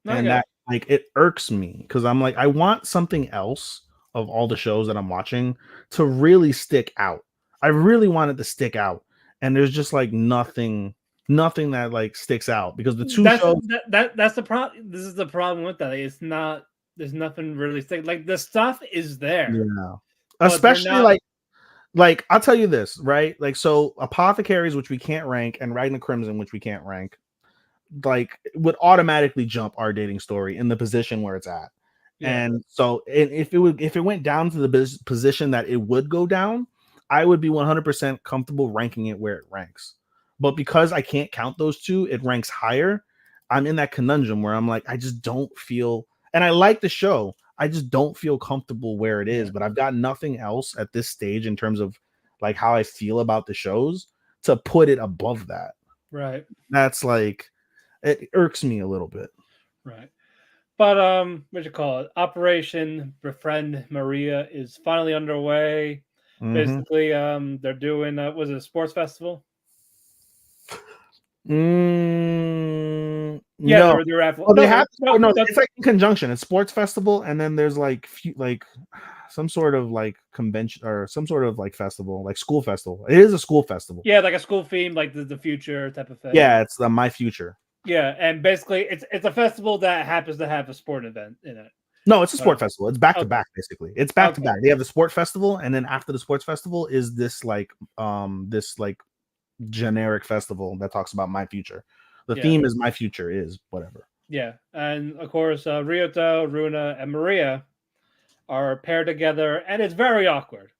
and that like it irks me because I'm like I want something else of all the shows that I'm watching to really stick out. I really want it to stick out, and there's just like nothing that like sticks out because the two shows. That's the problem. This is the problem with that. It's not. There's nothing really stick. Like the stuff is there. Yeah, especially like I'll tell you this, right? Like so, Apothecaries, which we can't rank, and Ragna Crimson, which we can't rank, like would automatically jump our dating story in the position where it's at. Yeah. And so if it went down to the position that it would go down, I would be 100% comfortable ranking it where it ranks. But because I can't count those two, it ranks higher. I'm in that conundrum where I'm like, I just don't feel, and I like the show, I just don't feel comfortable where it is. But I've got nothing else at this stage in terms of like how I feel about the shows to put it above that. Right. That's like, it irks me a little bit. Right. But what you call it? Operation Befriend Maria is finally underway. Basically, they're doing was it a sports festival? Yeah, no. They're it's like in conjunction. It's sports festival, and then there's like some sort of like convention or some sort of like festival, like school festival. It is a school festival. Yeah, like a school theme, like the future type of thing. Yeah, it's the My Future. Yeah, and basically it's a festival that happens to have a sport event in it. No, it's a sport festival. It's back to back, basically. It's back to back. They have the sport festival, and then after the sports festival is this like generic festival that talks about My Future. The theme is My Future is whatever. Yeah, and of course Ryuto, Runa, and Maria are paired together, and it's very awkward.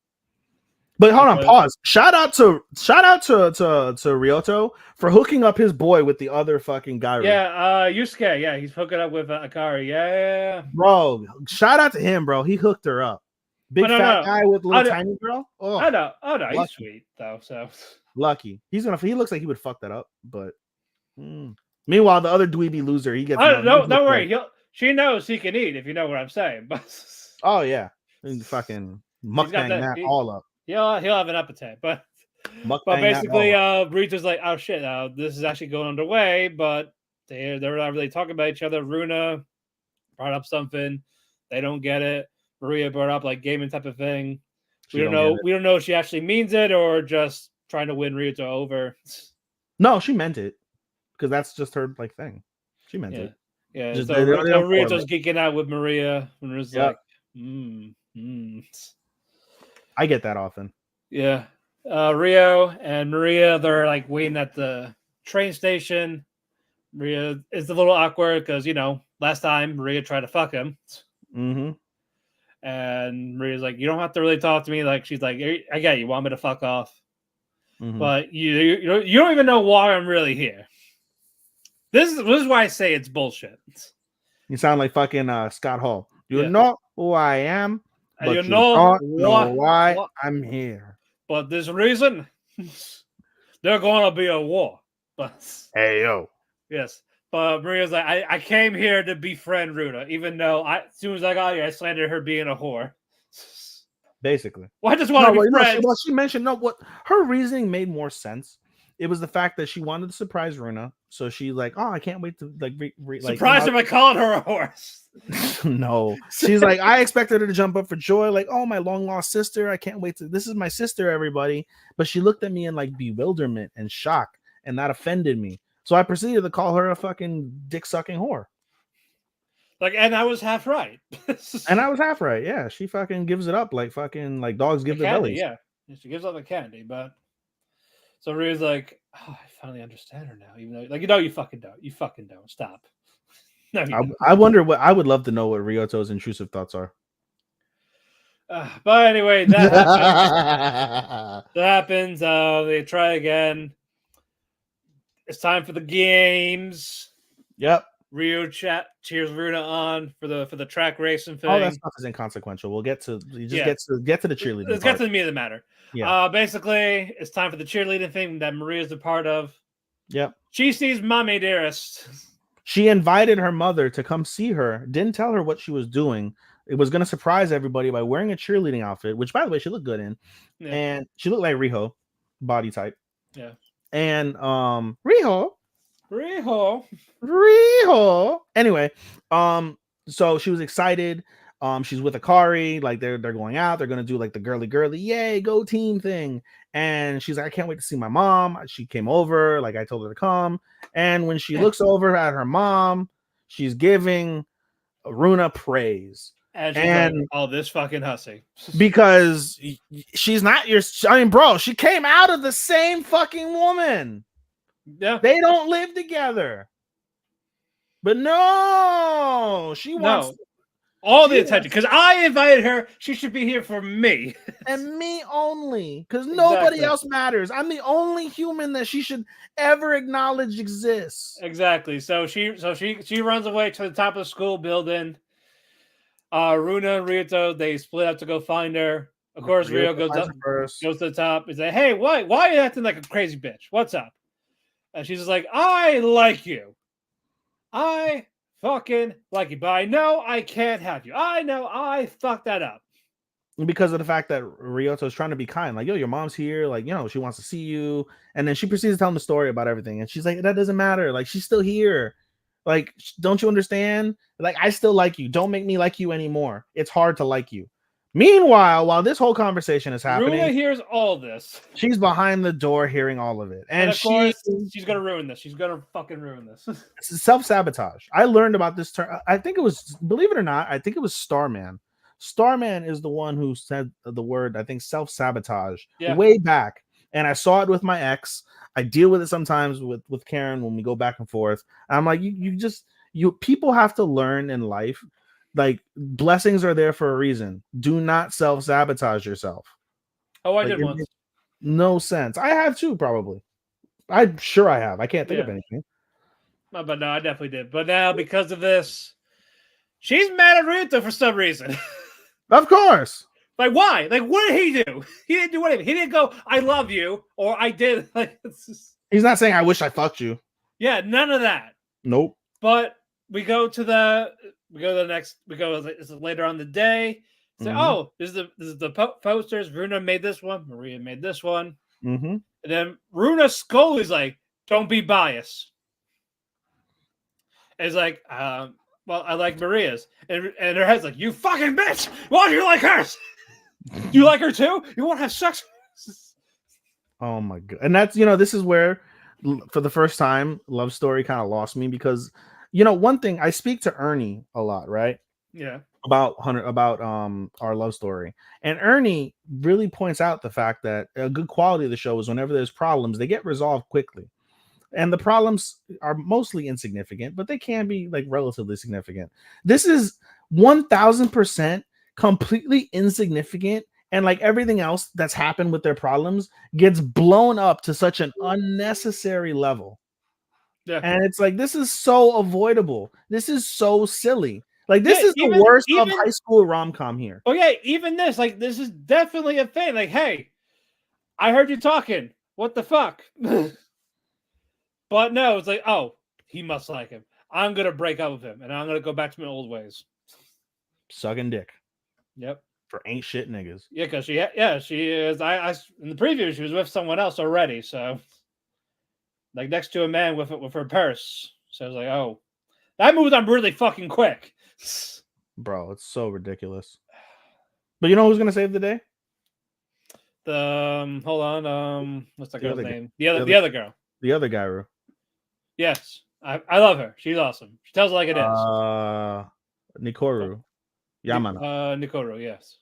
But hold on, pause. Shout out to Ryuto for hooking up his boy with the other fucking guy. Yeah, Yusuke. Yeah, he's hooking up with Akari. Yeah, bro. Shout out to him, bro. He hooked her up. Big fat guy with little tiny girl. Oh, I know. Oh no, he's sweet though. So lucky. He looks like he would fuck that up. But meanwhile, the other dweeby loser, he gets. Don't worry. She knows he can eat if you know what I'm saying. But oh yeah, fucking mukbang that all up. He'll have an appetite, but basically, Rita's like, oh shit, this is actually going underway, but they're not really talking about each other. Runa brought up something, they don't get it. Maria brought up like gaming type of thing. We don't know if she actually means it or just trying to win Rita over. No, she meant it because that's just her like thing. She meant it. Yeah. So Rita's geeking out with Maria when it was like, I get that often. Yeah. Rio and Maria, they're like waiting at the train station. Maria is a little awkward because, last time Maria tried to fuck him. Mm-hmm. And Maria's like, you don't have to really talk to me. Like, she's like, I get you want me to fuck off. Mm-hmm. But you don't even know why I'm really here. This is why I say it's bullshit. You sound like fucking Scott Hall. You know who I am. But you know why I'm here. But this reason, there's going to be a war. But hey, yo. Yes. But Maria's like, I came here to befriend Runa, even though as soon as I got here, I slandered her being a whore. Basically. Well, I just want to be friends. She mentioned, what her reasoning made more sense. It was the fact that she wanted to surprise Runa. So she like, oh, I can't wait to like surprise her by calling her a horse. No, she's like, I expected her to jump up for joy, like, oh, my long lost sister. I can't wait this is my sister, everybody. But she looked at me in like bewilderment and shock, and that offended me. So I proceeded to call her a fucking dick sucking whore. Like, and I was half right. Yeah, she fucking gives it up like fucking like dogs give their bellies. Yeah, she gives up the candy, but. So Rhea's like, oh, I finally understand her now. Even though, like, you fucking don't. You fucking don't. Stop. No, I wonder I would love to know what Ryuto's intrusive thoughts are. But anyway, that happens. They try again. It's time for the games. Yep. Ryu cheers Runa on for the track racing thing. All that stuff is inconsequential. We'll get to get to the cheerleading. Let's get to the meat of the matter. Yeah. Basically, it's time for the cheerleading thing that Maria's a part of. Yep. She sees Mommy Dearest. She invited her mother to come see her. Didn't tell her what she was doing. It was going to surprise everybody by wearing a cheerleading outfit, which, by the way, she looked good in. Yeah. And she looked like Riho, body type. Yeah. And Riho Riho. Anyway, so she was excited. She's with Akari, like they're going out, they're gonna do like the girly, yay, go team thing. And she's like, I can't wait to see my mom. She came over, like I told her to come. And when she looks over at her mom, she's giving Runa praise. And she's like, oh, this fucking hussy. Because she's not your, I mean, bro, she came out of the same fucking woman. Yeah. They don't live together. But no, she wants all the attention. Because I invited her. She should be here for me. And me only. Because nobody else matters. I'm the only human that she should ever acknowledge exists. Exactly. So she runs away to the top of the school building. Runa and Rito, they split up to go find her. Of course, Rio goes to the top and say, hey, why are you acting like a crazy bitch? What's up? And she's just like, I like you. I fucking like you. But I know I can't have you. I know I fucked that up. Because of the fact that Ryoto is trying to be kind. Like, yo, your mom's here. Like, she wants to see you. And then she proceeds to tell him the story about everything. And she's like, that doesn't matter. Like, she's still here. Like, don't you understand? Like, I still like you. Don't make me like you anymore. It's hard to like you. Meanwhile, while this whole conversation is happening, Runa hears all this. She's behind the door hearing all of it. And of course, she's going to ruin this. She's going to fucking ruin this. Self-sabotage. I learned about this term. I think it was, believe it or not, I think it was Starman. Starman is the one who said the word, I think, self-sabotage way back. And I saw it with my ex. I deal with it sometimes with Karen when we go back and forth. And I'm like, you people have to learn in life. Like, blessings are there for a reason. Do not self-sabotage yourself. Oh, I did once. No sense. I have too, probably. I'm sure I have. I can't think of anything. No, but no, I definitely did. But now, because of this, she's mad at Rito for some reason. Of course. Like, why? Like, what did he do? He didn't do anything. He didn't go, I love you, or I did. Like, he's not saying, I wish I fucked you. Yeah, none of that. Nope. But we go it's later on the day. Say, oh, this is the posters. Runa made this one. Maria made this one. And then Runa Scully's like, don't be biased. And it's like, well, I like Maria's. And her head's like, you fucking bitch! Why do you like hers? You like her too? You want to have sex? Oh my god. And that's, this is where, for the first time, Love Story kind of lost me because, one thing, I speak to Ernie a lot, right? Yeah. About our Love Story. And Ernie really points out the fact that a good quality of the show is whenever there's problems, they get resolved quickly. And the problems are mostly insignificant, but they can be like relatively significant. This is 1000% completely insignificant. And like everything else that's happened with their problems gets blown up to such an unnecessary level. Yeah. And it's like, this is so avoidable. This is so silly. Like, this is the worst of high school rom-com here. Oh, yeah. Even this, like, this is definitely a thing. Like, hey, I heard you talking. What the fuck? But no, it's like, oh, he must like him. I'm going to break up with him, and I'm going to go back to my old ways. Sucking dick. Yep. For ain't shit niggas. Yeah, because she is. I in the preview, she was with someone else already, so like next to a man with her purse. So I was like, oh, that moved on really fucking quick. Bro, it's so ridiculous. But you know who's gonna save the day? Hold on, what's that girl's name? The other girl. The other guy. Yes, I love her. She's awesome. She tells it like it is. Nikoru. Yamana. Nikoru, yes.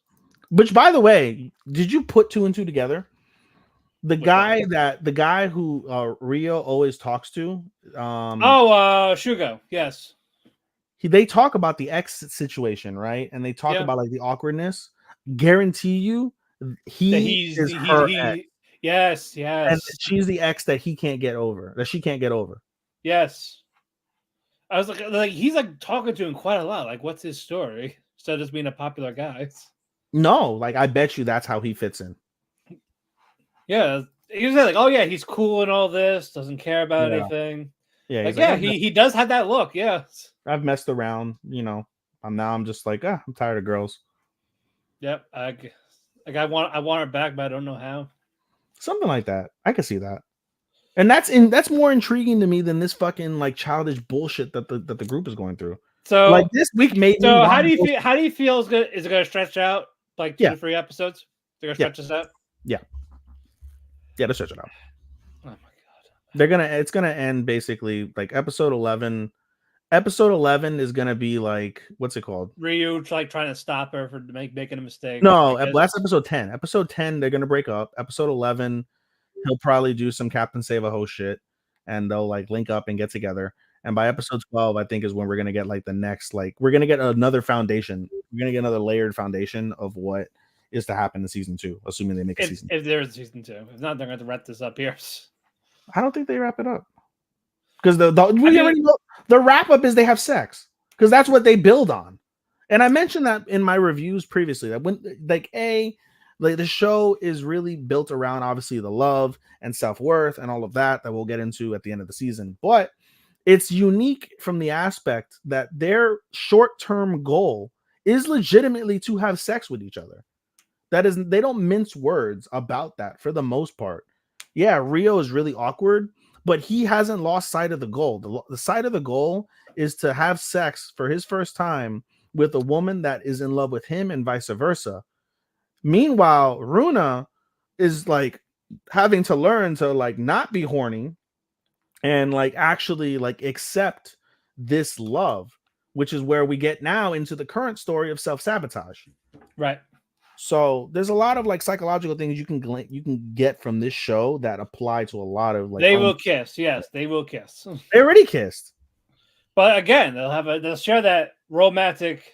Which, by the way, did you put 2 and 2 together? The guy who Rio always talks to. Shugo, yes. They talk about the ex situation, right? And they talk about like the awkwardness. Guarantee you, he's her ex. Yes. And she's the ex that he can't get over, that she can't get over. Yes. I was like he's like talking to him quite a lot. Like, what's his story? Instead of just being a popular guy. No, like I bet you that's how he fits in. Yeah, he was like, oh yeah, he's cool and all this, doesn't care about anything. Yeah, like, he does have that look. Yeah, I've messed around, I'm just like, I'm tired of girls. Yep, I want her back, but I don't know how. Something like that. I can see that. And that's more intriguing to me than this fucking like childish bullshit that the group is going through. So Like this week made me. So how do you feel? How do you feel is it going to stretch out like 2 Yeah. to 3 episodes? They're going to stretch this out. Yeah, let's stretch it out. Oh my god! It's gonna end basically like episode 11. Episode 11 is gonna be like, what's it called? Ryu like trying to stop her for making a mistake. No, that's episode 10. Episode 10, they're gonna break up. Episode 11, he'll probably do some Captain Save a Ho shit, and they'll like link up and get together. And by episode 12, I think is when we're gonna get like the next, like we're gonna get another foundation. We're gonna get another layered foundation of what is to happen in season 2, assuming they make a season. If there's a season 2, if not, they're going to wrap this up here. I don't think they wrap it up because we already know the wrap up is they have sex because that's what they build on. And I mentioned that in my reviews previously that when like the show is really built around obviously the love and self-worth and all of that we'll get into at the end of the season, but it's unique from the aspect that their short-term goal is legitimately to have sex with each other. That is, they don't mince words about that for the most part. Yeah, Rio is really awkward, but he hasn't lost sight of the goal. The sight of the goal is to have sex for his first time with a woman that is in love with him and vice versa. Meanwhile, Runa is like having to learn to like not be horny and like actually like accept this love, which is where we get now into the current story of self-sabotage. Right. So there's a lot of like psychological things you can get from this show that apply to a lot of like they will kiss. Yes, they will kiss. They already kissed. But again, they'll share that romantic.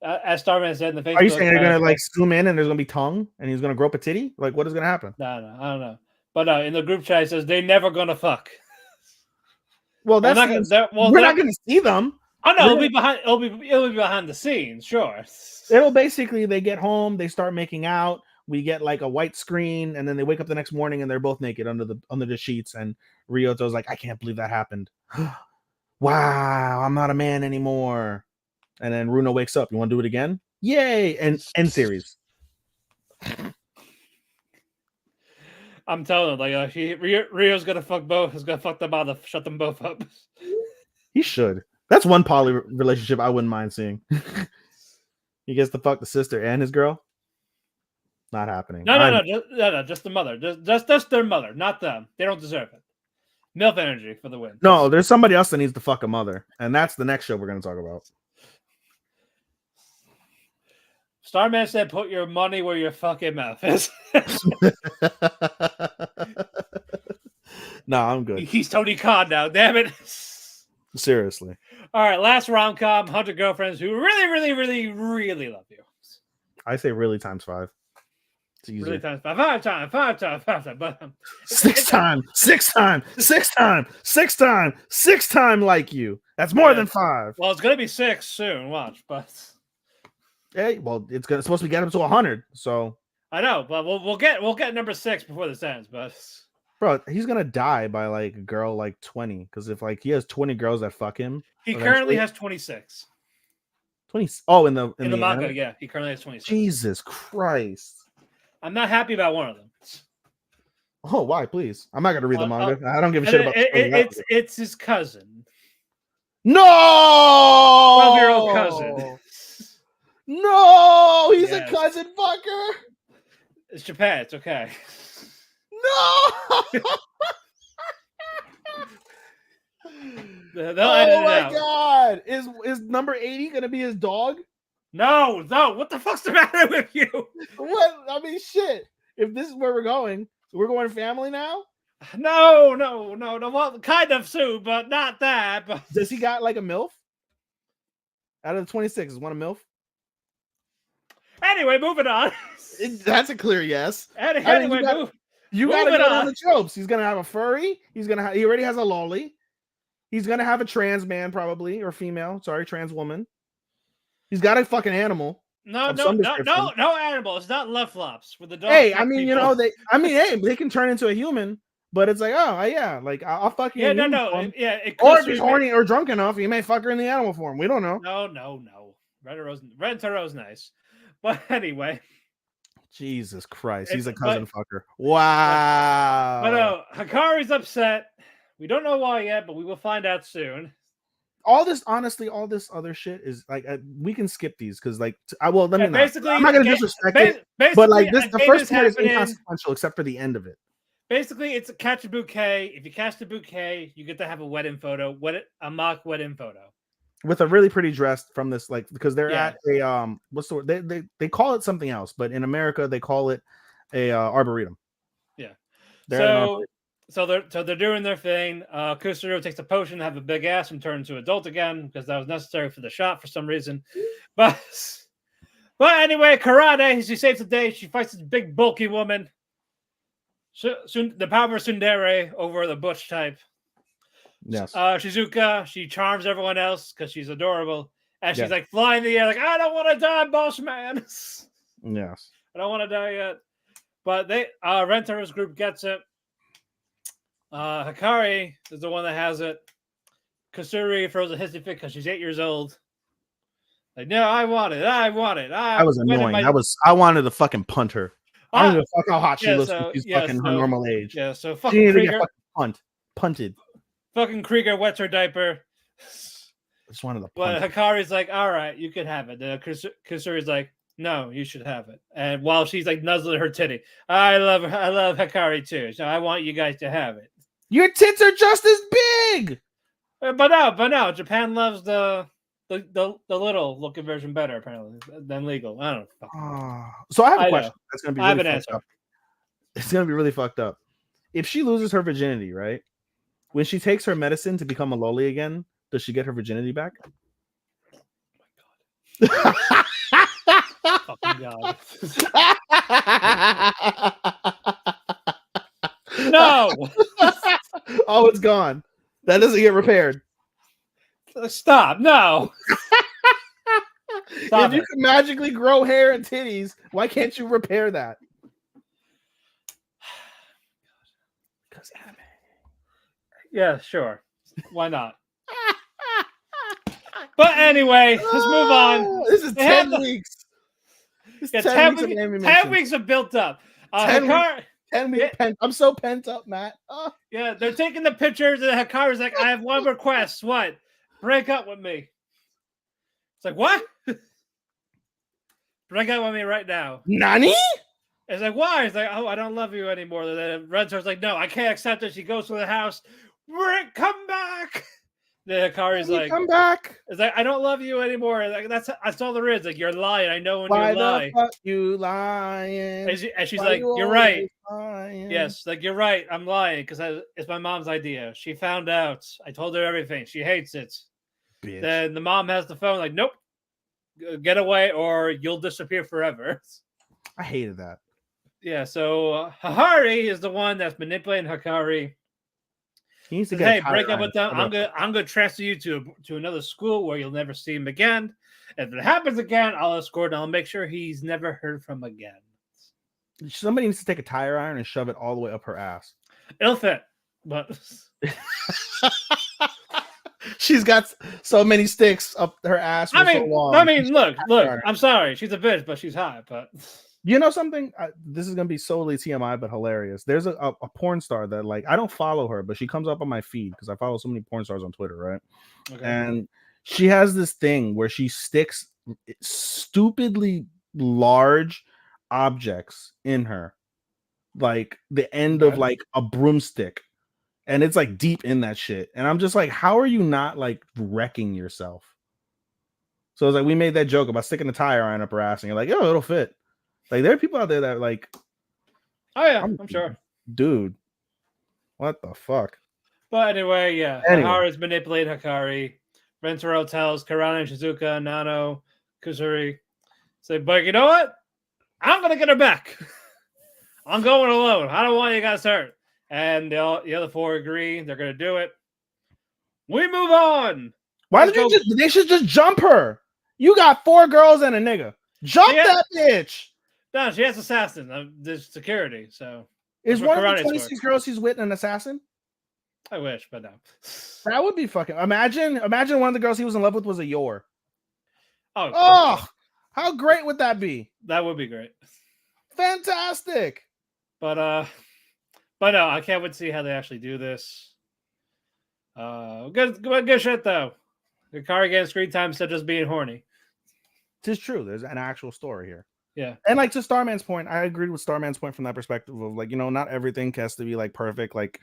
As Starman said in the Facebook. Are you saying they're gonna like zoom in and there's gonna be tongue and he's gonna grow up a titty? Like what is gonna happen? No, I don't know. But no, in the group chat it says they're never gonna fuck. Well, we're not gonna see them. Oh no, it'll be behind the scenes, sure. It'll basically they get home, they start making out. We get like a white screen, and then they wake up the next morning and they're both naked under the sheets. And Ryoto's like, I can't believe that happened. Wow, I'm not a man anymore. And then Runa wakes up. You want to do it again? Yay! And end series. I'm telling him, like Rio's gonna fuck both. He's gonna fuck them all, shut them both up. He should. That's one poly relationship I wouldn't mind seeing. He gets to fuck the sister and his girl. Not happening. No, just the mother. Just their mother, not them. They don't deserve it. MILF energy for the win. No, there's somebody else that needs to fuck a mother, and that's the next show we're going to talk about. Starman said, "Put your money where your fucking mouth is." No, I'm good. He's Tony Khan now. Damn it. Seriously. All right, last rom-com, 100 Girlfriends Who Really, Really, Really, Really Love You. I say really times 5. It's easier. Really times 5 times. But, 6 times. 6 times. 6 times. 6 times. 6 times like you. That's more than 5. Well, it's going to be 6 soon. Watch, but... Hey, well, it's supposed to get up to 100, so... I know, but we'll get number 6 before this ends, but... Bro, he's gonna die by like a girl like 20 because if like he has 20 girls that fuck him, he currently has 26. 20. Oh, in the manga, anime? yeah, he currently has 26. Jesus Christ! I'm not happy about one of them. Oh, why? Please, I'm not gonna read the manga. I don't give a shit about. It's his cousin. No, 12-year-old cousin. No, he's a cousin fucker. It's Japan. It's okay. No! Oh my god! Is number 80 gonna be his dog? No! What the fuck's the matter with you? What? I mean, shit. If this is where we're going family now? No. Well, kind of soon, but not that. But... Does he got like a MILF? Out of the 26, is one a MILF? Anyway, moving on. That's a clear yes. Anyway, you gotta go down the tropes. He's gonna have a furry. He already has a lolly. He's gonna have a trans man probably, or female. Sorry, trans woman. He's got a fucking animal. No animal. It's not love flops with the dog. Hey, I mean, people. Hey, they can turn into a human, but it's like, oh yeah, like I'll fuck you. Yeah, or if he's horny or drunk enough, he may fuck her in the animal form. We don't know. No. Red Toro's nice, but anyway. Jesus Christ, he's a It's- cousin but- fucker. Wow. But no, Hikari's upset. We don't know why yet, but we will find out soon. All this, honestly, all this other shit is like we can skip these because, like, let me not. Basically, I'm not gonna disrespect it, but like this, the first part is inconsequential except for the end of it. Basically, it's a catch a bouquet. If you catch the bouquet, you get to have a wedding photo, a mock wedding photo with a really pretty dress from this, like, because they're Yeah. at a what's the word? They call it something else, but in America they call it a arboretum. Yeah. They're at an arboretum. So they're doing their thing. Kusuru takes a potion to have a big ass and turn into adult again because that was necessary for the shot for some reason. But anyway, karate. She saves the day. She fights this big bulky woman. The power of Tsundere over the butch type. Yes. Shizuka, she charms everyone else because she's adorable. And she's Yes. like flying in the air, like, I don't want to die, boss man. Yes. I don't want to die yet. But Rentaro's group gets it. Hikari is the one that has it. Kusuri throws a hissy fit because she's 8 years old. Like, no, I want it. I want it. That was annoying. I wanted to fucking punt her. I don't give a fuck how hot she looks when she's fucking her normal age. Yeah, so She fucking didn't even Krieger. get fucking punted. Fucking Krieger wets her diaper. I just wanted to But punt. Hikari's like, all right, you can have it. Then Kusuri's like, no, you should have it. And while she's like nuzzling her titty, I love Hikari too. So I want you guys to have it. Your tits are just as big. But no, Japan loves the little looking version better apparently than legal. I don't know. So I have a I question. know. That's gonna be I have really an fucked answer. up. It's gonna be really fucked up. If she loses her virginity, right? When she takes her medicine to become a loli again, does she get her virginity back? Fucking God. No. Oh, it's gone. That doesn't get repaired. Stop. No. Stop If you can magically grow hair and titties, why can't you repair that? Because anime. Yeah, sure. Why not? But anyway, let's move on. This is They have 10 weeks. This is Yeah, 10 10 weeks of weeks, ammunition. 10 weeks have built up. 10 Hikari, 10 weeks. I'm so pent up, Matt. yeah, they're taking the pictures, and Hikari's like, I have one request. What? Break up with me. It's like, what? Break up with me right now. Nani? It's like, why? It's like, oh, I don't love you anymore. Then Rentar's like, no, I can't accept it. She goes to the house. Rick, come back. Then Hikari's like, come back. it's like, I don't love you anymore. Like that's all there is. Like you're lying. I know when Why you the lie. fuck you lying? And she's Why like, you you're right. always lying? Yes, like you're right. I'm lying because it's my mom's idea. She found out. I told her everything. She hates it. Bitch. Then the mom has the phone. Like, nope, get away or you'll disappear forever. I hated that. Yeah. So Hikari is the one that's manipulating Hikari. He needs to Says, get hey, a break tire up with iron. them. I'm gonna transfer you to another school where you'll never see him again. If it happens again, I'll escort and I'll make sure he's never heard from again. Somebody needs to take a tire iron and shove it all the way up her ass. It'll fit, but She's got so many sticks up her ass for so long. Look. I'm sorry, she's a bitch, but she's hot. But you know something? This is gonna be solely TMI, but hilarious. There's a porn star that, like, I don't follow her, but she comes up on my feed because I follow so many porn stars on Twitter, right? okay. And she has this thing where she sticks stupidly large objects in her, like the end of like a broomstick, and it's like deep in that shit. And I'm just like, how are you not like wrecking yourself? So it's like we made that joke about sticking a tire iron up her ass, and you're like, oh, it'll fit. Like there are people out there that like, Oh yeah, I'm sure. Dude, what the fuck? But anyway, yeah. Anyway. Hikari's manipulating Hikari. Rentaro tells Karana, Shizuka, Nano, Kusuri, say, but you know what? I'm gonna get her back. I'm going alone. I don't want you guys hurt. And the other four agree. They're gonna do it. We move on. Why Let's did you go. just? They should just jump her. You got 4 girls and a nigga. Jump Yeah. that bitch. No, she has assassin. There's security. So Is That's what one of the Karane's 26 girls he's with an assassin? I wish, but no. That would be fucking. Imagine one of the girls he was in love with was a Yor. Oh, Oh, how great would that be? that would be great. Fantastic. But no, I can't wait to see how they actually do this. Good shit though. Hikari getting screen time instead of just being horny. Tis true. There's an actual story here. Yeah. And like to Starman's point, I agreed with Starman's point from that perspective of like, not everything has to be like perfect. Like,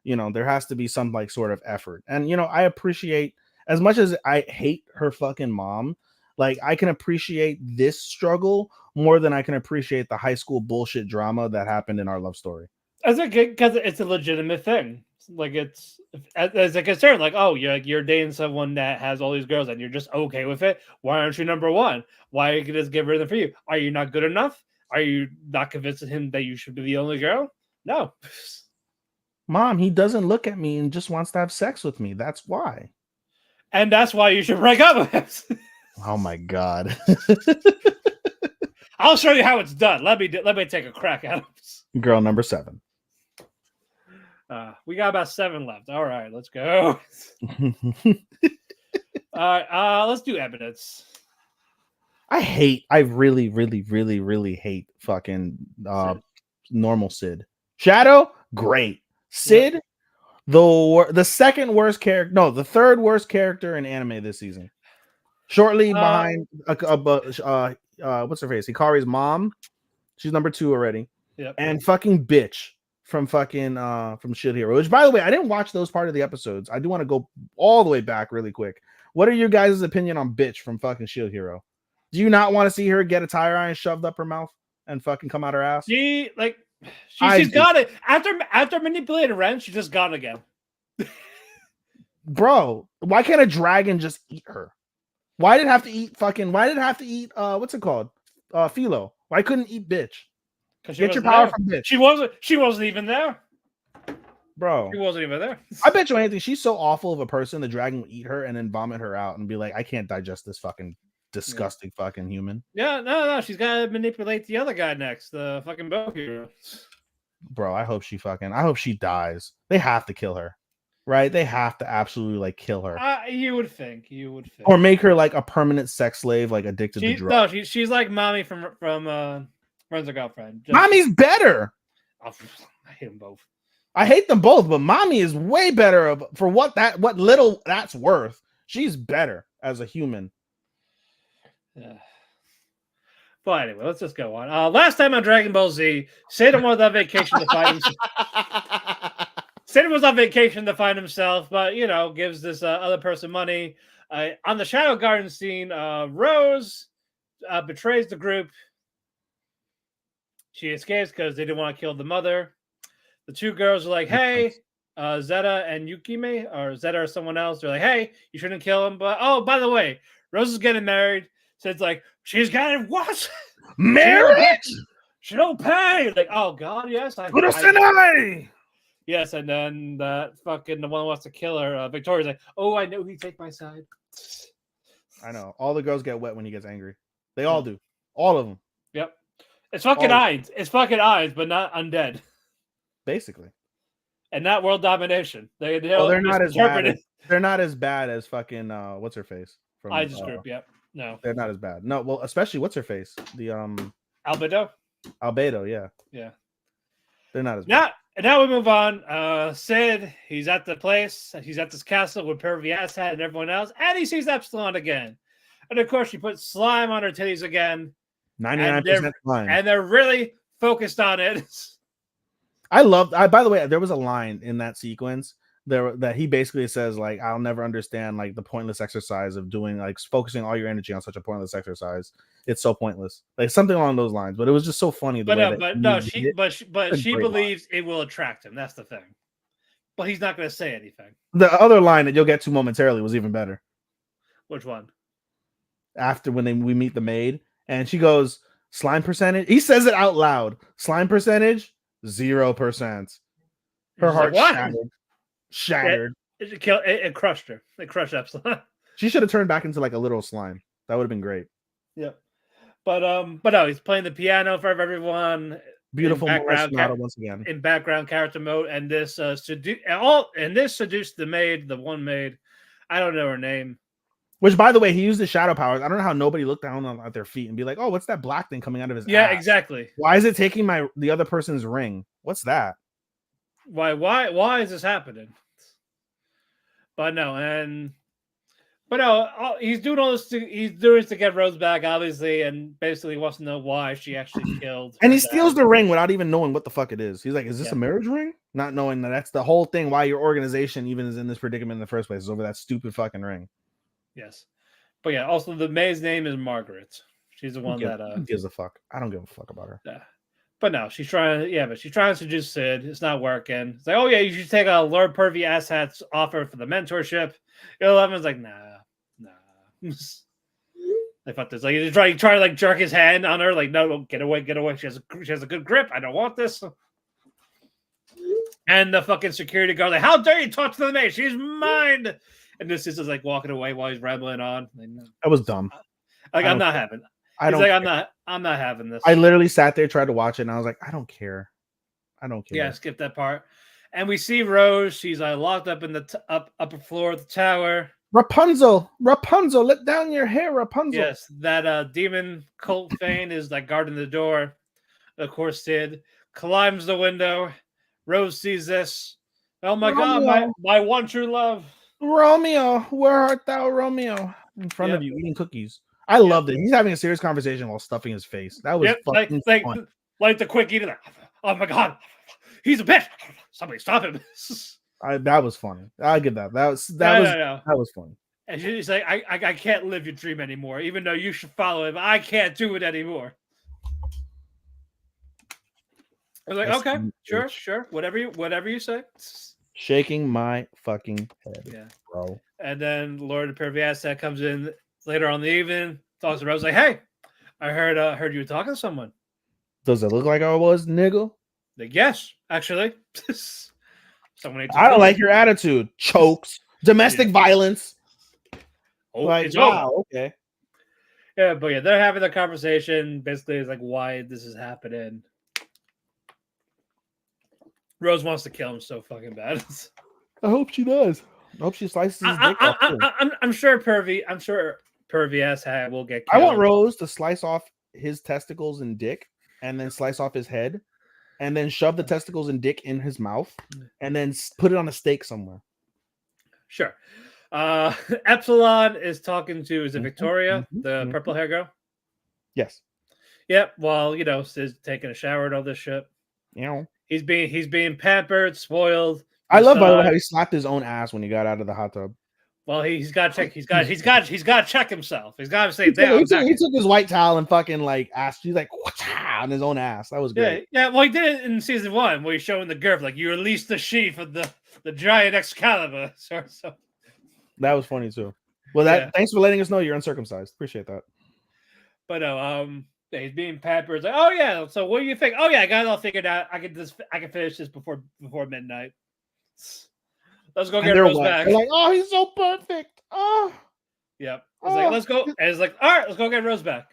there has to be some like sort of effort. And I appreciate, as much as I hate her fucking mom, like I can appreciate this struggle more than I can appreciate the high school bullshit drama that happened in our love story. As a kid, because it's a legitimate thing. Like it's as a concern, like, oh, you're dating someone that has all these girls and you're just okay with it. Why aren't you number one? Why are you just get rid of them for you? Are you not good enough? Are you not convincing him that you should be the only girl? No. Mom, he doesn't look at me and just wants to have sex with me. That's why. And that's why you should break up with him. Oh my god. I'll show you how it's done. Let me take a crack at it. Girl number 7. We got about 7 left. All right, let's go. All right, let's do evidence. I really, really, really, really hate fucking normal Sid. Shadow, great. Sid, Yep. the second worst character. No, the third worst character in anime this season. Shortly behind what's her face? Hikari's mom. She's number 2 already. Yep. And fucking bitch from fucking from Shield Hero. Which, by the way, I didn't watch those part of the episodes. I do want to go all the way back really quick. What are your guys' opinion on bitch from fucking Shield Hero? Do you not want to see her get a tire iron shoved up her mouth and fucking come out her ass? She's got it after manipulating Ren. She just got it again. Bro, why can't a dragon just eat her? Why did it have to eat what's it called? Philo. Why couldn't eat bitch? Get your power from bitch. She wasn't even there. Bro. She wasn't even there. I bet you anything. She's so awful of a person, the dragon will eat her and then vomit her out and be like, I can't digest this fucking disgusting fucking human. Yeah, no. She's got to manipulate the other guy next, the fucking bow hero. Bro, I hope she dies. They have to kill her. Right? They have to absolutely like kill her. You would think. Or make her like a permanent sex slave, like addicted to drugs. No, she's like mommy from Friends or Girlfriend. Mommy's better. I hate them both. I hate them both, but mommy is way better for what little that's worth. She's better as a human. Yeah. But anyway, let's just go on. Last time on Dragon Ball Z, Satan was on vacation to find himself. Satan was on vacation to find himself, but gives this other person money. On the Shadow Garden scene, Rose betrays the group. She escapes because they didn't want to kill the mother. The 2 girls are like, hey, Zeta and Yukime, or Zeta or someone else. They're like, hey, you shouldn't kill him. But, oh, by the way, Rose is getting married. So it's like, she's getting what? Married? She don't pay. Like, oh, God, yes. Yes, and then the one who wants to kill her, Victoria's like, oh, I know he'd take my side. I know. All the girls get wet when he gets angry. They all do. All of them. Yep. It's fucking eyes. It's fucking eyes, but not undead. Basically. And not world domination. They're not as bad. They're not as bad as fucking what's her face from Isis group. Yep. No. They're not as bad. No, well, especially what's her face? The Albedo, yeah. Yeah. They're not as bad. Now we move on. Sid, he's at the place. He's at this castle with Pervias hat and everyone else, and he sees Epsilon again. And of course, she puts slime on her titties again. 99% slime. And they're really focused on it. By the way, there was a line in that sequence there that he basically says, like, I'll never understand like the pointless exercise of doing like focusing all your energy on such a pointless exercise. It's so pointless. Like something along those lines. But it was just so funny. She believes it will attract him. That's the thing. But he's not going to say anything. The other line that you'll get to momentarily was even better. Which one? After when we meet the maid and she goes, slime percentage. He says it out loud. Slime percentage 0%. Her heart shattered. It crushed her. It crushed Epsilon. She should have turned back into like a little slime. That would have been great. Yeah. But no, he's playing the piano for everyone. Beautiful background once again. In background character mode, and this seduced the maid, the one maid. I don't know her name. Which, by the way, he used his shadow powers. I don't know how nobody looked down at their feet and be like, "Oh, what's that black thing coming out of his Yeah, ass? exactly. Why is it taking the other person's ring? What's that?" Why is this happening? But no, he's doing all this. He's doing this to get Rose back, obviously, and basically wants to know why she actually killed. And her he steals dad. the ring without even knowing what the fuck it is. He's like, "Is this Yeah. a marriage ring?" Not knowing that that's the whole thing. Why your organization even is in this predicament in the first place is over that stupid fucking ring. Yes, but yeah. Also, the maid's name is Margaret. She's the one that Who gives a fuck? I don't give a fuck about her. yeah. But no, she's trying. Yeah, but she's trying to seduce Sid. It's not working. It's like, oh yeah, you should take a Lord Pervy asshat's offer for the mentorship. 11's like, nah. I thought this. Like he's trying to like jerk his hand on her. Like, no, get away. She has a good grip. I don't want this. And the fucking security guard like, how dare you talk to the maid? She's mine. And this is like walking away while he's rambling on. Like, no. That was dumb. Like I'm not having. I don't. Like I'm not having this. I literally sat there, tried to watch it, and I was like, I don't care. I don't care. Yeah, skip that part. And we see Rose. She's locked up in the upper floor of the tower. Rapunzel, let down your hair, Rapunzel. Yes, that demon cult Fane is like guarding the door. Of course, Sid climbs the window. Rose sees this. Oh my God, my one true love. Romeo, where art thou, Romeo? In front of you, eating cookies. I loved it. He's having a serious conversation while stuffing his face. That was fucking fun. Like the quick eating. Oh my God, he's a bitch. Somebody stop him. That was funny. I get that. That was funny. And she's like, I can't live your dream anymore, even though you should follow it. But I can't do it anymore. I was like, okay, sure, whatever you say. Shaking my fucking head, bro. And then Lord Perviasa comes in later on in the evening, talks to Rose like, hey, I heard you were talking to someone. Does it look like I was, nigga? Like, yes, actually. I don't like your attitude. Chokes. Domestic violence. Oh, like, wow, okay. Yeah, but yeah, they're having a conversation. Basically, it's like why this is happening. Rose wants to kill him so fucking bad. I hope she does. I hope she slices his dick off. I'm sure Pervy ass hat will get killed. I want Rose to slice off his testicles and dick, and then slice off his head, and then shove the testicles and dick in his mouth, and then put it on a steak somewhere. Sure. Epsilon is talking to Victoria, the purple hair girl? Yes. Yep. Well, Sid's taking a shower and all this shit. Yeah. He's being pampered, spoiled. I love, by the way, how he slapped his own ass when he got out of the hot tub. Well, he's got to check. He's got to check himself. He's got to say, he took his white towel and fucking like ass. He's like on his own ass. That was great. Yeah. Well, he did it in season 1 where he's showing the girth, like you released the sheath of the giant Excalibur. So that was funny too. Well, thanks for letting us know you're uncircumcised. Appreciate that. But no, he's being pampered. It's like, oh yeah. So what do you think? Oh yeah, I got it all figured out. I can finish this before midnight. Let's go get Rose back. They're like, oh, he's so perfect. Oh. Yep. It's like, let's go. And it's like, all right, let's go get Rose back.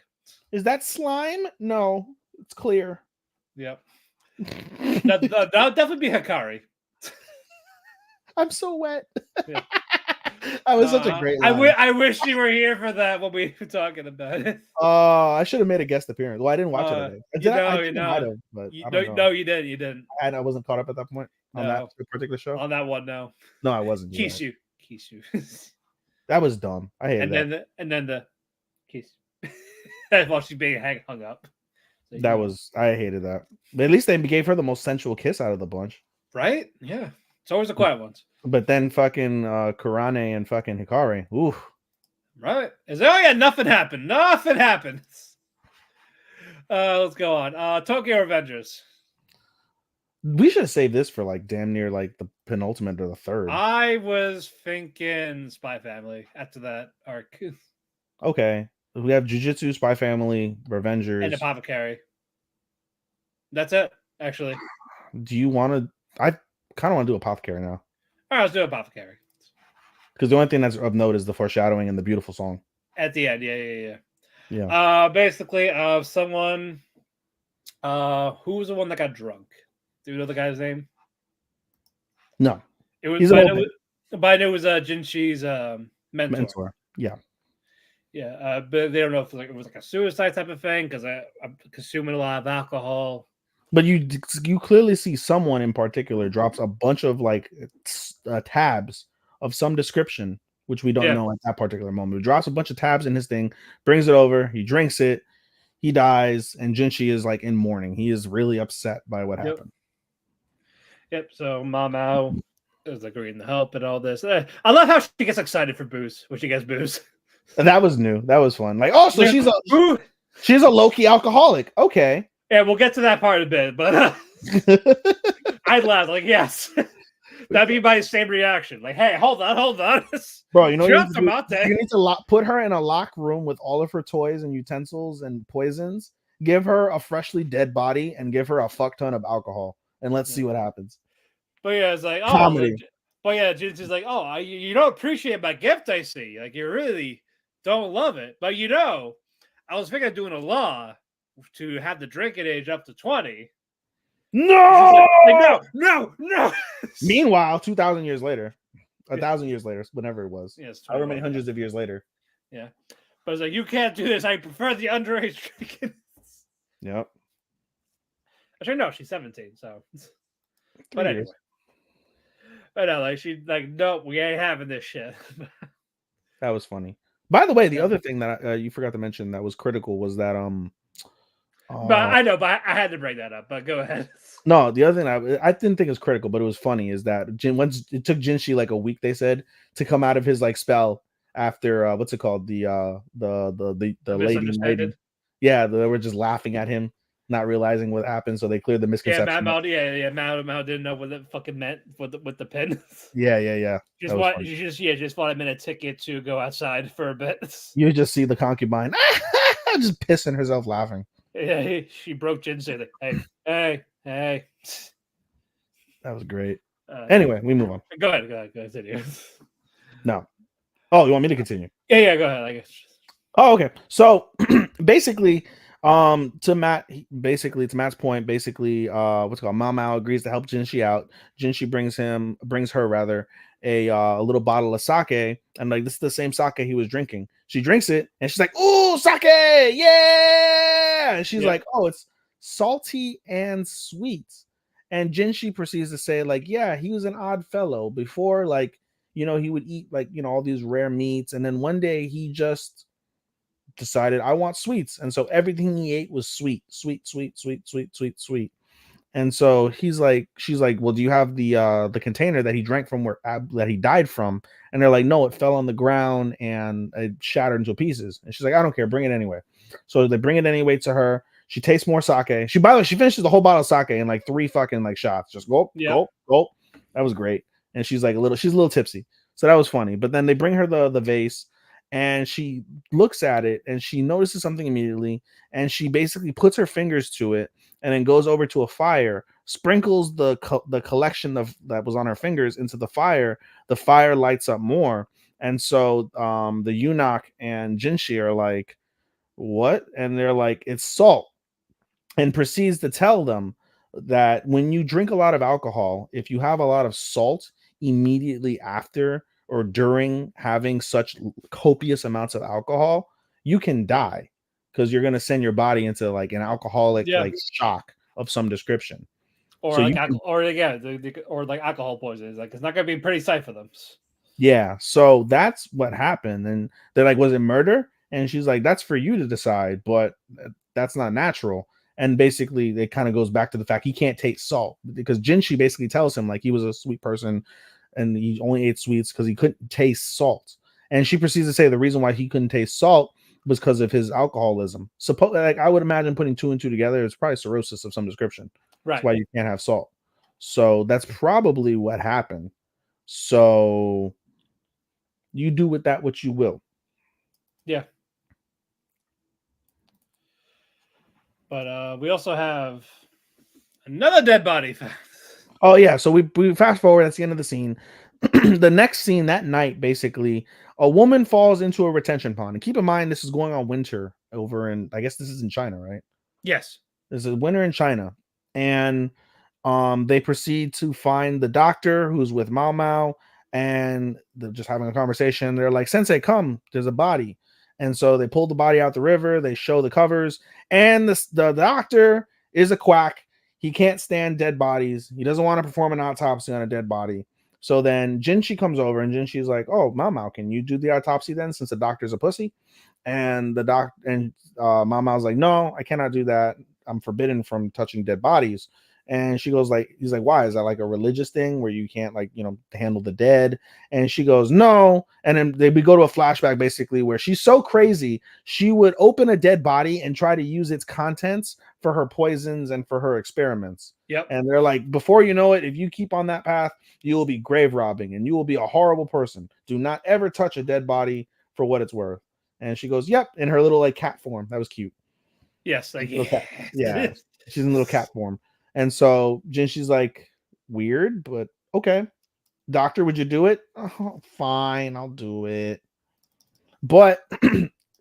Is that slime? No, it's clear. Yep. That'll definitely be Hikari. I'm so wet. Yeah. That was such a great line. I wish you were here for that when we were talking about it. I should have made a guest appearance. Well, I didn't watch it. No, you didn't. You didn't. I wasn't caught up at that point on that particular show. On that one, no. No, I wasn't. Kishu. That was dumb. I hated that. And then the kiss. While she's being hung up. So, I hated that. But at least they gave her the most sensual kiss out of the bunch. Right? Yeah. It's always the quiet ones. But then fucking Kurane and fucking Hikari. Ooh. Right. Nothing happened. Nothing happened. Let's go on. Tokyo Avengers. We should have saved this for like damn near like the penultimate or the third. I was thinking Spy Family after that arc. Okay. We have Jujutsu, Spy Family, Revengers, and Apothecary. That's it, actually. Do you want to? I kind of want to do Apothecary now. All right, let's do Apothecary. Because the only thing that's of note is the foreshadowing and the beautiful song. At the end, yeah. Basically, someone who was the one that got drunk? Do you know the guy's name? No. It was. But I knew it was Jinshi's mentor. Yeah. Yeah, but they don't know if it was like a suicide type of thing because I'm consuming a lot of alcohol. But you clearly see someone in particular drops a bunch of like tabs of some description, which we don't Yeah. know at that particular moment. He drops a bunch of tabs in his thing, brings it over, he drinks it, he dies, and Jinshi is like in mourning. He is really upset by what happened. Yep. So Mamao is agreeing to help and all this. I love how she gets excited for booze when she gets booze. And that was new. That was fun. Like, oh, so Ooh. she's a low-key alcoholic. Okay. Yeah, we'll get to that part in a bit, but I laughed like, yes. That'd be my same reaction. Like, hey, hold on. Bro, you know you need to put her in a locked room with all of her toys and utensils and poisons. Give her a freshly dead body and give her a fuck ton of alcohol, and let's see what happens. But yeah, it's like, oh, comedy. But yeah, Jin's like, oh, you don't appreciate my gift, I see. Like, you really don't love it. But I was thinking of doing a law to have the drinking age up to 20. No! No. Meanwhile, 2,000 years later, 1,000 years later, whenever it was, yes, however many hundreds of years later. Yeah. But it's like, you can't do this. I prefer the underage drinking. Yep. Actually, no, she's 17, so. But anyway. But no, like, she's like, no, we ain't having this shit. That was funny. By the way, the other thing that you forgot to mention that was critical was that but I know, but I had to bring that up. But go ahead. No, the other thing I didn't think was critical, but it was funny is that once it took Jinshi like a week, they said, to come out of his like spell after what's it called, the lady. Yeah, they were just laughing at him, not realizing what happened, so they cleared the misconception. Mao didn't know what it fucking meant with the pin. Yeah. Just wanted him in a ticket to go outside for a bit. You just see the concubine just pissing herself laughing. Yeah, she broke Jinsei. Like, hey. That was great. Anyway, we move on. Go ahead. Continue. No. Oh, you want me to continue? Yeah. Go ahead. I guess. Oh, okay. So basically, to Matt's point, basically, what's it called? Mao agrees to help Jinshi out. Jinshi brings her a little bottle of sake, and like this is the same sake he was drinking. She drinks it, and she's like, "Ooh, sake, yeah!" And she's like, "Oh, it's salty and sweet." And Jinshi proceeds to say, like, "Yeah, he was an odd fellow before, like, he would eat like all these rare meats, and then one day he just decided I want sweets, and so everything he ate was sweet. And so she's like, well, do you have the container that he drank from that he died from? And they're like, no, it fell on the ground and it shattered into pieces. And she's like, I don't care, bring it anyway. So they bring it anyway to her. She tastes more sake. She finishes the whole bottle of sake in like 3 fucking like shots. Just gulp. That was great. And she's like she's a little tipsy. So that was funny. But then they bring her the vase, and she looks at it and she notices something immediately, and she basically puts her fingers to it and then goes over to a fire, sprinkles the collection that was on her fingers into the fire. The fire lights up more, and so the eunuch and Jinshi are like, what? And they're like, it's salt, and proceeds to tell them that when you drink a lot of alcohol, if you have a lot of salt immediately after or during having such copious amounts of alcohol, you can die because you're going to send your body into like an alcoholic like shock of some description, or like alcohol poisoning. Like, it's not going to be pretty safe for them. Yeah, so that's what happened, and they're like, was it murder? And she's like, that's for you to decide, but that's not natural. And basically, it kind of goes back to the fact he can't taste salt, because Jinshi basically tells him like he was a sweet person and he only ate sweets because he couldn't taste salt. And she proceeds to say the reason why he couldn't taste salt was because of his alcoholism. Like, I would imagine putting 2 and 2 together, it's probably cirrhosis of some description. Right. That's why you can't have salt. So that's probably what happened. So you do with that what you will. Yeah. But we also have another dead body. Oh yeah, so we fast forward. That's the end of the scene. The next scene that night, basically, a woman falls into a retention pond. And keep in mind, this is going on winter over in, I guess this is in China, right? Yes. This is winter in China. And they proceed to find the doctor who's with Mao, and they're just having a conversation. They're like, Sensei, come, there's a body. And so they pull the body out the river. They show the covers, and the doctor is a quack. He can't stand dead bodies. He doesn't want to perform an autopsy on a dead body. So then Jinshi comes over, and Jinshi's like, "Oh, Mao, can you do the autopsy then, since the doctor's a pussy?" And Mao like, "No, I cannot do that. I'm forbidden from touching dead bodies." And she goes like, he's like, "Why? Is that like a religious thing where you can't like, handle the dead?" And she goes, "No." And then we go to a flashback basically where she's so crazy, she would open a dead body and try to use its contents for her poisons and for her experiments. Yep. And they're like, "Before you know it, if you keep on that path, you will be grave robbing and you will be a horrible person. Do not ever touch a dead body for what it's worth." And she goes, "Yep," in her little like cat form. That was cute. Yes, like Yeah, she's in little cat form. And so Jinshi's like, "Weird, but okay. Doctor, would you do it?" "Oh, fine, I'll do it." But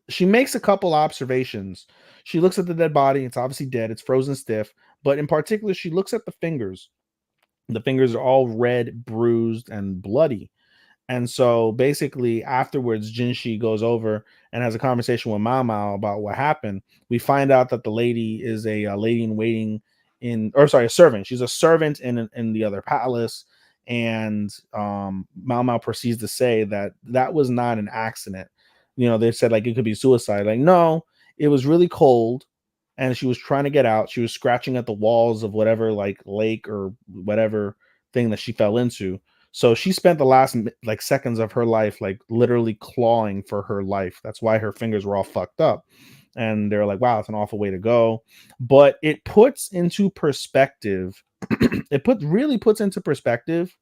she makes a couple observations. She looks at the dead body. It's obviously dead. It's frozen stiff. But in particular, she looks at the fingers. The fingers are all red, bruised, and bloody. And so basically, afterwards, Jinshi goes over and has a conversation with Mao about what happened. We find out that the lady is a lady in waiting a servant. She's a servant in the other palace. And Mao proceeds to say that was not an accident. They said like it could be suicide. Like, no, it was really cold and she was trying to get out. She was scratching at the walls of whatever like lake or whatever thing that she fell into. So she spent the last like seconds of her life like literally clawing for her life. That's why her fingers were all fucked up. And they're like, "Wow, it's an awful way to go." But it puts into perspective, really puts into perspective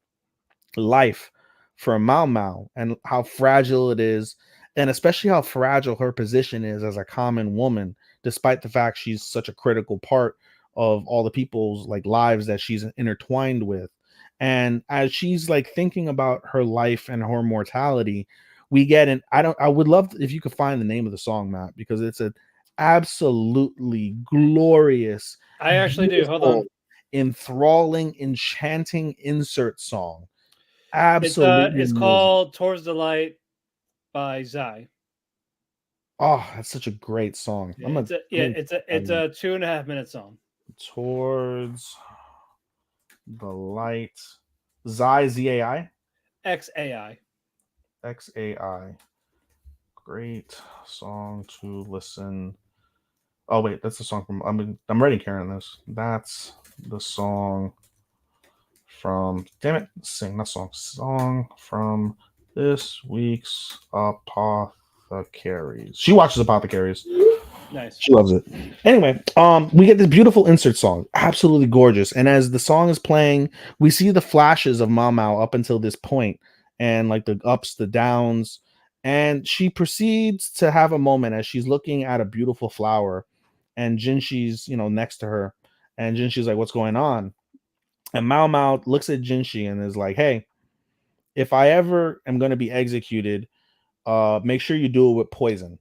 life for Mao and how fragile it is, and especially how fragile her position is as a common woman, despite the fact she's such a critical part of all the people's like lives that she's intertwined with. And as she's like thinking about her life and her mortality, we get an I would love if you could find the name of the song, Matt, because it's an absolutely glorious, I actually do. Hold on. enthralling, enchanting insert song. Absolutely It's amazing. called Towards the Light by Zai. Oh, that's such a great song. Yeah, it's a 2.5 minute song. Towards the Light. Zai, Zai, XAI. XAI. Great song to listen. Oh wait, that's the song from. I'm writing Karen this. That's the song from. Damn it, sing that song. Song from this week's Apothecaries. She watches Apothecaries. Nice. She loves it. Anyway, we get this beautiful insert song, absolutely gorgeous. And as the song is playing, we see the flashes of Mao up until this point, and like the ups, the downs. And she proceeds to have a moment as she's looking at a beautiful flower, and Jinshi's, next to her, and Jinshi's like, "What's going on?" And Mao looks at Jinshi and is like, "Hey, if I ever am going to be executed, make sure you do it with poison."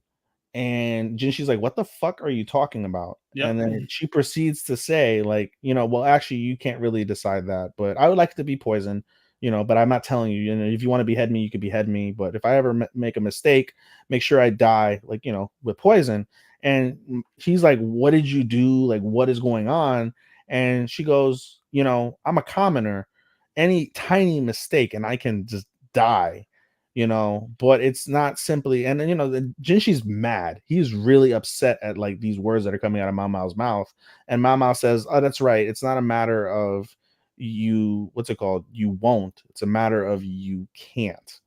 And Jinshi's like, "What the fuck are you talking about?" Yep. And then she proceeds to say, like, "Well, actually, you can't really decide that, but I would like it to be poison, but I'm not telling you. If you want to behead me, you could behead me. But if I ever make a mistake, make sure I die, like, with poison." And he's like, "What did you do? Like, what is going on?" And she goes, "I'm a commoner. Any tiny mistake, and I can just die." But it's not simply, and then the Jinshi's mad. He's really upset at like these words that are coming out of Mao's mouth. And Mao says, "Oh, that's right. It's not a matter of you, what's it called? You won't. It's a matter of you can't."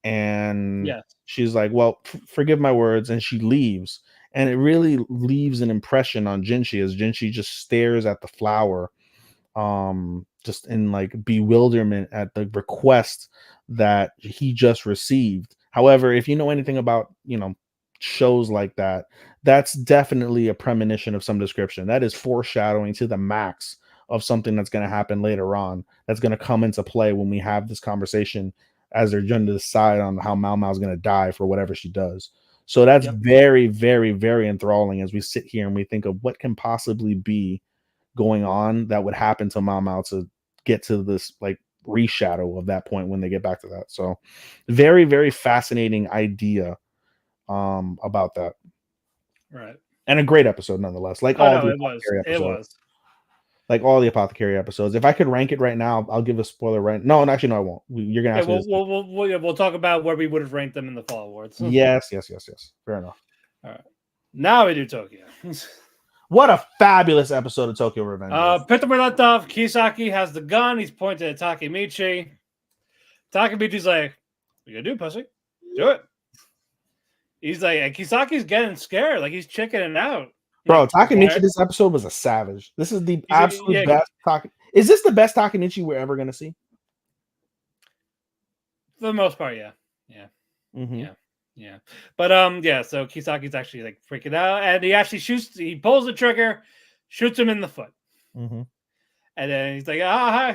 And Yes. she's like, "Well, forgive my words," and she leaves. And it really leaves an impression on Jinshi as Jinshi just stares at the flower, just in like bewilderment at the request that he just received. However, if you know anything about shows like that, that's definitely a premonition of some description. That is foreshadowing to the max of something that's going to happen later on, that's going to come into play when we have this conversation, as they're going to decide on how Mao's going to die for whatever she does. So that's very, very, very enthralling as we sit here and we think of what can possibly be going on that would happen to Mao to get to this like reshadow of that point when they get back to that. So very, very fascinating idea about that. Right. And a great episode nonetheless. Like Oh all no, the it was. Apothecary It episodes. was. Like all the Apothecary episodes. If I could rank it right now, I'll give a spoiler right. No, actually, no, I won't. You're gonna Yeah, ask me. we'll talk about where we would have ranked them in the Fall Awards. Yes. Fair enough. All right. Now we do Tokyo. What a fabulous episode of Tokyo Revengers. Picked up where left off. Kisaki has the gun. He's pointing at Takemichi. Takemichi's like, "What you gonna do, pussy? Do it." He's like, and Kisaki's getting scared. Like he's chickening out. Bro, Takemichi, this episode was a savage. This is the absolute best. Is this the best Takemichi we're ever going to see? For the most part, yeah. Mm-hmm. Yeah. But so Kisaki's actually like freaking out, and he actually he pulls the trigger, shoots him in the foot. Mm-hmm. And then he's like,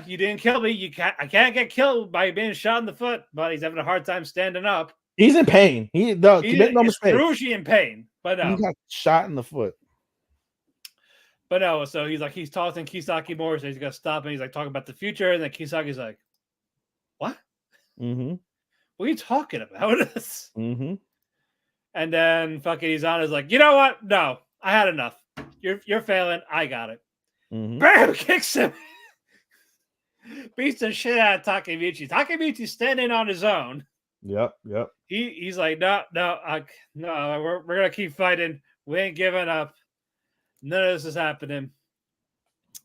you didn't kill me. I can't get killed by being shot in the foot, but he's having a hard time standing up. He's in pain. He's make no mistake. Crucially in pain, but no. He got shot in the foot. But no, so he's tossing Kisaki more, so he's got to stop, and he's like talking about the future, and then Kisaki's like, "What? Mm-hmm. What are you talking about?" Mm-hmm. And then fucking Izana's like, "You know what? No, I had enough. You're failing. I got it." Mm-hmm. Bam! Kicks him. Beats the shit out of Takemichi. Takemichi's standing on his own. Yep. He's like, no, we're gonna keep fighting. We ain't giving up. None of this is happening.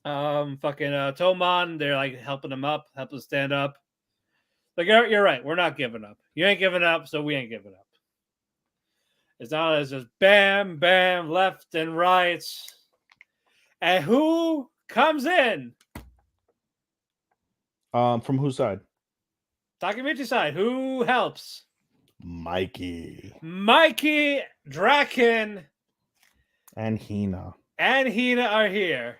Tomon, they're like helping him up, helping him stand up. Like, you're right. We're not giving up. You ain't giving up, so we ain't giving up. It's not as just bam, bam, left and right. And who comes in? From whose side? Takemichi's side. Who helps? Mikey, Draken, and Hina. Are here.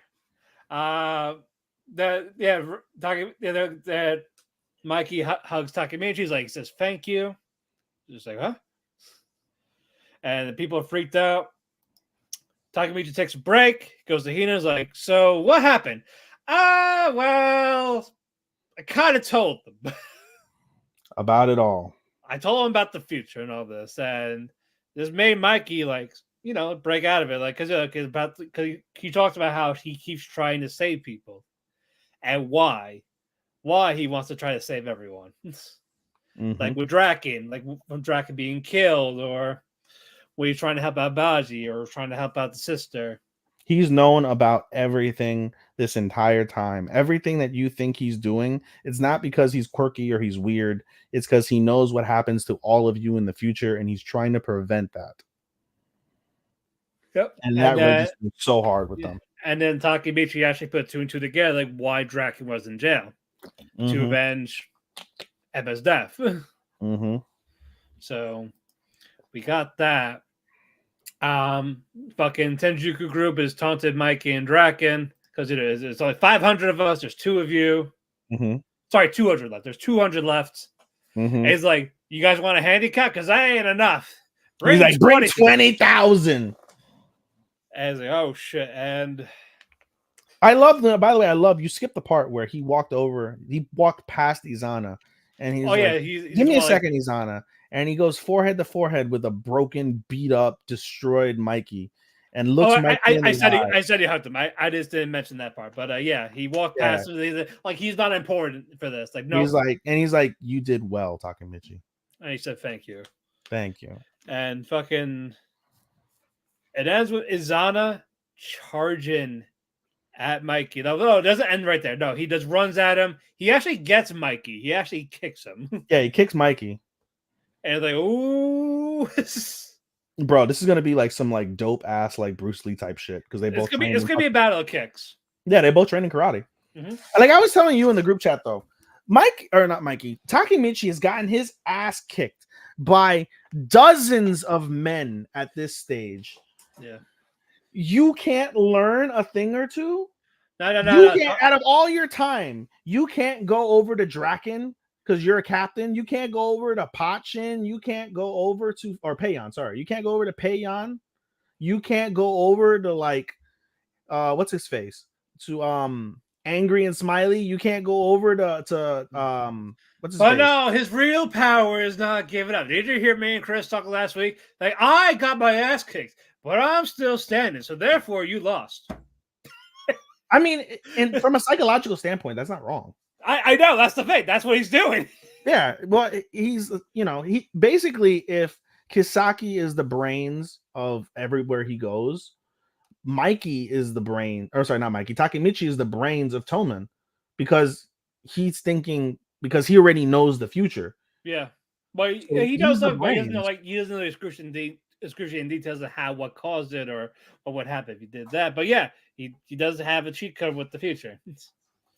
Mikey hugs Takemichi. He's like, he says, "Thank you." Just like, huh? And the people are freaked out. Takemichi takes a break. Goes to Hina's like, "So what happened?" Well, I kind of told them about it all. I told him about the future and all this, and this made Mikey break out of it, like because he talks about how he keeps trying to save people, and why he wants to try to save everyone, like with Draken, like from Draken being killed, or when he's trying to help out Baji, or trying to help out the sister. He's known about everything this entire time. Everything that you think he's doing, it's not because he's quirky or he's weird. It's because he knows what happens to all of you in the future, and he's trying to prevent that. Yep. And that registered so hard with them. And then Takemichi actually put two and two together, like why Draken was in jail to avenge Emma's death. So we got that. Fucking Tenjuku group is taunted Mikey and Draken because it's only 500 of us. There's 2 of you. Sorry, 200 left. There's 200 left. And he's like, "You guys want a handicap? Because I ain't enough." He's like, "Bring 20,000." And he's like, "Oh shit!" And I love by the way, I love you skipped the part where he walked past Izana, and he's he's "Give me a second, Izana." And he goes forehead to forehead with a broken, beat up, destroyed Mikey, and looks. I said he hugged him. I just didn't mention that part, but he walked past him, like he's not important for this. Like no, he's like, "You did well, Takemichi." And he said, "Thank you." And fucking, it ends with Izana charging at Mikey. No, it doesn't end right there. No, he just runs at him. He actually gets Mikey. He actually kicks him. Yeah, he kicks Mikey. And like, ooh, bro, this is gonna be like some like dope ass like Bruce Lee type shit because they both. It's gonna be a battle of kicks. Yeah, they both train in karate. Like I was telling you in the group chat though, Takemichi has gotten his ass kicked by dozens of men at this stage. Yeah, you can't learn a thing or two. No. Out of all your time, you can't go over to Draken. Because you're a captain, you can't go over to Pachin. You can't go over to Payon. Sorry, you can't go over to Payon. You can't go over to like, what's his face to angry and smiley, you can't go over to what's his But face? no, his real power is not giving up. Did you hear me and Chris talk last week? Like, I got my ass kicked, but I'm still standing. So therefore, you lost. I mean, and from a psychological standpoint, that's not wrong. I know, that's the thing. That's what he's doing. Yeah, well, he's he basically, if Kisaki is the brains of everywhere he goes, Mikey is the brain, or sorry, not Mikey. Takemichi is the brains of Toman, because he's thinking, because he already knows the future. Yeah, but So he does know, but he doesn't brains. know, he doesn't know the excruciating details of what caused it or what happened if he did that. But yeah, he does have a cheat code with the future.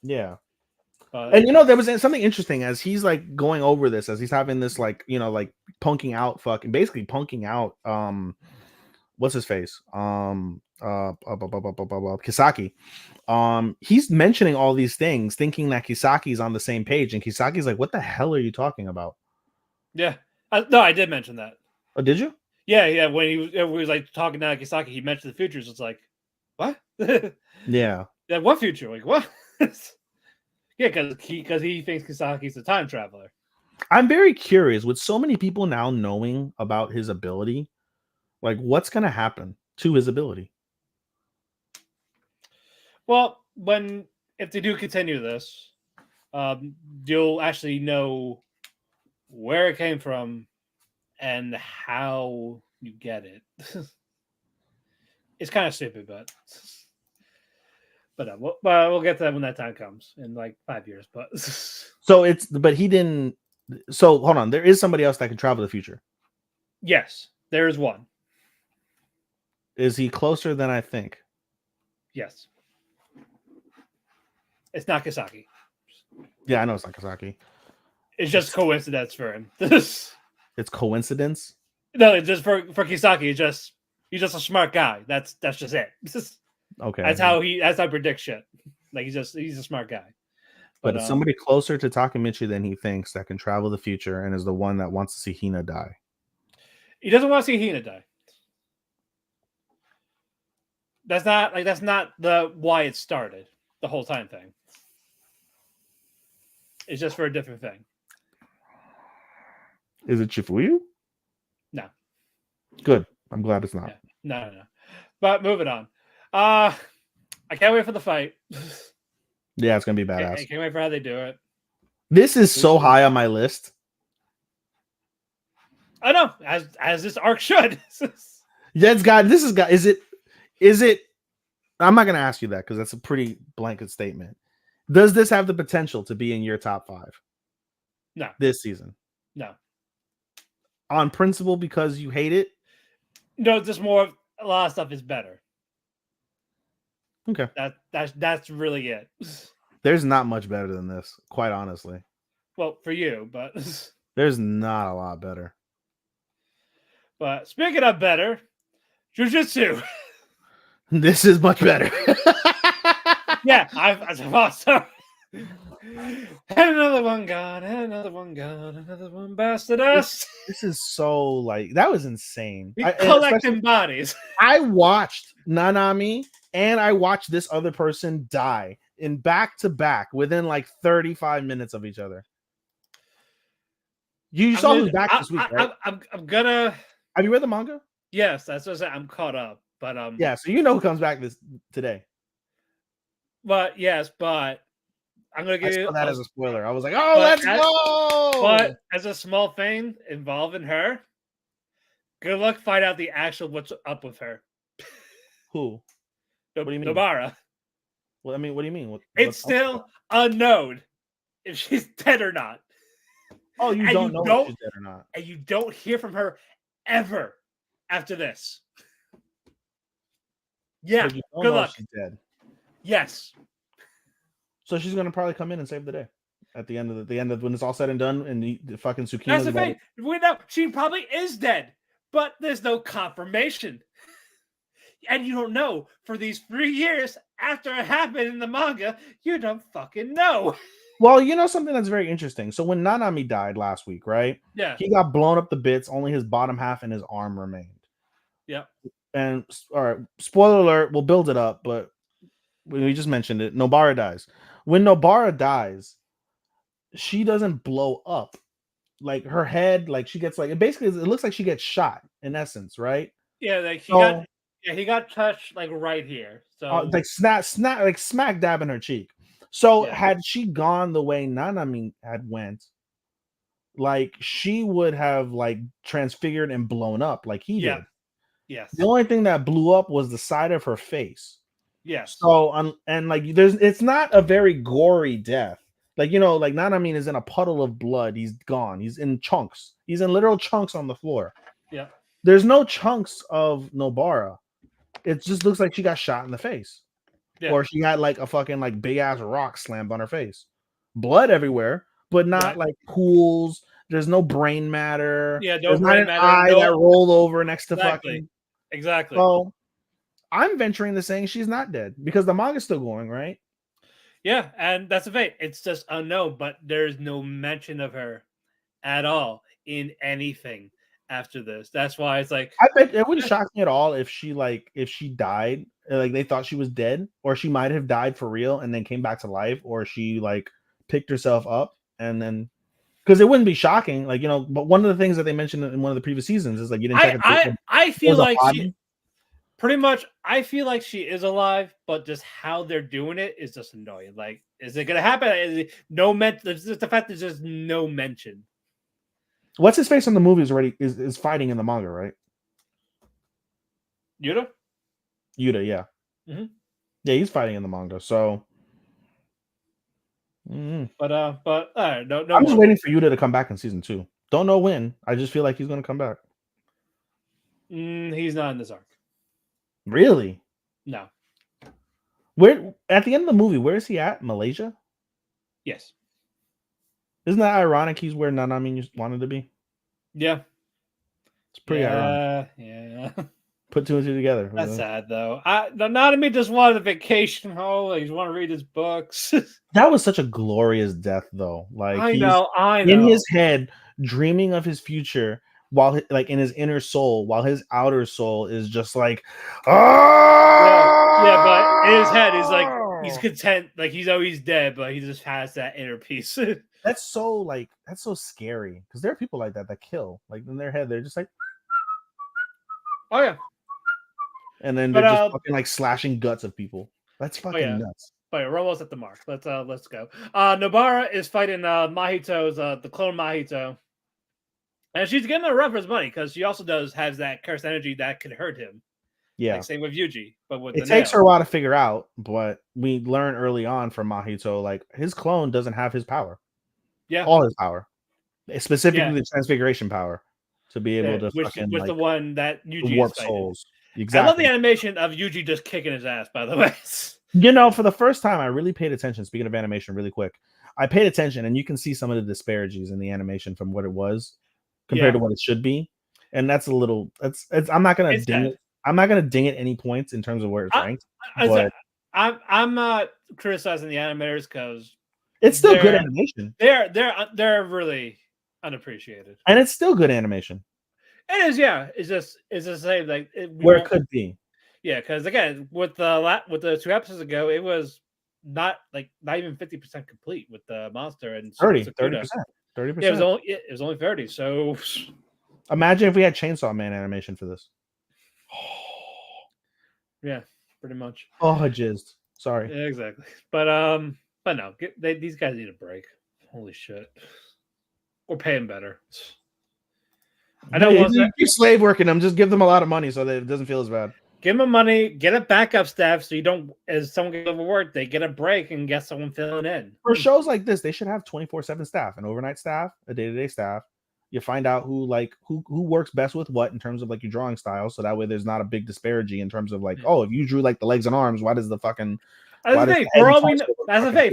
Yeah. And there was something interesting as he's like going over this, as he's having this like punking out what's his face Kisaki. He's mentioning all these things thinking that Kisaki's on the same page, and Kisaki's like, what the hell are you talking about? Yeah, no, I did mention that. Oh, did you? Yeah, when he was like talking to Kisaki, he mentioned the futures. It's like, what? Yeah. What future? Like, what? Yeah, because he thinks Kisaki's a time traveler. I'm very curious, with so many people now knowing about his ability, like what's going to happen to his ability? Well, if they do continue this, you'll actually know where it came from and how you get it. It's kind of stupid, but we'll get to that when that time comes in like 5 years. But he didn't. So hold on, there is somebody else that can travel the future. Yes, there is one. Is he closer than I think? Yes. It's not Kisaki. Yeah, I know it's not Kisaki. It's just coincidence for him. It's coincidence? No, it's just for Kisaki. He's just a smart guy. That's just it. Okay. That's how I predict shit. Like he's a smart guy. But it's somebody closer to Takemichi than he thinks that can travel the future and is the one that wants to see Hina die. He doesn't want to see Hina die. That's not the why it started. The whole time thing. It's just for a different thing. Is it Chifuyu? No. Good. I'm glad it's not. Yeah. No. But moving on. I can't wait for the fight. Yeah, it's gonna be badass. I can't wait for how they do it. This is so high on my list. I know, as this arc should. Is it? I'm not gonna ask you that because that's a pretty blanket statement. Does this have the potential to be in your top 5? No. This season? No. On principle, because you hate it? No, just more. A lot of stuff is better. Okay. That's really it. There's not much better than this, quite honestly. Well, for you, but there's not a lot better. But speaking of better, Jiu-Jitsu. This is much better. Yeah, I'm sorry. And another one gone, and another one gone, another one bested us. This is so like that was insane. We collecting bodies. I watched Nanami and I watched this other person die in back to back within like 35 minutes of each other. You saw who's back this week, right? I'm gonna. Have you read the manga? Yes, that's what I said. I'm caught up, but yeah. So you know who comes back today. But yes, but I'm gonna give you that as a spoiler. I was like, oh, let's go. But as a small thing involving her, good luck find out the actual what's up with her. Who? What do you mean? Nobara. Well, I mean, what do you mean? It's still unknown if she's dead or not. Oh, you don't know if she's dead or not. And you don't hear from her ever after this. Yeah, good luck. She's dead. Yes. So she's gonna probably come in and save the day at the end of when it's all said and done, and the fucking Tsukino. That's the thing. We know she probably is dead, but there's no confirmation, and you don't know for these 3 years after it happened in the manga. You don't fucking know. Well, you know something that's very interesting. So when Nanami died last week, right? Yeah. He got blown up to bits. Only his bottom half and his arm remained. Yeah. And all right, spoiler alert. We'll build it up, but we just mentioned it. Nobara dies. When Nobara dies, she doesn't blow up. Like her head, like she gets like it looks like she gets shot in essence, right? Yeah, like So he got touched like right here. So like snap, like smack dab in her cheek. So yeah, had she gone the way Nanami had went, like she would have like transfigured and blown up like he yeah, did. yes, The only thing that blew up was the side of her face. yes, So and like it's not a very gory death. Like like Nanami is in a puddle of blood. He's gone. He's in chunks. He's in literal chunks on the floor. yeah, There's no chunks of Nobara. It just looks like she got shot in the face. yeah, Or she had like a fucking like big ass rock slammed on her face. Blood everywhere, but not right. like pools. There's no brain matter. Yeah, no There's not brain an matter. eye No, that rolled over next to exactly, fucking. exactly. So I'm venturing to saying she's not dead because the manga's still going, right? Yeah, and that's the thing. It's just unknown, but there's no mention of her at all in anything after this. That's why it's like, I bet it wouldn't shock me at all if she died, like they thought she was dead, or she might have died for real and then came back to life, or she like picked herself up and then because it wouldn't be shocking, like But one of the things that they mentioned in one of the previous seasons is like you didn't check if I it feel was a like body. she pretty much. I feel like she is alive, but just how they're doing it is just annoying. Like, is it gonna happen? Is it, no mention. Just the fact there's just no mention. What's his face in the movies already is fighting in the manga, right? Yuta? Yuta, yeah. Mm-hmm. Yeah, he's fighting in the manga. So But no, I'm just more. waiting for Yuta to come back in season 2. Don't know when. I just feel like he's gonna come back. He's not in this arc. Really? No. Where at the end of the movie, where is he at? Malaysia? Yes. Isn't that ironic? He's where Nanami wanted to be. Yeah. It's pretty ironic. Yeah. Put 2 and 2 together. That's sad though. Not me just wanted a vacation home. He just want to read his books. That was such a glorious death, though. Like I he's know. in his head, dreaming of his future, while like in his inner soul, while his outer soul is just like, Yeah, but in his head, he's like he's content. Like he's always dead, but he just has that inner peace. That's so scary because there are people like that kill. Like in their head, they're just like, Oh yeah. and then they're just fucking like slashing guts of people. That's fucking nuts. But yeah, we're almost at the mark. Let's go. Nobara is fighting Mahito's the clone Mahito. And she's getting a run for his money because she also has that cursed energy that could hurt him. Yeah. Like same with Yuji, but with it takes her a while to figure out, but we learn early on from Mahito, like his clone doesn't have his power. Yeah. All his power. Specifically the transfiguration power to be able to which was the one that Yuji warp is souls. Exactly. I love the animation of Yuji just kicking his ass, by the way. For the first time, I really paid attention. Speaking of animation, really quick, I paid attention, and you can see some of the disparities in the animation from what it was compared to what it should be, and that's a little. I'm not gonna ding it. I'm not gonna ding it any points in terms of where it's ranked. I'm not criticizing the animators because it's still good animation. They're really unappreciated, and it's still good animation. It is, yeah. It's the same like where it could be. Yeah, because again, with the 2 episodes ago, it was not even 50% complete with the monster and 30%. Yeah, it was only 30. So imagine if we had Chainsaw Man animation for this. Yeah, pretty much. Oh, I jizzed. Sorry. Yeah, exactly. But no, these guys need a break. Holy shit. Or pay them better. I know you slave working them. Just give them a lot of money so that it doesn't feel as bad. Give them money, get a backup staff so you don't, as someone gets overworked, they get a break and get someone filling in. For shows like this, they should have 24/7 staff, an overnight staff, a day-to-day staff. You find out who works best with what in terms of like your drawing style, so that way there's not a big disparity in terms of like, oh, if you drew like the legs and arms, why does the fucking that's the thing.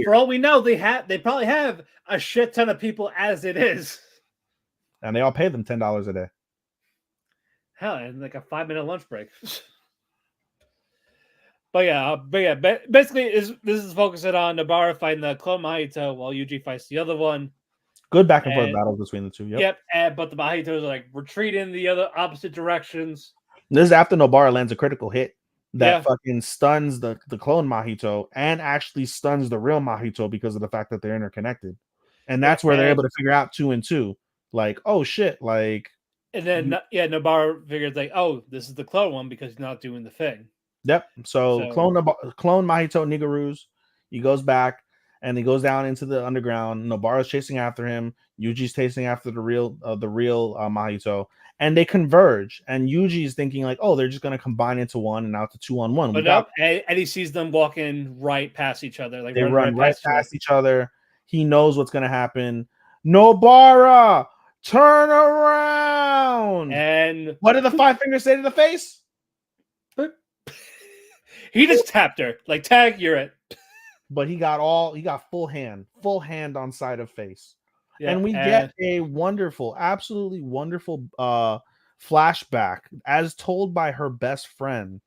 For all we know, they probably have a shit ton of people as it is. And they all pay them $10 a day. Hell, and like a 5-minute lunch break. But yeah, basically, this is focusing on Nobara fighting the clone Mahito while Yuji fights the other one. Good back and forth battles between the two. Yep. But the Mahitos are like retreating the other opposite directions. This is after Nobara lands a critical hit that fucking stuns the clone Mahito and actually stuns the real Mahito because of the fact that they're interconnected. And that's where they're able to figure out 2 and 2. Like, oh shit, like. And then Nobara figures like, oh, this is the clone one because he's not doing the thing. Yep. So clone Mahito Nigaru's. He goes back and he goes down into the underground. Nobara's chasing after him. Yuji's chasing after the real Mahito, and they converge. And Yuji's thinking like, oh, they're just gonna combine into one, and now it's a 2-on-1. But no, and he sees them walking right past each other. Like they run right past each other. He knows what's gonna happen. Nobara, turn around. And what did the 5 fingers say to the face? He just tapped her like, tag, you're it. But he got full hand on side of face. Yeah, and we get a wonderful, absolutely wonderful flashback as told by her best friend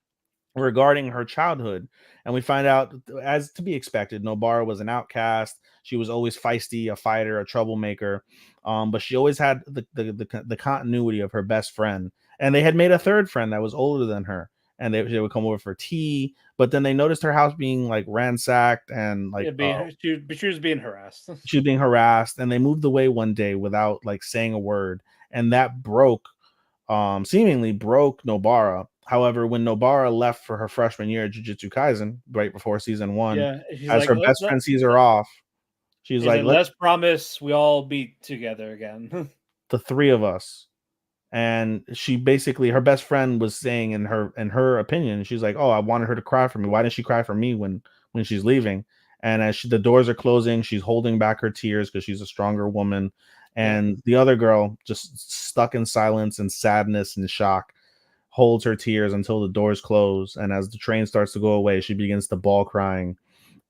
regarding her childhood. And we find out, as to be expected, Nobara was an outcast. She was always feisty, a fighter, a troublemaker. But she always had the continuity of her best friend. And they had made a third friend that was older than her. And they would come over for tea, but then they noticed her house being like ransacked and like she was being harassed. She was being harassed, and they moved away one day without like saying a word, and that seemingly broke Nobara. However, when Nobara left for her freshman year at Jujutsu Kaisen right before season 1, as like, her best friend sees her off, she's like, "Let's promise we all be together again." The 3 of us. And she basically, her best friend was saying in her opinion, she's like, oh, I wanted her to cry for me. Why didn't she cry for me when she's leaving? And as the doors are closing, she's holding back her tears because she's a stronger woman. And the other girl, just stuck in silence and sadness and shock, holds her tears until the doors close. And as the train starts to go away, she begins to bawl crying.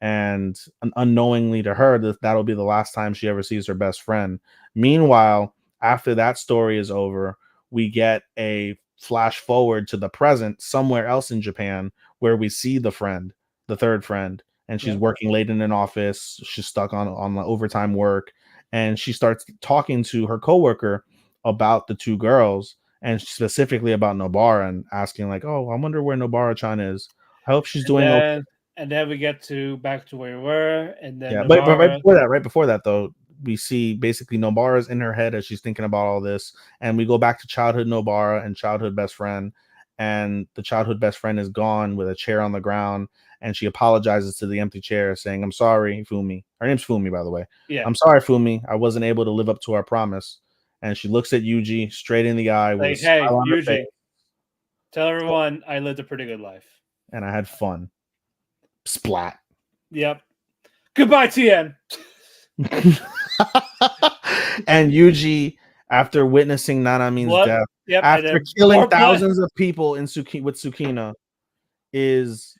And unknowingly to her, that'll be the last time she ever sees her best friend. Meanwhile, after that story is over, we get a flash forward to the present somewhere else in Japan where we see the third friend, and she's working late in an office. She's stuck on overtime work, and she starts talking to her coworker about the 2 girls, and specifically about Nobara, and asking like, oh, I wonder where Nobara-chan is. I hope she's doing okay. And then we get back to where we were, and then but right before that though, we see basically Nobara's in her head as she's thinking about all this, and we go back to childhood Nobara and childhood best friend, and the childhood best friend is gone with a chair on the ground, and she apologizes to the empty chair, saying, I'm sorry, Fumi. Her name's Fumi, by the way. Yeah. I'm sorry, Fumi. I wasn't able to live up to our promise. And she looks at Yuji straight in the eye. Like, hey, Yuji, tell everyone I lived a pretty good life. And I had fun. Splat. Yep. Goodbye, TN. And Yuji, after witnessing Nanamin's death, after killing thousands of people with Tsukina, is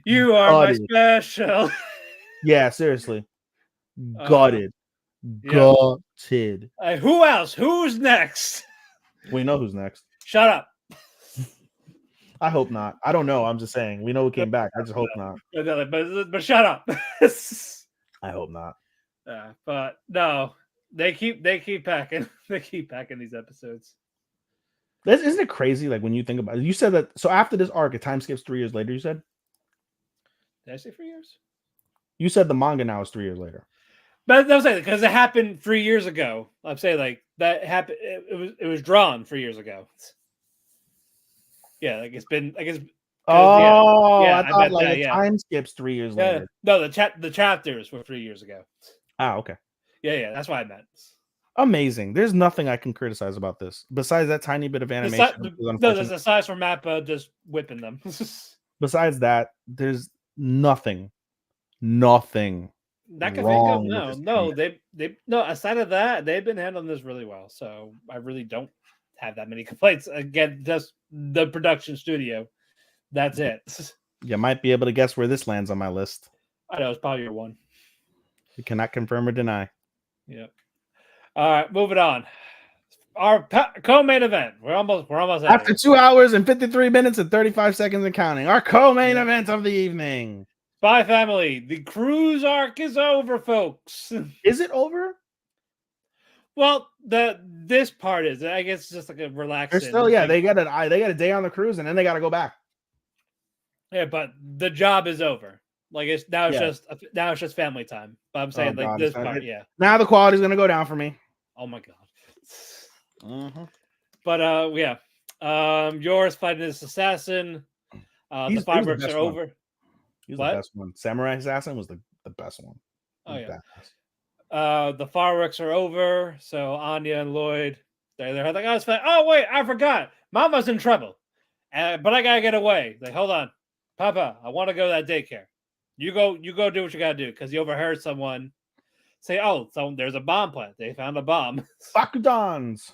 you are gutted. My special. Yeah, seriously, gutted. Who else? Who's next? We know who's next. Shut up. I hope not. I don't know. I'm just saying. We know who came back. I just hope not. But shut up. I hope not. But no, they keep packing. They keep packing these episodes. Isn't it crazy? Like when you think about it, you said that. So after this arc, it time skips 3 years later. You said. Did I say 3 years? You said the manga now is 3 years later. But that was like because it happened 3 years ago. I'm saying like that happened. It was drawn 3 years ago. Yeah, like it's been. I guess. I thought like time skips 3 years later. No, the chapters were 3 years ago. Okay. Yeah, that's what I meant. Amazing. There's nothing I can criticize about this besides that tiny bit of animation. There's aside from Mappa just whipping them. Besides that, there's nothing. That can think of no. They aside of that, they've been handling this really well. So I really don't have that many complaints. Again, just the production studio. That's it. You might be able to guess where this lands on my list. I know it's probably your one. You cannot confirm or deny. Yep. All right, moving on. Our co-main event. We're almost after 2 hours and 53 minutes and 35 seconds and counting. Our co-main event of the evening. Spy Family. The cruise arc is over, folks. Is it over? Well, this part is. I guess it's just like a relaxing. They're still, they got a day on the cruise and then they got to go back. Yeah, but the job is over. Like it's now Yeah. it's just family time. But I'm Oh saying like God, this part, yeah. now the quality's gonna go down for me. Oh my god. Mm-hmm. But yeah. Yours fighting this assassin. The He was the fireworks best are one. over. He was What? the best one. Samurai Assassin was the best one. He Oh was yeah. badass. The fireworks are over. So Anya and Lloyd, they're like, oh, it's fine. Oh wait, I forgot. Mama's in trouble. But I gotta get away. Like, hold on, Papa, I want to go to that daycare. You go do what you gotta do, because he overheard someone say, "Oh, so there's a bomb plant. They found a bomb." Bakudans.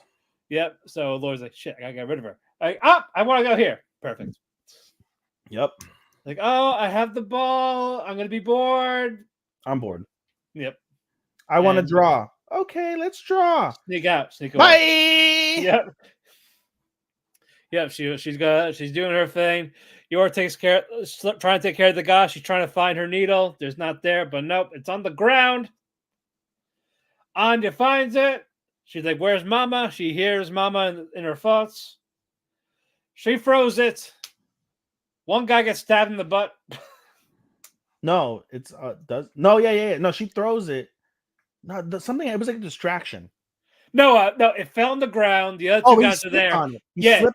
Yep. So Lloyd's like, "Shit, I gotta get rid of her." Like, oh, I want to go here. Perfect. Yep. Like, oh, I have the ball. I'm gonna be bored. I'm bored. Yep. I want to And draw. Okay, let's draw. Sneak out. Sneak Bye. away. Yep. Yep. She's doing her thing. Yor takes care, trying to take care of the guy. She's trying to find her needle. There's not there, but nope, it's on the ground. Anya finds it. She's like, "Where's Mama?" She hears Mama in her thoughts. She throws it. One guy gets stabbed in the butt. No, it's yeah. No, she throws it. No, something. It was like a distraction. No, it fell on the ground. The other two guys are there. On it.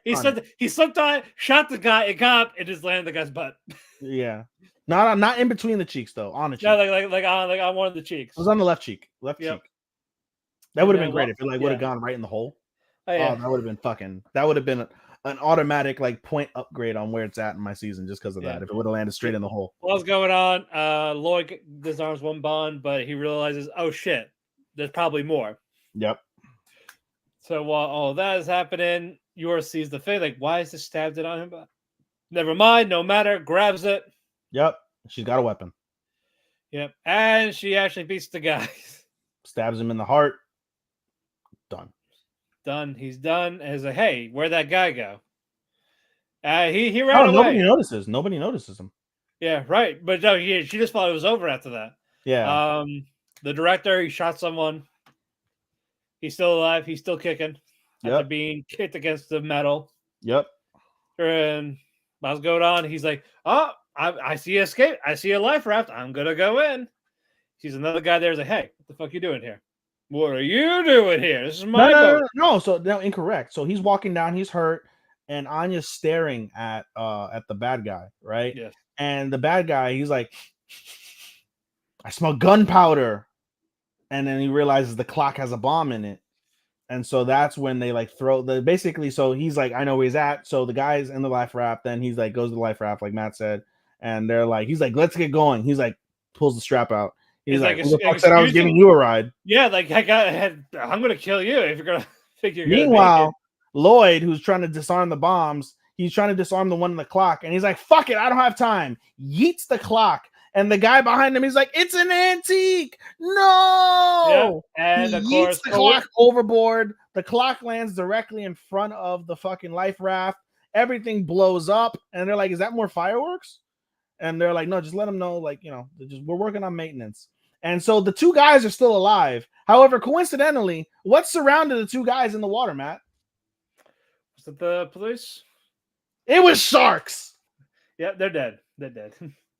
He slipped on it, shot the guy. It got up. It just landed the guy's butt. Yeah, not in between the cheeks though. On the cheek. No, like on one of the cheeks. It was on the left cheek. Cheek. That would have been great if it would have gone right in the hole. Oh, yeah. That would have been fucking. That would have been an automatic point upgrade on where it's at in my season just because of that. If it would have landed straight in the hole. What's going on? Lloyd disarms one bond, but he realizes, oh shit, there's probably more. Yep. So while all that is happening, Yor sees the thing. Like, why is this stabbed it on him? Never mind. No matter. Grabs it. Yep. She's got a weapon. Yep. And she actually beats the guy. Stabs him in the heart. Done. He's done. And he's like, hey, where'd that guy go? He ran away. Nobody notices him. Yeah, right. But no, she just thought it was over after that. Yeah. The director, he shot someone. He's still alive. He's still kicking after being kicked against the metal. Yep. And what's going on? He's like, oh, I see escape. I see a life raft. I'm gonna go in. Sees another guy there. He's like, hey, what the fuck you doing here? What are you doing here? This is my boat. No, so no, incorrect. So he's walking down, he's hurt, and Anya's staring at the bad guy, right? Yes. And the bad guy, he's like, I smell gunpowder. And then he realizes the clock has a bomb in it. And so that's when they like throw basically, so he's like, I know where he's at. So the guy's in the life raft, then he's like goes to the life raft, like Matt said, and they're like, he's like, let's get going. He's like, pulls the strap out. He's like, who the fuck said I was giving you a ride? Yeah, like I'm gonna kill you if you're gonna think you're Meanwhile, Lloyd, who's trying to disarm the bombs, he's trying to disarm the one in the clock, and he's like, fuck it, I don't have time. Yeets the clock, and the guy behind him, he's like, it's an antique. No. Yeah. And he of course, the clock overboard. The clock lands directly in front of the fucking life raft. Everything blows up, and they're like, is that more fireworks? And they're like, no, just let them know, like, you know, we're working on maintenance. And so the two guys are still alive. However, coincidentally, what surrounded the two guys in the water, Matt? Was it the police? It was sharks. Yep, they're dead. They're dead.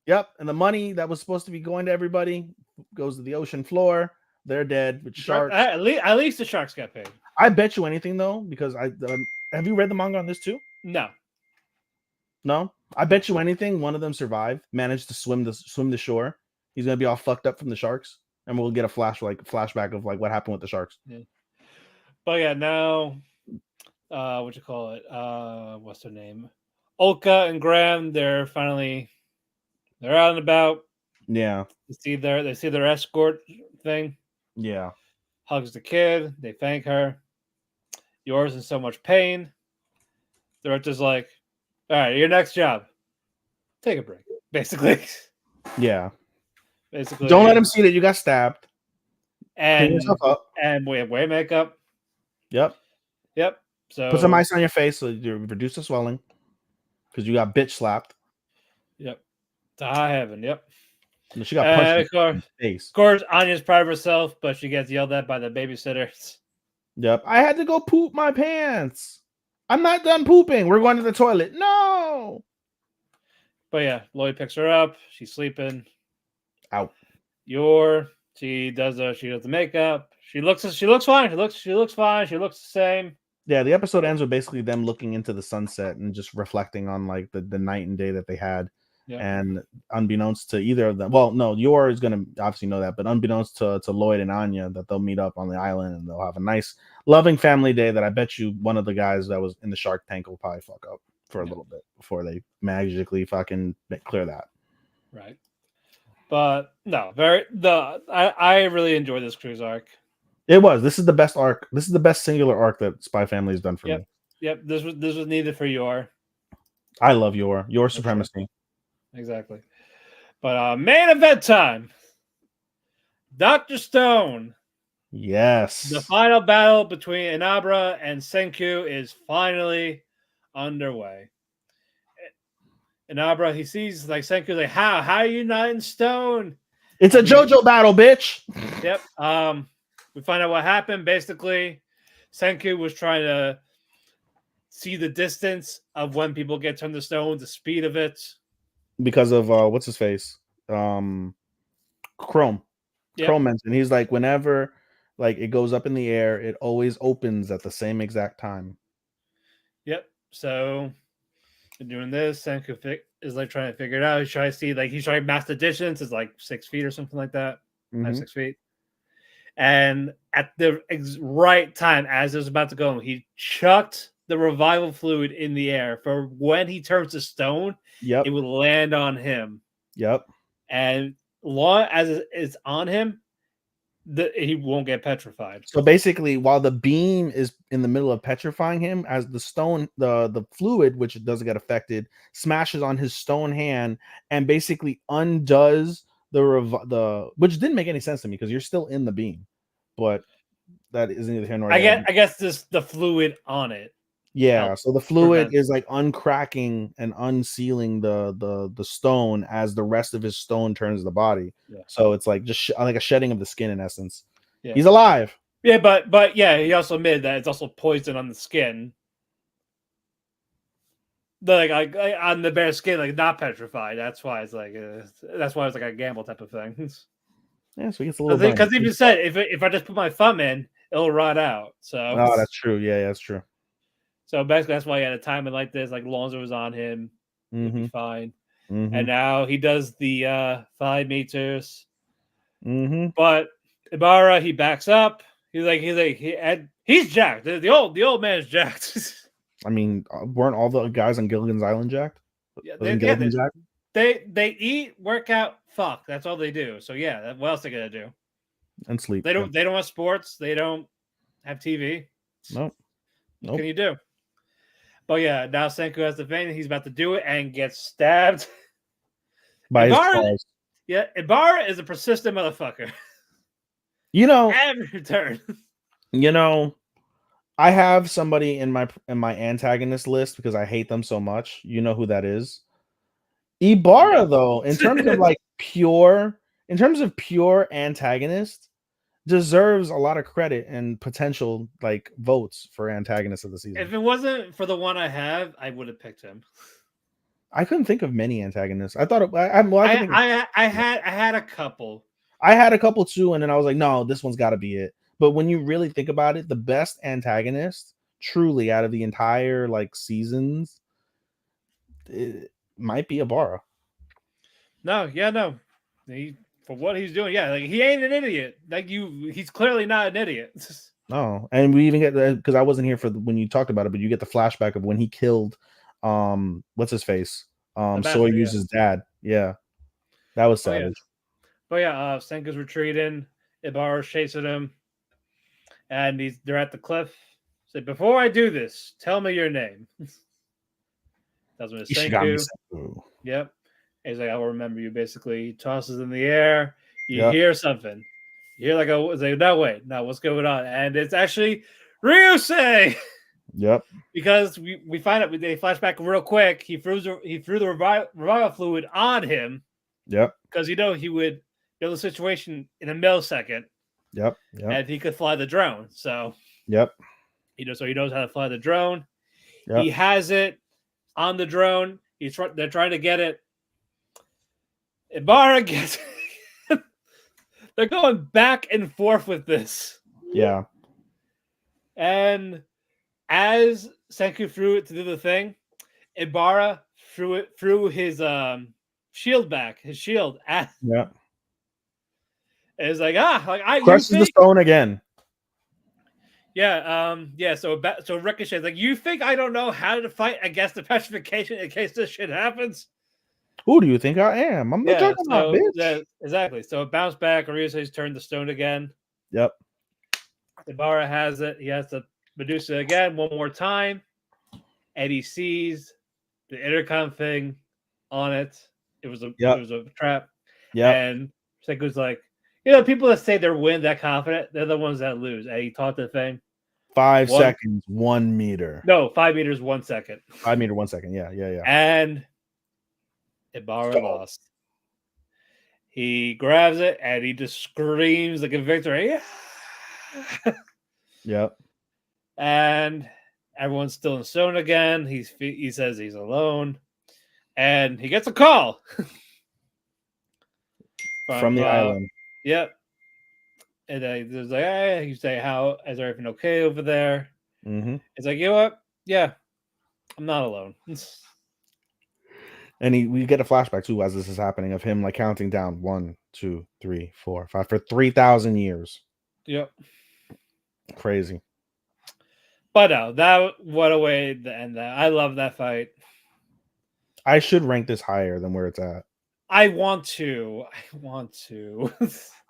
Yep, and the money that was supposed to be going to everybody goes to the ocean floor. They're dead with sharks. At least the sharks got paid. I bet you anything though, because have you read the manga on this too? No. I bet you anything. One of them survived, managed to swim the shore. He's gonna be all fucked up from the sharks, and we'll get a flashback of like what happened with the sharks. Yeah. But yeah, now, what you call it? What's their name? Olka and Graham. They're out and about. Yeah. They see their escort thing. Yeah. Hugs the kid. They thank her. Yours in so much pain. They're just like, all right, your next job. Take a break, basically. Yeah. Basically, don't let him see that you got stabbed. And clean yourself up. And wear makeup. Yep. So put some ice on your face so you reduce the swelling because you got bitch slapped. Yep. To high heaven. Yep. And she got punched in the face. Of course, Anya's proud of herself, but she gets yelled at by the babysitters. Yep. I had to go poop my pants. I'm not done pooping. We're going to the toilet. No. But yeah, Lloyd picks her up. She's sleeping. Out. She does the makeup. She looks fine. She looks fine. She looks the same. Yeah, the episode ends with basically them looking into the sunset and just reflecting on like the night and day that they had. Yeah. And unbeknownst to either of them, well, no, Yor is gonna obviously know that, but unbeknownst to Lloyd and Anya, that they'll meet up on the island and they'll have a nice, loving family day that I bet you one of the guys that was in the Shark Tank will probably fuck up for a little bit before they magically fucking clear that. Right. But no, I really enjoy this cruise arc. It was. This is the best arc. This is the best singular arc that Spy Family has done for me. Yep. This was needed for Yor. I love Your supremacy. Exactly. But main event time. Dr. Stone. Yes. The final battle between Inabra and Senku is finally underway. Inabra, he sees like Senku, like, how are you not in stone? It's a JoJo battle, bitch. Yep. We find out what happened. Basically, Senku was trying to see the distance of when people get turned to stone, the speed of it. Because of what's his face? Chrome. Yep. Chrome mentioned he's like, whenever like it goes up in the air, it always opens at the same exact time. Yep. So doing this, Senku is like trying to figure it out. He's trying to see, like, he's trying to match the distance. It's like 6 feet or something like that. 6 feet. And at the right time, as it was about to go, he chucked the revival fluid in the air for when he turns to stone. Yep. It would land on him. Yep. And long as it's on him, he won't get petrified. So basically, while the beam is in the middle of petrifying him, as the stone, the fluid, which doesn't get affected, smashes on his stone hand and basically undoes the which didn't make any sense to me because you're still in the beam, but that isn't either here nor there. I guess this the fluid on it. Yeah, so the fluid is like uncracking and unsealing the stone as the rest of his stone turns the body. Yeah. So it's like just like a shedding of the skin in essence. Yeah. He's alive. Yeah, but yeah, he also admitted that it's also poison on the skin. Like on the bare skin, like not petrified. That's why it's like it's like a gamble type of thing. Yeah, so he gets a little. Because he even said if I just put my thumb in, it'll rot out. So that's true. Yeah, that's true. So basically, that's why he had a timing like this. Like, long as it was on him, he'd be fine. And now he does the 5 meters. But Ibarra, he backs up. He's jacked. The old man's jacked. I mean, weren't all the guys on Gilligan's Island jacked? Yeah, they eat, work out, fuck. That's all they do. So yeah, what else are they gonna do? And sleep. They don't have sports. They don't have TV. Nope. What can you do? But yeah, now Senku has the vein. He's about to do it and gets stabbed by Ibarra. Yeah, Ibarra is a persistent motherfucker. Every turn. I have somebody in my antagonist list because I hate them so much. You know who that is? Ibarra, though, in terms of pure antagonist, deserves a lot of credit and potential like votes for antagonist of the season. If it wasn't for the one I have, I would have picked him. I couldn't think of many antagonists. I thought I had a couple. I had a couple too, and then I was like, no, this one's got to be it. But when you really think about it, the best antagonist, truly out of the entire like seasons, it might be Ibarra. No. For what he's doing, yeah, like he ain't an idiot. He's clearly not an idiot. No, and we even get because I wasn't here for when you talked about it, but you get the flashback of when he killed, what's his face, Soyuz's dad. Yeah, that was savage. But yeah, Senku's retreating. Ibarra's chasing him, and they're at the cliff. Say, before I do this, tell me your name. That's when it's Senku. Yep. He's like, I will remember you. Basically, he tosses in the air. You hear something. You hear like no, wait, no, what's going on? And it's actually Ryusei. Yep. Because we find out they flash back real quick. He threw the revival fluid on him. Yep. Because he would know the situation in a millisecond. Yep. And he could fly the drone. So. Yep. So he knows how to fly the drone. Yep. He has it on the drone. They're trying to get it Ibarra gets. They're going back and forth with this. Yeah. And as Senku threw it to do the thing, Ibarra threw his shield back, his shield at. Yeah. It's like you Crushes the think, stone again. yeah. So Ricochet's like, you think I don't know how to fight against the petrification in case this shit happens? Who do you think I am? I'm the Juggernaut, bitch. Yeah, exactly. So it bounced back. Ryusuke's turned to stone again. Yep. Ibarra has it. He has to Medusa again one more time. And he sees the intercom thing on it. It was a trap. Yeah. And Senku's like, people that say they're that confident, they're the ones that lose. And he taught the thing. 5 seconds, 1 meter. No, 5 meters, 1 second. 5 meter, 1 second. Yeah. And Ibarra lost. He grabs it and he just screams like a victory. Yep. And everyone's still in stone again. He says he's alone. And he gets a call from the island. Yep. And he's like, hey, you say, how is everything okay over there? Mm-hmm. It's like, you know what? Yeah, I'm not alone. And we get a flashback too as this is happening of him like counting down 1, 2, 3, 4, 5 for 3,000 years. Yep. Crazy. But no, what a way to end that. I love that fight. I should rank this higher than where it's at. I want to.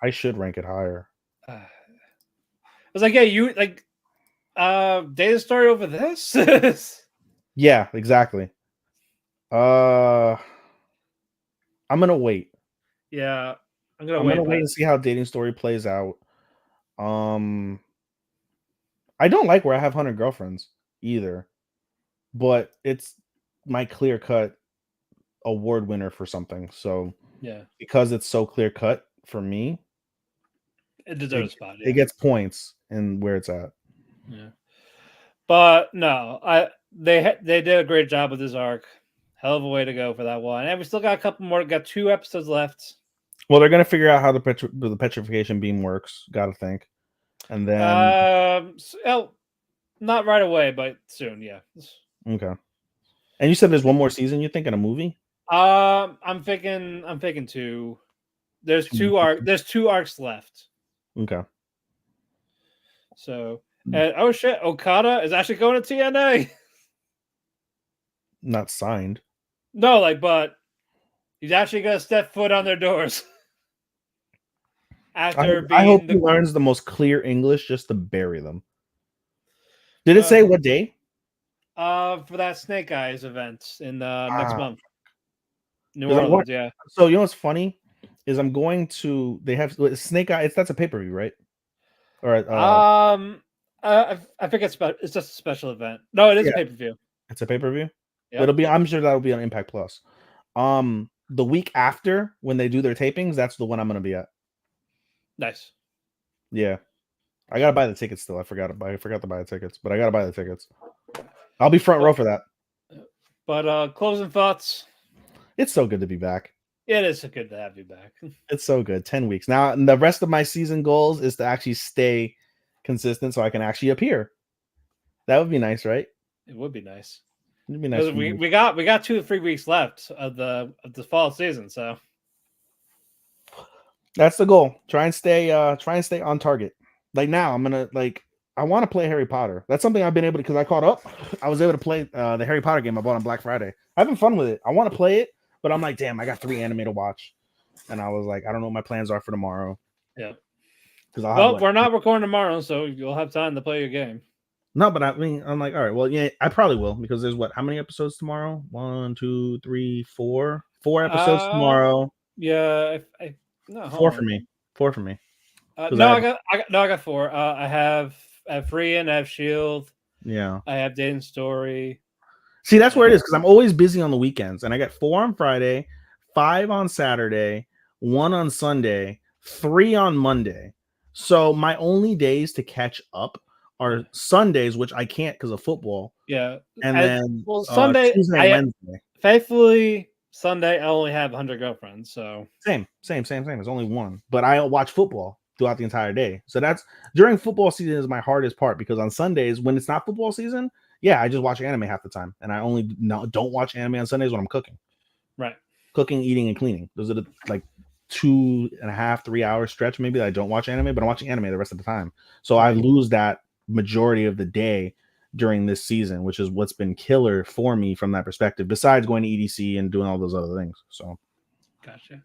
I should rank it higher. I was like, yeah, you like data story over this? Yeah, exactly. I'm gonna wait. Yeah, I'm gonna wait and see how dating story plays out. I don't like where I have 100 girlfriends either, but it's my clear cut award winner for something. So yeah, because it's so clear cut for me, it deserves a spot. Yeah. It gets points in where it's at. Yeah, but no, they did a great job with this arc. Hell of a way to go for that one. And we still got a couple more. Got 2 episodes left. Well, they're gonna figure out how the petrification beam works. Gotta think, and then not right away, but soon. Yeah. Okay. And you said there's one more season. You think in a movie? I'm thinking 2. There's 2 arcs. There's 2 arcs left. Okay. So, and oh shit, Okada is actually going to TNA. Not signed. No, but he's actually gonna step foot on their doors. I hope he learns the most clear English just to bury them. Did it say what day? For that Snake Eyes event in next month. New Orleans, yeah. So you know what's funny is I'm going to. They have Snake Eyes. That's a pay-per-view, right? Or I think it's just a special event. No, it is a pay-per-view. It's a pay-per-view. Yep. It'll be. I'm sure that'll be on Impact Plus. The week after when they do their tapings, that's the one I'm gonna be at. Nice. Yeah, I gotta buy the tickets still. I forgot to buy the tickets, but I gotta buy the tickets. I'll be front row for that. But closing thoughts. It's so good to be back. It is so good to have you back. It's so good. 10 weeks. Now, the rest of my season goals is to actually stay consistent so I can actually appear. That would be nice, right? It would be nice. It'd be nice. We got 2 to 3 weeks left of the fall season, so that's the goal. Try and stay on target. Like now, I'm gonna I want to play Harry Potter. That's something I've been able to because I caught up. I was able to play the Harry Potter game I bought on Black Friday. I'm having fun with it. I want to play it, but I'm like, damn, I got 3 anime to watch, and I was like, I don't know what my plans are for tomorrow. Yeah. Because we're not recording tomorrow, so you'll have time to play your game. No, but I mean, I'm like, all right, well, yeah, I probably will because there's how many episodes tomorrow? 1, 2, 3, 4. 4 episodes tomorrow. Yeah, 4 for me. 4 for me. I got 4. I have Freehan, I have Shield. Yeah. I have Dating Story. See, that's where it is because I'm always busy on the weekends, and I got 4 on Friday, 5 on Saturday, 1 on Sunday, 3 on Monday. So my only days to catch up are Sundays, which I can't because of football. Yeah, and then Sunday, Tuesday and Wednesday. Faithfully, Sunday, I only have 100 girlfriends. So Same. It's only one, but I watch football throughout the entire day. So that's during football season is my hardest part because on Sundays when it's not football season, yeah, I just watch anime half the time, and I only don't watch anime on Sundays when I'm cooking. Right. Cooking, eating, and cleaning. Those are the like 2.5, 3 hour stretch maybe that I don't watch anime, but I'm watching anime the rest of the time. So I lose that majority of the day during this season, which is what's been killer for me from that perspective, besides going to EDC and doing all those other things. So gotcha.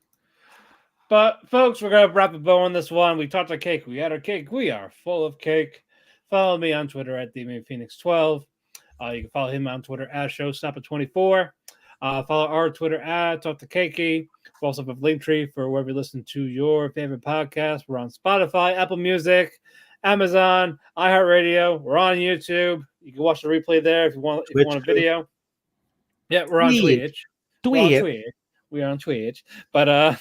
But folks, we're gonna wrap a bow on this one. We talked to cake. We had our cake. We are full of cake. Follow me on Twitter at DemonPhoenix12. You can follow him on Twitter at Showstopper24. Follow our Twitter at Talk to Keki. We also have a link tree for wherever you listen to your favorite podcast. We're on Spotify, Apple Music, Amazon, iHeartRadio. We're on YouTube. You can watch the replay there if you want. If you want a video. Yeah, we're on Twitch. We're on Twitch. But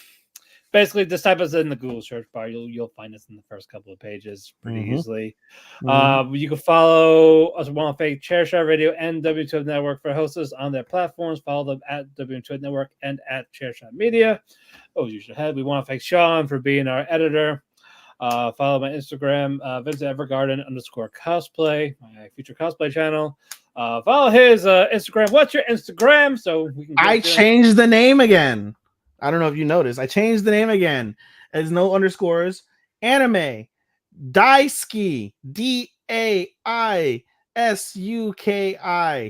basically, just type us in the Google search bar. You'll find us in the first couple of pages pretty easily. You can follow us on Fake Chair Shot Radio and W2 Network for hosts on their platforms. Follow them at W2 Network and at Chair Shot Media. Oh, you should have. We want to thank Sean for being our editor. Follow my Instagram, Vincent Evergarden _cosplay, my future cosplay channel. Follow his Instagram. What's your Instagram? So we can. I changed the name again. I don't know if you noticed. I changed the name again. There's no underscores. Anime Daisuki DAISUKI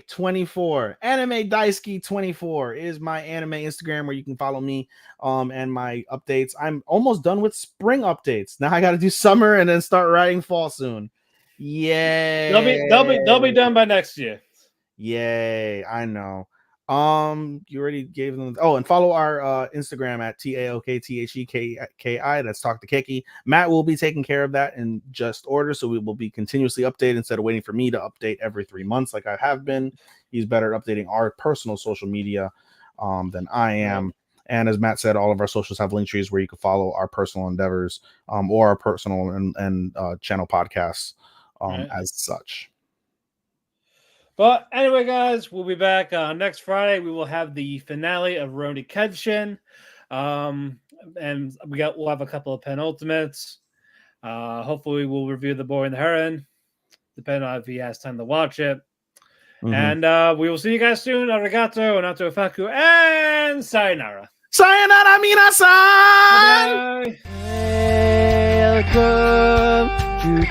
24. Anime Daisuki 24 is my anime Instagram where you can follow me and my updates. I'm almost done with spring updates. Now I got to do summer and then start writing fall soon. Yay! They'll be done by next year. Yay! I know. You already gave them. Oh, and follow our Instagram at TAOKTHEKI. That's Talk to Keki. Matt will be taking care of that in just order, so we will be continuously updated instead of waiting for me to update every 3 months like I have been. He's better at updating our personal social media than I am. And as Matt said, all of our socials have link trees where you can follow our personal endeavors or our personal and channel podcasts as such. But anyway, guys, we'll be back next Friday. We will have the finale of Rurouni Kenshin. And we'll have a couple of penultimates. Hopefully we'll review The Boy and the Heron, depending on if he has time to watch it. And we will see you guys soon. Arigato, nato faku, and sayonara. Sayonara, minasan! Bye. Welcome to